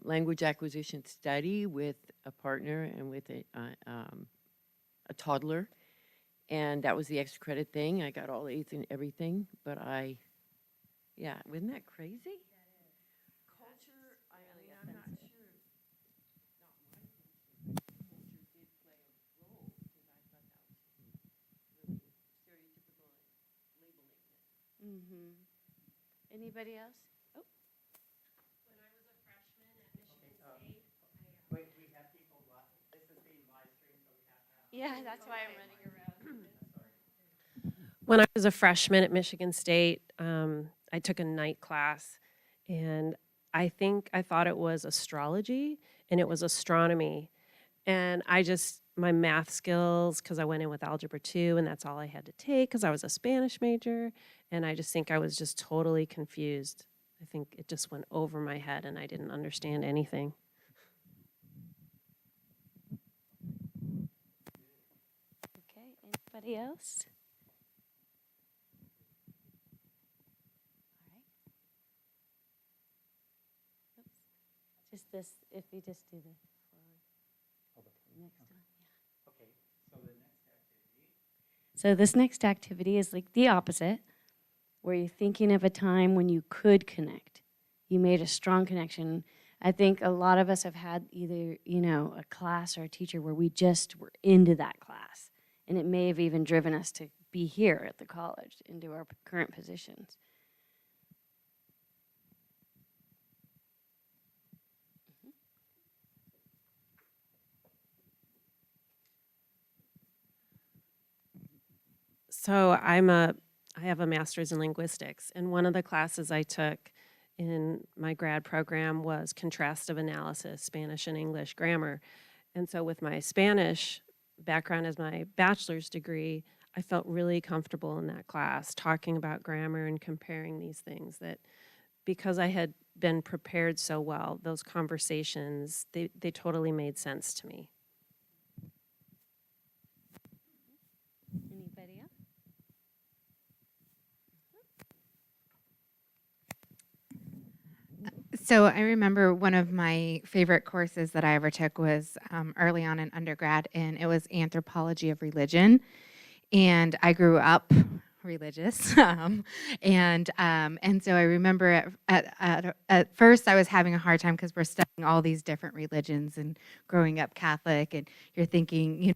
language acquisition study with a partner and with a toddler. And that was the extra credit thing. I got all A's in everything, but yeah, wasn't that crazy? Culture, I'm not sure. Not my culture did play a role because I thought that was really stereotypical and labeling it. Mm-hmm. Anybody else? Oh. Wait, we have people, this is being live streamed, so we have to. Yeah, that's why I'm running around. When I was a freshman at Michigan State, I took a night class, and I thought it was astrology, and it was astronomy. And my math skills, because I went in with Algebra 2, and that's all I had to take because I was a Spanish major, and I just think I was just totally confused. I think it just went over my head, and I didn't understand anything. Okay, anybody else? All right. Oops. Just this, if we just do the next one. Yeah. Okay, so the next activity. So this next activity is like the opposite, where you're thinking of a time when you could connect. You made a strong connection. I think a lot of us have had either, a class or a teacher where we just were into that class. And it may have even driven us to be here at the college, into our current positions. So I have a master's in linguistics, and one of the classes I took in my grad program was contrastive analysis, Spanish and English grammar. And so with my Spanish background as my bachelor's degree, I felt really comfortable in that class talking about grammar and comparing these things, that because I had been prepared so well, those conversations, they totally made sense to me. Anybody else? So I remember one of my favorite courses that I ever took was early on in undergrad, and it was anthropology of religion. And I grew up religious, and so I remember at first I was having a hard time because we're studying all these different religions and growing up Catholic, and you're thinking,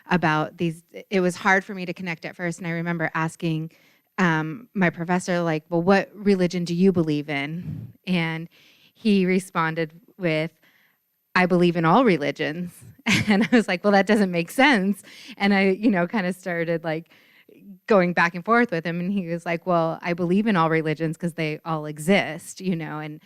about these. It was hard for me to connect at first, and I remember asking my professor, like, well, what religion do you believe in? And he responded with, I believe in all religions. And I was like, well, that doesn't make sense. And I, kind of started like going back and forth with him. And he was like, well, I believe in all religions because they all exist, and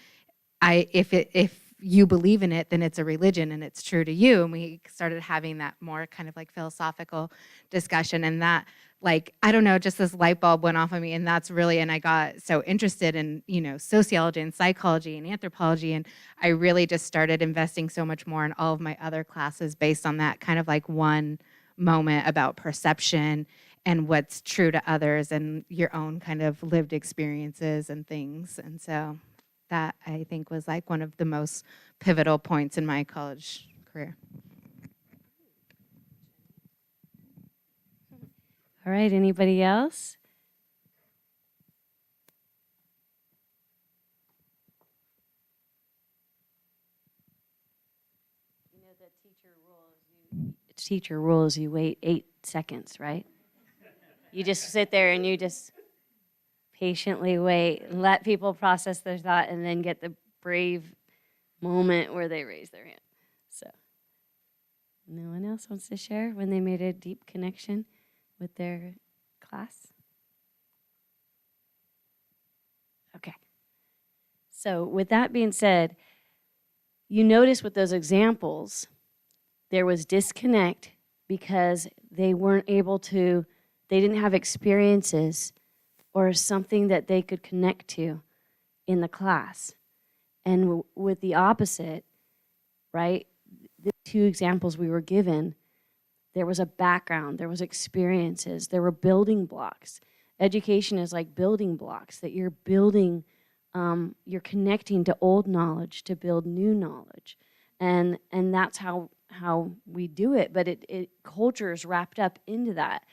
if you believe in it, then it's a religion and it's true to you. And we started having that more kind of like philosophical discussion, and that, like, I don't know, just this light bulb went off on me. And that's really, and I got so interested in, sociology and psychology and anthropology. And I really just started investing so much more in all of my other classes based on that kind of like one moment about perception and what's true to others and your own kind of lived experiences and things. And so that, I think, was like one of the most pivotal points in my college career. All right, anybody else? The teacher rules you wait 8 seconds, right? You just sit there and you just patiently wait, and let people process their thought, and then get the brave moment where they raise their hand. So, no one else wants to share when they made a deep connection with their class? Okay. So, with that being said, you notice with those examples, there was disconnect because they weren't able to, they didn't have experiences or something that they could connect to in the class. And with the opposite, right, the two examples we were given, there was a background, there was experiences, there were building blocks. Education is like building blocks that you're building, you're connecting to old knowledge to build new knowledge. And that's how we do it, but culture is wrapped up into that.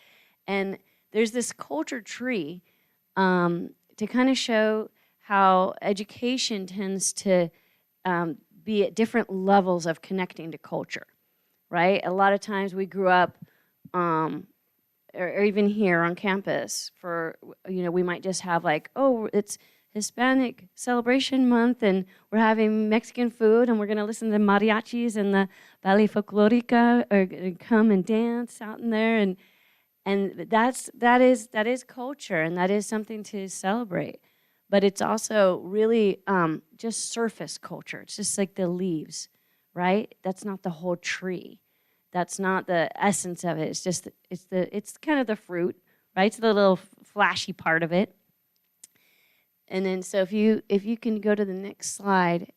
And there's this culture tree to kind of show how education tends to be at different levels of connecting to culture, right? A lot of times we grew up, or even here on campus, we might just have like, oh, it's Hispanic Celebration Month, and we're having Mexican food, and we're going to listen to mariachis and the Ballet Folklorica, or come and dance out in there, and that is culture, and that is something to celebrate. But it's also really just surface culture. It's just like the leaves, right? That's not the whole tree. That's not the essence of it. It's just it's kind of the fruit, right? It's the little flashy part of it. And then so if you can go to the next slide,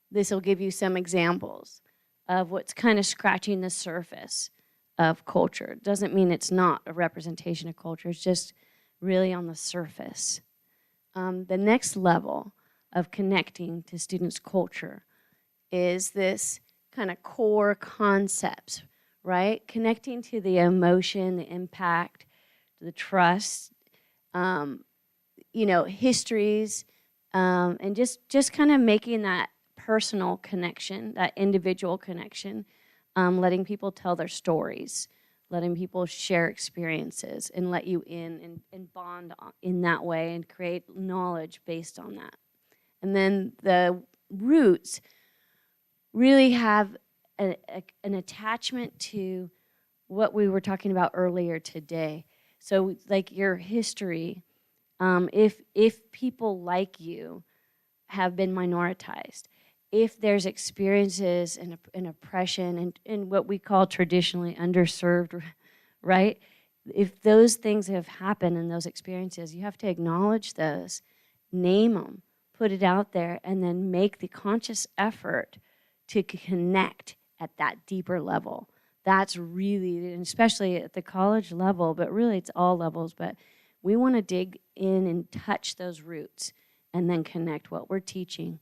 this will give you some examples of what's kind of scratching the surface of culture. It doesn't mean it's not a representation of culture. It's just really on the surface. The next level of connecting to students' culture is this kind of core concepts, right? Connecting to the emotion, the impact, the trust, histories, and just kind of making that personal connection, that individual connection, letting people tell their stories, letting people share experiences and let you in and bond in that way and create knowledge based on that. And then the roots really have an attachment to what we were talking about earlier today. So like your history, if people like you have been minoritized, if there's experiences and oppression and what we call traditionally underserved, right? If those things have happened in those experiences, you have to acknowledge those, name them, put it out there, and then make the conscious effort to connect at that deeper level. That's really, and especially at the college level, but really it's all levels, but we want to dig in and touch those roots and then connect what we're teaching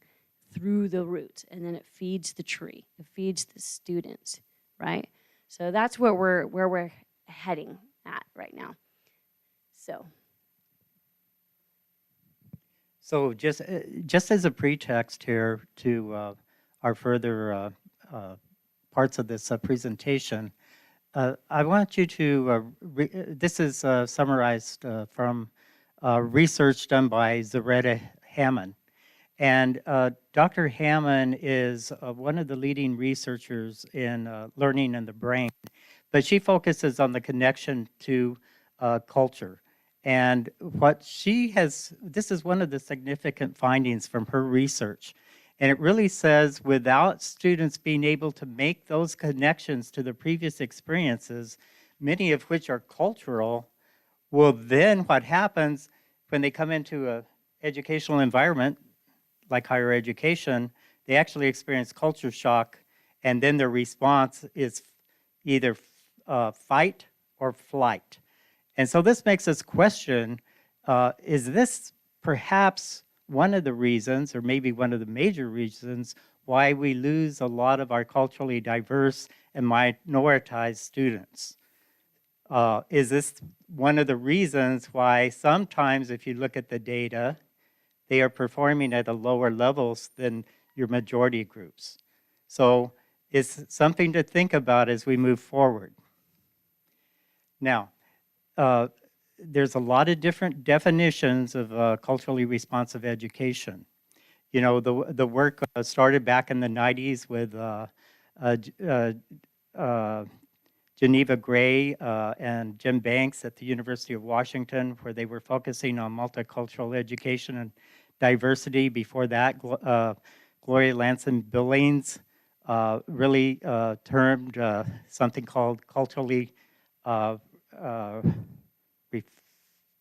through the roots, and then it feeds the tree, it feeds the students, right? So that's where we're heading at right now. So just as a pretext here to our further parts of this presentation, I want you to, this is summarized from research done by Zaretta Hammond. And Dr. Hammond is one of the leading researchers in learning in the brain, but she focuses on the connection to culture. And what she has, this is one of the significant findings from her research. And it really says without students being able to make those connections to the previous experiences, many of which are cultural, well then what happens when they come into an educational environment, like higher education, they actually experience culture shock, and then their response is either fight or flight. And so this makes us question, is this perhaps one of the reasons, or maybe one of the major reasons, why we lose a lot of our culturally diverse and minoritized students? Is this one of the reasons why sometimes if you look at the data, they are performing at a lower levels than your majority groups? So it's something to think about as we move forward. Now, there's a lot of different definitions of culturally responsive education. You know, the work started back in the 90s with Geneva Gray and Jim Banks at the University of Washington, where they were focusing on multicultural education and diversity. Before that, Gloria Lanson Billings really termed something called culturally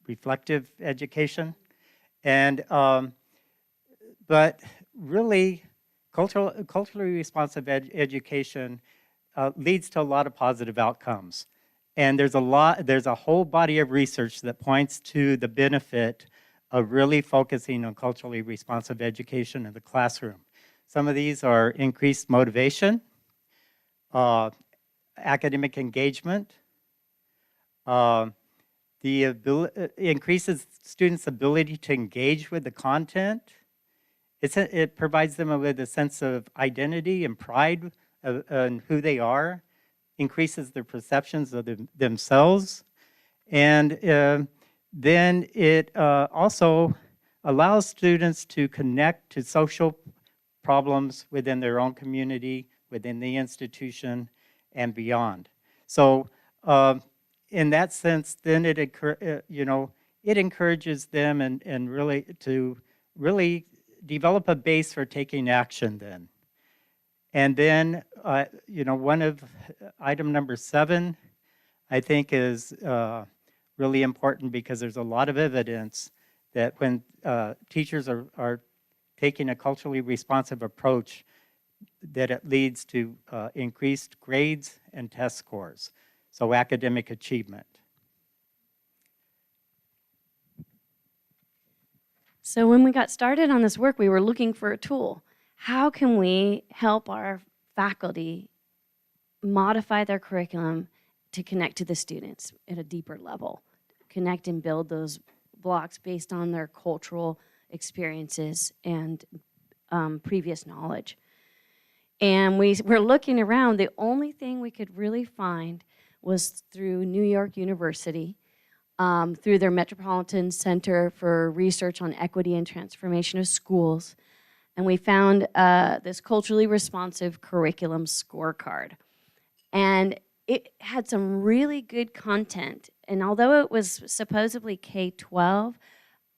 reflective education. And but really, culturally responsive education leads to a lot of positive outcomes. And there's a whole body of research that points to the benefit of really focusing on culturally responsive education in the classroom. Some of these are increased motivation, academic engagement, increases students' ability to engage with the content. It provides them with a sense of identity and pride in who they are, increases their perceptions of themselves, and then it also allows students to connect to social problems within their own community, within the institution, and beyond. So in that sense, then it encourages them and really to really develop a base for taking action then. And then, one of item number 7, I think is really important because there's a lot of evidence that when teachers are taking a culturally responsive approach, that it leads to increased grades and test scores, so academic achievement. So when we got started on this work, we were looking for a tool. How can we help our faculty modify their curriculum to connect to the students at a deeper level, connect and build those blocks based on their cultural experiences and previous knowledge? And we were looking around. The only thing we could really find was through New York University, through their Metropolitan Center for Research on Equity and Transformation of Schools. And we found this culturally responsive curriculum scorecard. And it had some really good content. And although it was supposedly K-12,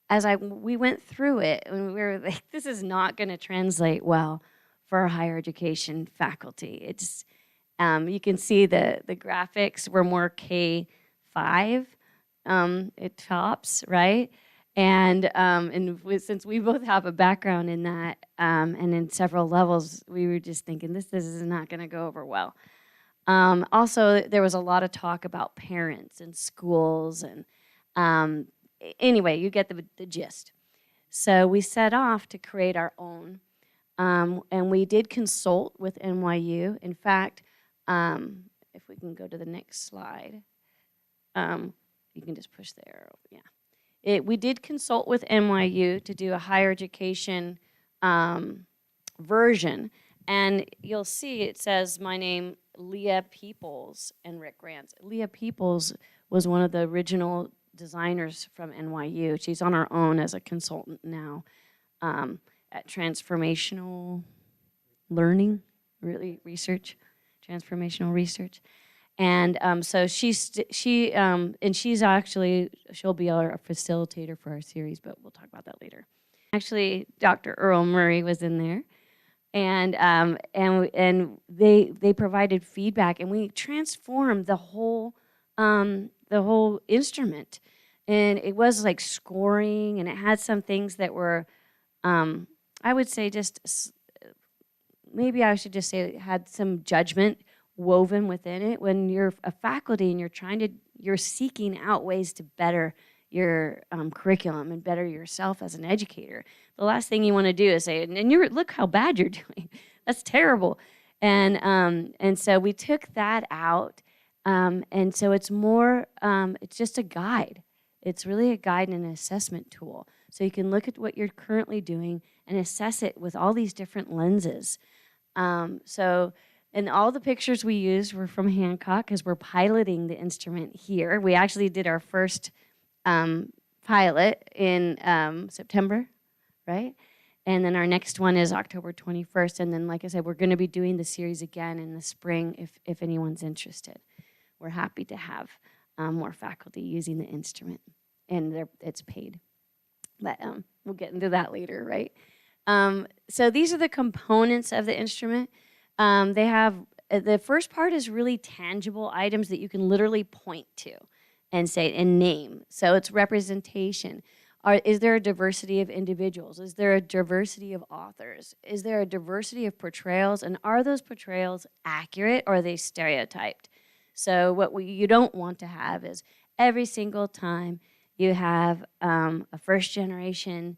as we went through it, and we were like, this is not going to translate well for our higher education faculty. It's you can see the graphics were more K-5 at tops, right? And since we both have a background in that and in several levels, we were just thinking this is not going to go over well. Also, there was a lot of talk about parents and schools, and anyway, you get the gist. So we set off to create our own, and we did consult with NYU. In fact, if we can go to the next slide, you can just push the arrow, yeah. We did consult with NYU to do a higher education version, and you'll see it says my name, Leah Peoples and Rick Grants. Leah Peoples was one of the original designers from NYU. She's on her own as a consultant now at Transformational Learning, really research, transformational research. And so she's actually, she'll be our facilitator for our series, but we'll talk about that later. Actually, Dr. Earl Murray was in there, and they provided feedback, and we transformed the whole instrument. And it was like scoring, and it had some things that were, I would say maybe I should just say it had some judgment woven within it. When you're a faculty and you're seeking out ways to better your curriculum and better yourself as an educator, the last thing you want to do is say, and look how bad you're doing. That's terrible. And so we took that out. And so it's more, it's just a guide. It's really a guide and an assessment tool. So you can look at what you're currently doing and assess it with all these different lenses. And all the pictures we used were from Hancock because we're piloting the instrument here. We actually did our first pilot in September, right? And then our next one is October 21st. And then, like I said, we're going to be doing the series again in the spring if anyone's interested. We're happy to have more faculty using the instrument, and it's paid. But we'll get into that later, right? So these are the components of the instrument. They have, the first part is really tangible items that you can literally point to and say, and name. So it's representation. Is there a diversity of individuals? Is there a diversity of authors? Is there a diversity of portrayals? And are those portrayals accurate, or are they stereotyped? So what you don't want to have is every single time you have a first generation,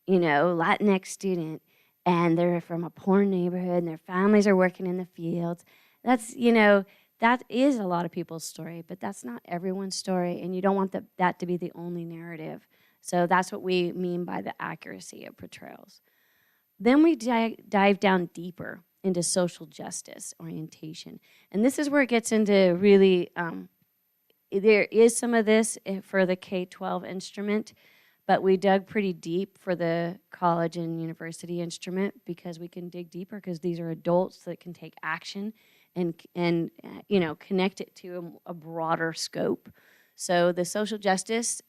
Latinx student, and they're from a poor neighborhood and their families are working in the fields. That's, that is a lot of people's story, but that's not everyone's story, and you don't want that to be the only narrative. So that's what we mean by the accuracy of portrayals. Then we dive down deeper into social justice orientation. And this is where it gets into really, there is some of this for the K-12 instrument, but we dug pretty deep for the college and university instrument because we can dig deeper because these are adults that can take action and connect it to a broader scope. So the social justice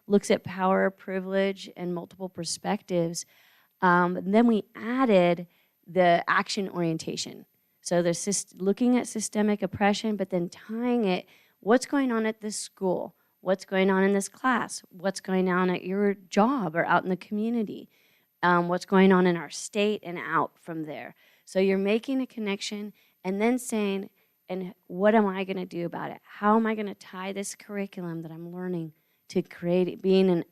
looks at power, privilege, and multiple perspectives. Then we added the action orientation. So there's looking at systemic oppression, but then tying it, what's going on at this school? What's going on in this class? What's going on at your job or out in the community? What's going on in our state and out from there? So you're making a connection and then saying, and what am I going to do about it? How am I going to tie this curriculum that I'm learning to create it, being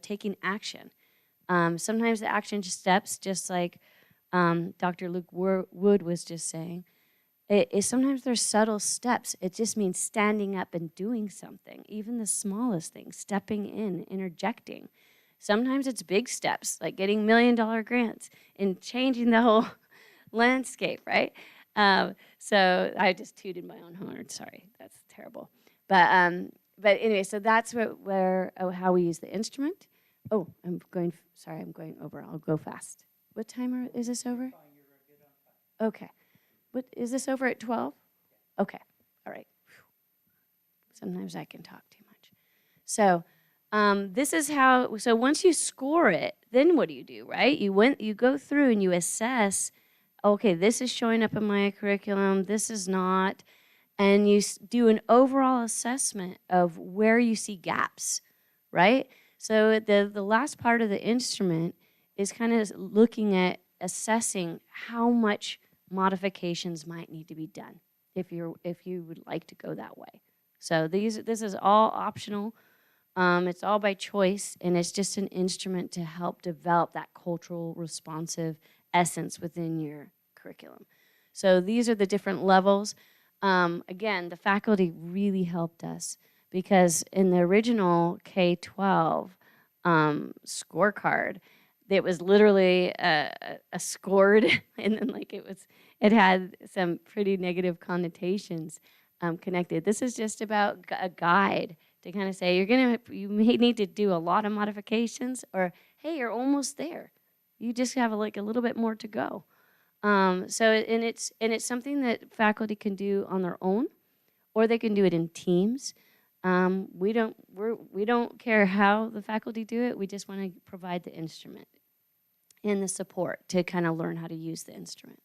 taking action? Sometimes the action steps, just like Dr. Luke Wood was just saying, sometimes there's subtle steps. It just means standing up and doing something, even the smallest thing, stepping in, interjecting. Sometimes it's big steps, like getting $1 million grants and changing the whole landscape, right? So I just tooted my own horn. Sorry, that's terrible. But anyway, so that's how we use the instrument. Oh, I'm going over. I'll go fast. What time is this over? Okay. What is this over at 12? Okay. All right. Sometimes I can talk too much. So this is how. So once you score it, then what do you do? Right? You go through and you assess. Okay, this is showing up in my curriculum. This is not, and you do an overall assessment of where you see gaps. Right? So the last part of the instrument is kind of looking at assessing how much modifications might need to be done if you would like to go that way. So this is all optional. It's all by choice, and it's just an instrument to help develop that cultural responsive essence within your curriculum. So these are the different levels. Again, the faculty really helped us because in the original K-12 scorecard, it was literally a scored, and then it had some pretty negative connotations connected. This is just about a guide to kind of say you may need to do a lot of modifications, or hey, you're almost there. You just have a little bit more to go. It's something that faculty can do on their own, or they can do it in teams. We don't care how the faculty do it. We just want to provide the instrument and the support to kind of learn how to use the instrument.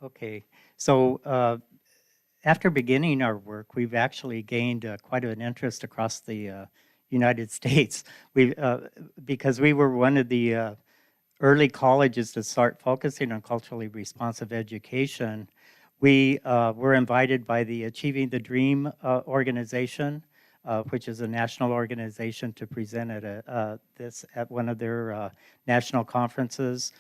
Okay, so after beginning our work, we've actually gained quite an interest across the United States. Because we were one of the early colleges to start focusing on culturally responsive education. We were invited by the Achieving the Dream organization, which is a national organization, to present at one of their national conferences.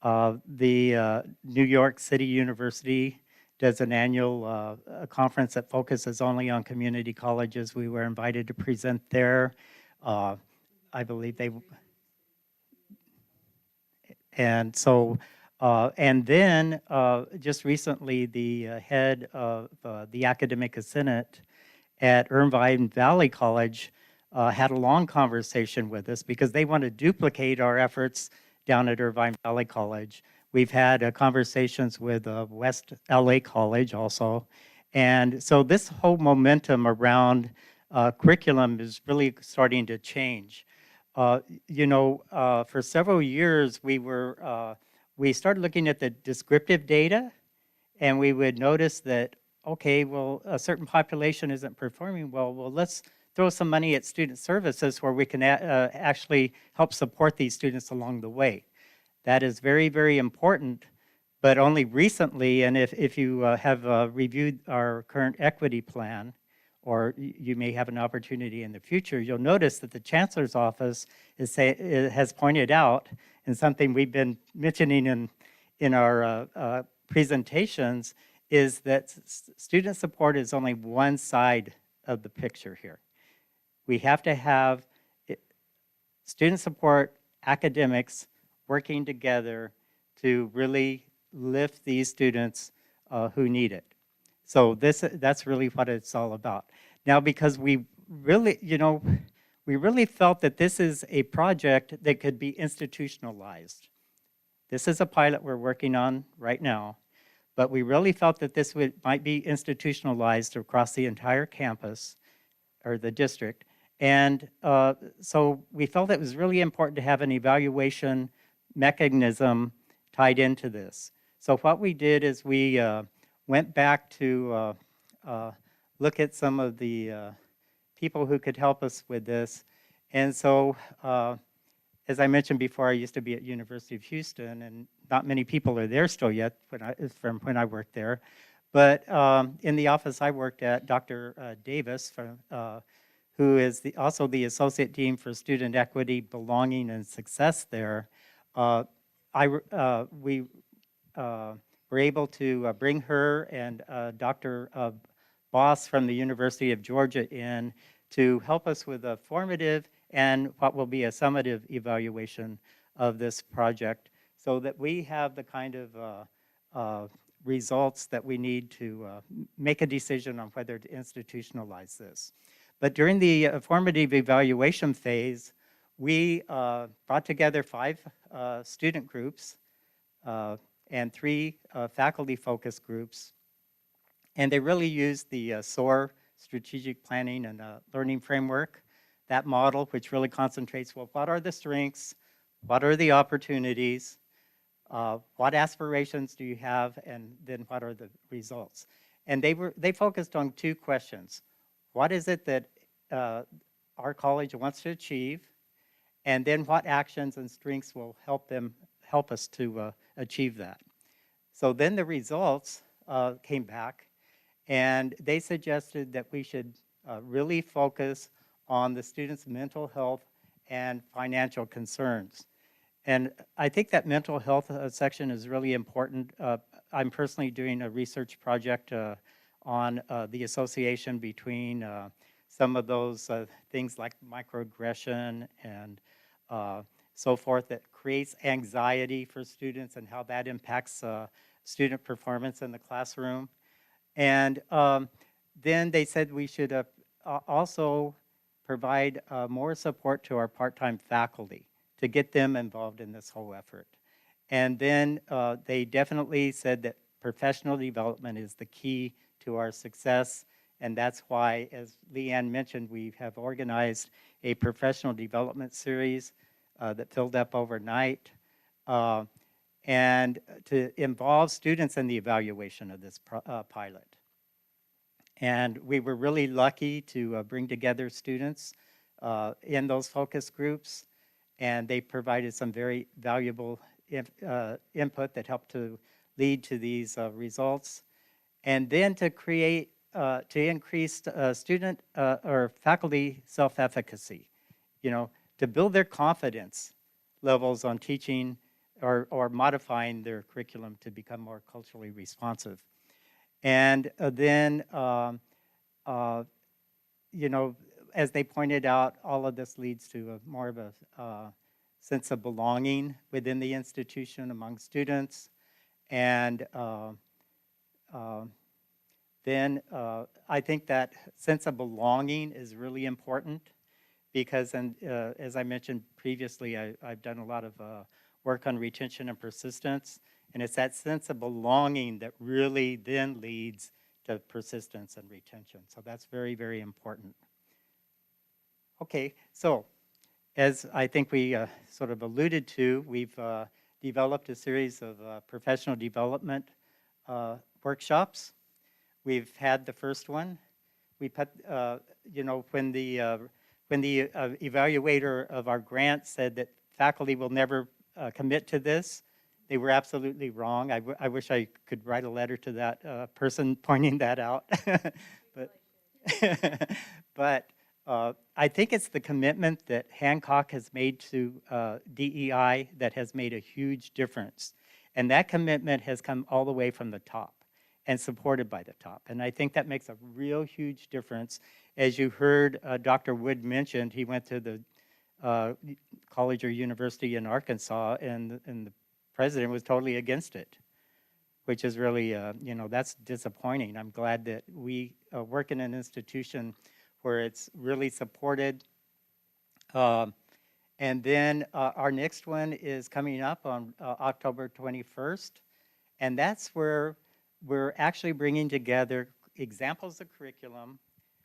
The New York City University does an annual conference that focuses only on community colleges. We were invited to present there. I believe and so And then just recently, the head of the Academic Senate at Irvine Valley College had a long conversation with us because they want to duplicate our efforts down at Irvine Valley College. We've had conversations with West LA College also. And so this whole momentum around curriculum is really starting to change. For several years, we started looking at the descriptive data, and we would notice that, okay, well, a certain population isn't performing well. Well, let's throw some money at student services where we can actually help support these students along the way. That is very, very important, but only recently, and if you have reviewed our current equity plan, or you may have an opportunity in the future, you'll notice that the Chancellor's Office has pointed out, and something we've been mentioning in our presentations, is that student support is only one side of the picture here. We have to have student support, academics working together to really lift these students who need it. So that's really what it's all about. Now, because we really felt that this is a project that could be institutionalized. This is a pilot we're working on right now, but we really felt that this might be institutionalized across the entire campus or the district. And so we felt it was really important to have an evaluation mechanism tied into this. So what we did is we went back to look at some of the people who could help us with this. And so, as I mentioned before, I used to be at University of Houston, and not many people are there still yet from when I worked there. But in the office I worked at, Dr. Davis, who is also the Associate Dean for Student Equity, Belonging, and Success there, we were able to bring her and Dr. Boss from the University of Georgia in to help us with a formative and what will be a summative evaluation of this project, so that we have the kind of results that we need to make a decision on whether to institutionalize this. But during the formative evaluation phase, we brought together 5 student groups and 3 faculty focus groups. And they really used the SOAR Strategic Planning and Learning Framework, that model, which really concentrates, well, what are the strengths? What are the opportunities? What aspirations do you have? And then what are the results? And they focused on 2 questions. What is it that our college wants to achieve? And then what actions and strengths will help us to achieve that? So then the results came back, and they suggested that we should really focus on the students' mental health and financial concerns. And I think that mental health section is really important. I'm personally doing a research project on the association between some of those things like microaggression and so forth that creates anxiety for students and how that impacts student performance in the classroom. And then they said we should also provide more support to our part-time faculty to get them involved in this whole effort. And then they definitely said that professional development is the key to our success. And that's why, as Leanne mentioned, we have organized a professional development series that filled up overnight, and to involve students in the evaluation of this pilot. And we were really lucky to bring together students in those focus groups, and they provided some very valuable input that helped to lead to these results. And then to create, to increase student or faculty self-efficacy, to build their confidence levels on teaching or modifying their curriculum to become more culturally responsive. And then, as they pointed out, all of this leads to more of a sense of belonging within the institution among students. And then I think that sense of belonging is really important because, as I mentioned previously, I've done a lot of work on retention and persistence, and it's that sense of belonging that really then leads to persistence and retention. So that's very, very important. Okay, so as I think we sort of alluded to, we've developed a series of professional development workshops. We've had the first one. We put, you know, when the evaluator of our grant said that faculty will never commit to this, they were absolutely wrong. I wish I could write a letter to that person pointing that out. but I think it's the commitment that Hancock has made to DEI that has made a huge difference. And that commitment has come all the way from the top and supported by the top. And I think that makes a real huge difference. As you heard Dr. Wood mentioned, he went to the college or university in Arkansas, and the president was totally against it, which is really, you know, that's disappointing. I'm glad that we work in an institution where it's really supported. And then our next one is coming up on October 21st, and that's where we're actually bringing together examples of curriculum.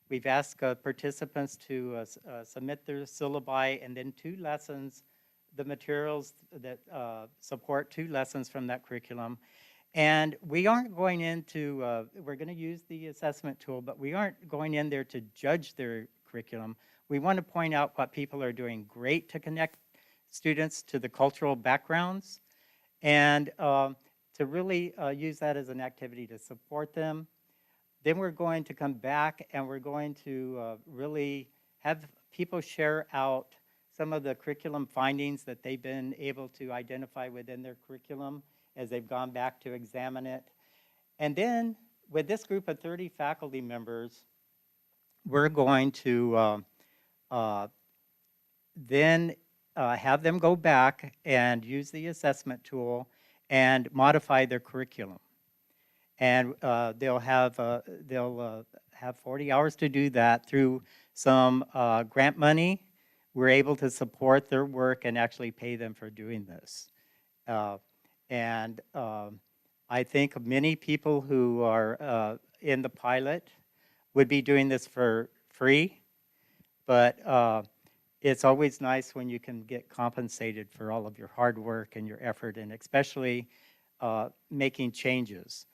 We've asked participants to submit their syllabi and then 2 lessons, the materials that support 2 lessons from that curriculum. And we aren't going into, we're going to use the assessment tool, but we aren't going in there to judge their curriculum. We want to point out what people are doing great to connect students to the cultural backgrounds and to really use that as an activity to support them. Then we're going to come back and we're going to really have people share out some of the curriculum findings that they've been able to identify within their curriculum as they've gone back to examine it. And then with this group of 30 faculty members, we're going to then have them go back and use the assessment tool and modify their curriculum. And they'll have 40 hours to do that through some grant money. We're able to support their work and actually pay them for doing this. And I think many people who are in the pilot would be doing this for free, but it's always nice when you can get compensated for all of your hard work and your effort, and especially making changes.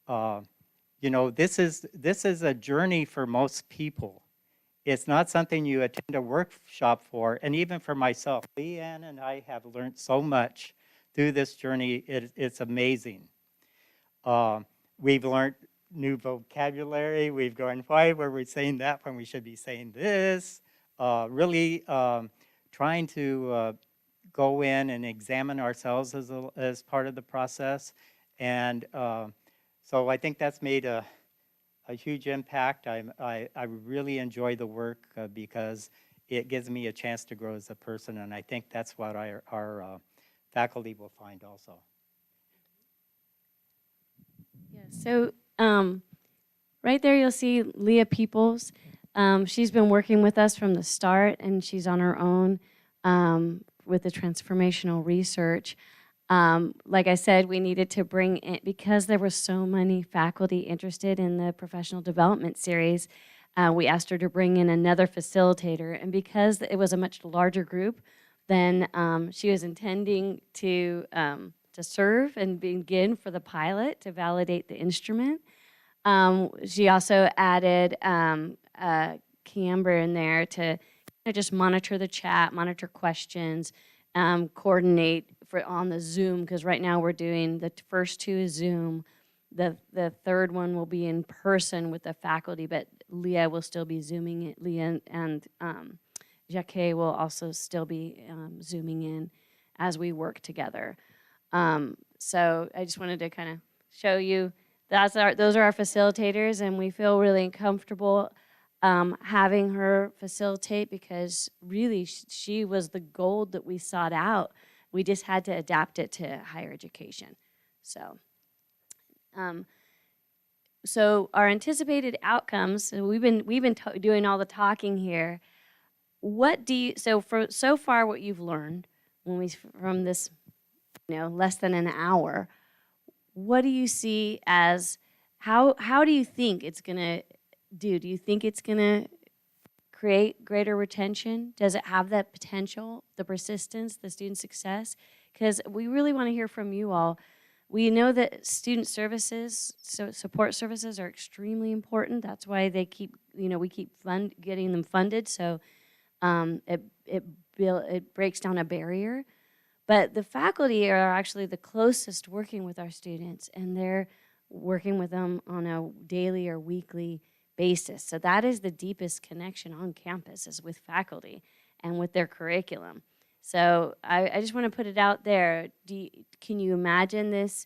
You know, this is a journey for most people. It's not something you attend a workshop for, and even for myself, Leanne and I have learned so much through this journey. It's amazing. We've learned new vocabulary. We've gone, why were we saying that when we should be saying this? Really trying to go in and examine ourselves as part of the process. And so I think that's made a huge impact. I really enjoy the work because it gives me a chance to grow as a person, and I think that's what our faculty will find also. Yeah, so right there you'll see Leah Peoples. She's been working with us from the start, and she's on her own with the transformational research. Like I said, we needed to bring in, because there were so many faculty interested in the professional development series, we asked her to bring in another facilitator. And because it was a much larger group than she was intending to serve and begin for the pilot to validate the instrument, she also added Camber in there to just monitor the chat, monitor questions, coordinate on the Zoom, because right now we're doing the first 2 is Zoom. The third one will be in person with the faculty, but Leah will still be Zooming in. Leah and Jacques will also still be Zooming in as we work together. So I just wanted to kind of show you those are our facilitators, and we feel really comfortable having her facilitate, because really she was the gold that we sought out. We just had to adapt it to higher education. So, so our anticipated outcomes. So we've been doing all the talking here. What do you so far what you've learned from this, less than an hour? What do you see as how do you think it's gonna do? Do you think it's gonna create greater retention? Does it have that potential, the persistence, the student success? Because we really want to hear from you all. We know that student services, support services are extremely important. That's why they keep, we keep getting them funded. So it breaks down a barrier. But the faculty are actually the closest working with our students, and they're working with them on a daily or weekly basis. So that is the deepest connection on campus, is with faculty and with their curriculum. So I just want to put it out there. Can you imagine this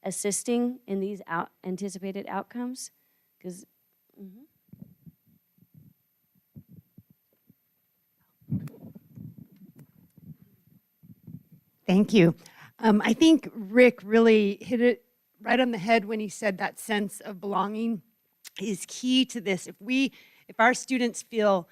assisting in these anticipated outcomes? Because Thank you. I think Rick really hit it right on the head when he said that sense of belonging is key to this. If our students feel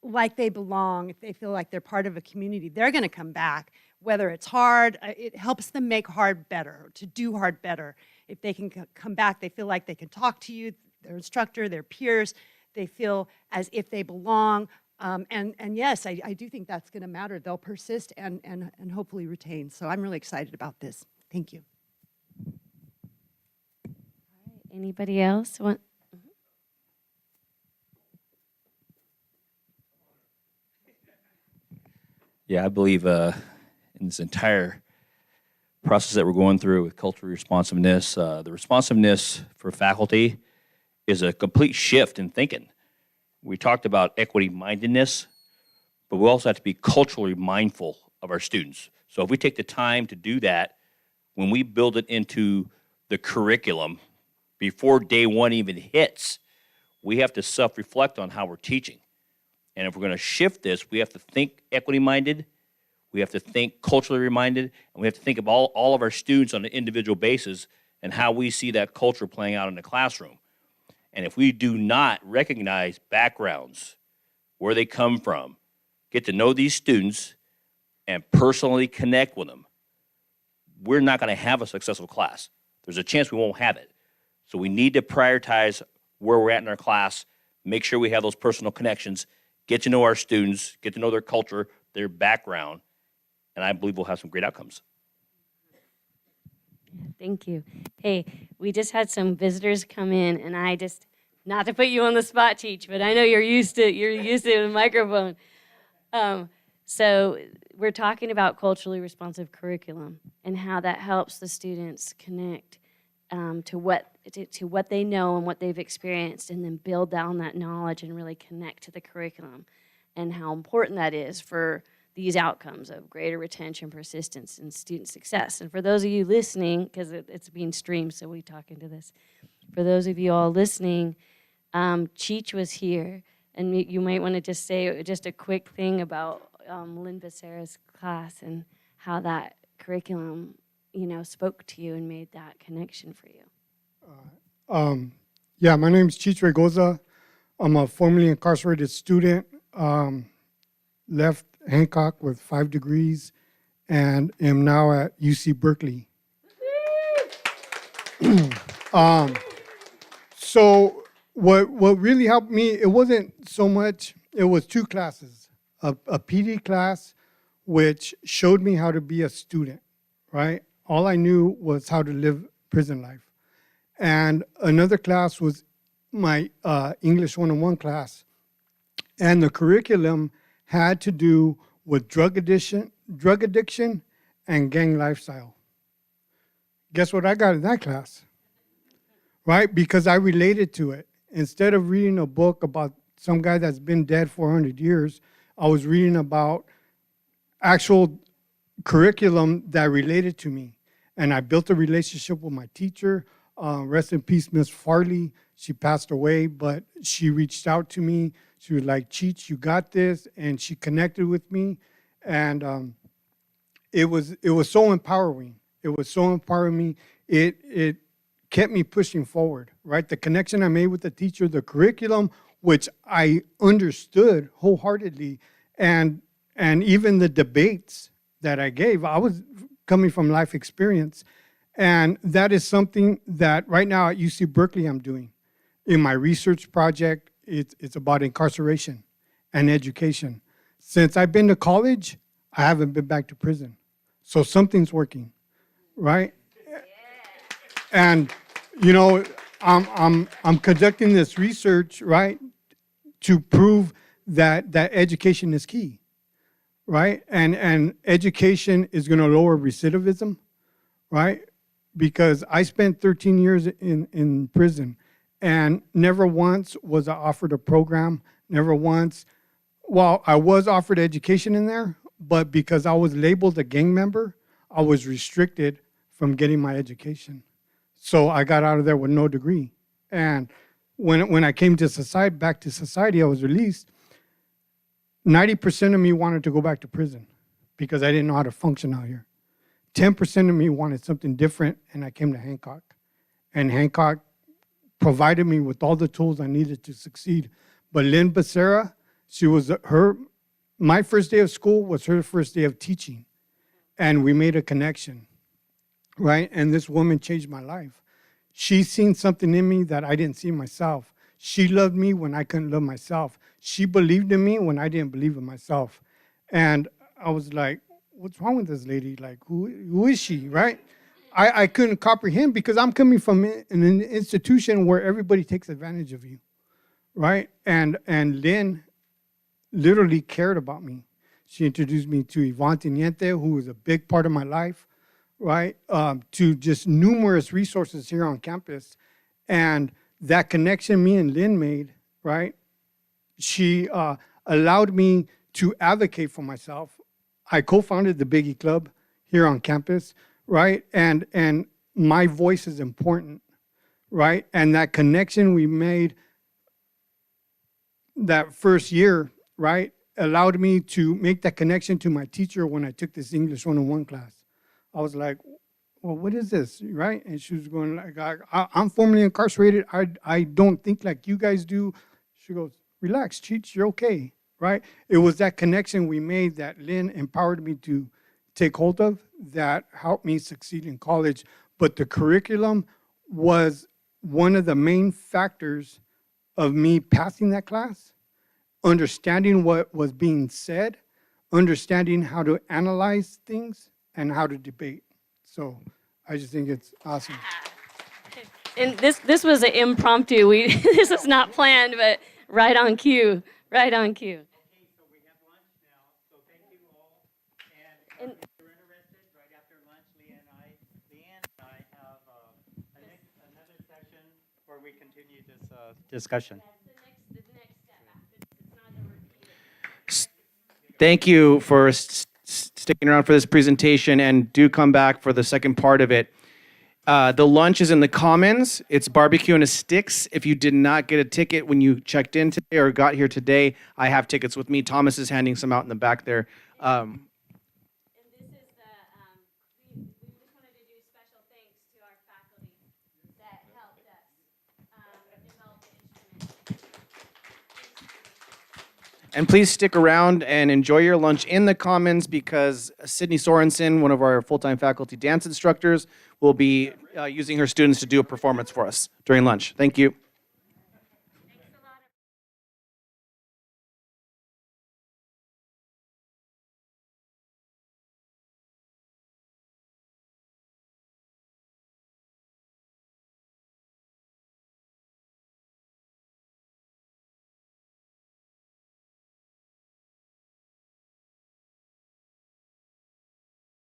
like they belong, if they feel like they're part of a community, they're going to come back. Whether it's hard, it helps them make hard better, to do hard better. If they can come back, they feel like they can talk to you, their instructor, their peers. They feel as if they belong. And yes, I do think that's going to matter. They'll persist and hopefully retain. So I'm really excited about this. Thank you. anybody else want? Yeah, I believe in this entire process that we're going through with cultural responsiveness, the responsiveness for faculty is a complete shift in thinking. We talked about equity-mindedness, but we also have to be culturally mindful of our students. So if we take the time to do that, when we build it into the curriculum, before day one even hits, we have to self-reflect on how we're teaching. And if we're going to shift this, we have to think equity-minded, we have to think culturally minded, and we have to think of all of our students on an individual basis and how we see that culture playing out in the classroom. And if we do not recognize backgrounds, where they come from, get to know these students, and personally connect with them, we're not going to have a successful class. There's a chance we won't have it. So we need to prioritize where we're at in our class, make sure we have those personal connections, get to know our students, get to know their culture, their background, and I believe we'll have some great outcomes. Thank you. Hey, we just had some visitors come in, and I just, not to put you on the spot, Cheech, but I know you're used to the microphone. So we're talking about culturally responsive curriculum and how that helps the students connect to what they know and what they've experienced, and then build down that knowledge and really connect to the curriculum, and how important that is for these outcomes of greater retention, persistence, and student success. And for those of you listening, because it's being streamed, so we talk into this. For those of you all listening, Cheech was here, and you might want to just say just a quick thing about Lynn Becerra's class and how that curriculum, spoke to you and made that connection for you. Yeah, my name is Cheech Regoza. I'm a formerly incarcerated student. Left Hancock with 5 degrees and am now at UC Berkeley. So what really helped me, it wasn't so much, it was 2 classes. A PD class, which showed me how to be a student, right? All I knew was how to live prison life. And another class was my English 101 class. And the curriculum had to do with drug addiction and gang lifestyle. Guess what I got in that class? Right? Because I related to it. Instead of reading a book about some guy that's been dead 400 years, I was reading about actual curriculum that related to me. And I built a relationship with my teacher. Rest in peace, Miss Farley. She passed away, but she reached out to me. She was like, Cheech, you got this. And she connected with me. And it was so empowering. It was so empowering me. It kept me pushing forward, right? The connection I made with the teacher, the curriculum, which I understood wholeheartedly, and even the debates that I gave, I was coming from life experience. And that is something that right now at UC Berkeley I'm doing. In my research project, it's about incarceration and education. Since I've been to college, I haven't been back to prison. So something's working, right? And you know, I'm conducting this research, right, to prove that education is key, right? And education is going to lower recidivism, right? Because I spent 13 years in prison, and never once was I offered a program, never once. Well, I was offered education in there, but because I was labeled a gang member, I was restricted from getting my education. So I got out of there with no degree. And when I came to society, back to society, I was released. 90% of me wanted to go back to prison because I didn't know how to function out here. 10% of me wanted something different, and I came to Hancock. And Hancock provided me with all the tools I needed to succeed. But Lynn Becerra, my first day of school was her first day of teaching. And we made a connection, right? And this woman changed my life. She's seen something in me that I didn't see myself. She loved me when I couldn't love myself. She believed in me when I didn't believe in myself. And I was like, what's wrong with this lady? Like, who is she, right? I couldn't comprehend because I'm coming from an institution where everybody takes advantage of you, right? And Lynn literally cared about me. She introduced me to Yvonne Teniente, who was a big part of my life, right? To just numerous resources here on campus. And that connection me and Lynn made, right? She allowed me to advocate for myself. I co-founded the Biggie Club here on campus, right? And my voice is important, right? And that connection we made that first year, right, allowed me to make that connection to my teacher when I took this English 101 class. I was like, well, what is this, right? And she was going like, I'm formerly incarcerated. I don't think like you guys do. She goes, relax, Cheech, you're okay, right? It was that connection we made that Lynn empowered me to take hold of that helped me succeed in college. But the curriculum was one of the main factors of me passing that class, understanding what was being said, understanding how to analyze things, and how to debate. So I just think it's awesome. And this was an impromptu. This was not planned, but right on cue. Right on cue. Okay, so we have lunch now, so thank you all. And if you're interested, right after lunch, Leanne and I have another session where we continue this discussion. Thank you for sticking around for this presentation, and do come back for the second part of it. The lunch is in the Commons. It's barbecue and a sticks. If you did not get a ticket when you checked in today or got here today, I have tickets with me. Thomas is handing some out in the back there. And this is we just wanted to do special thanks to our faculty that helped us develop the instrument. And please stick around and enjoy your lunch in the Commons, because Sydney Sorensen, one of our full-time faculty dance instructors, will be using her students to do a performance for us during lunch. Thank you.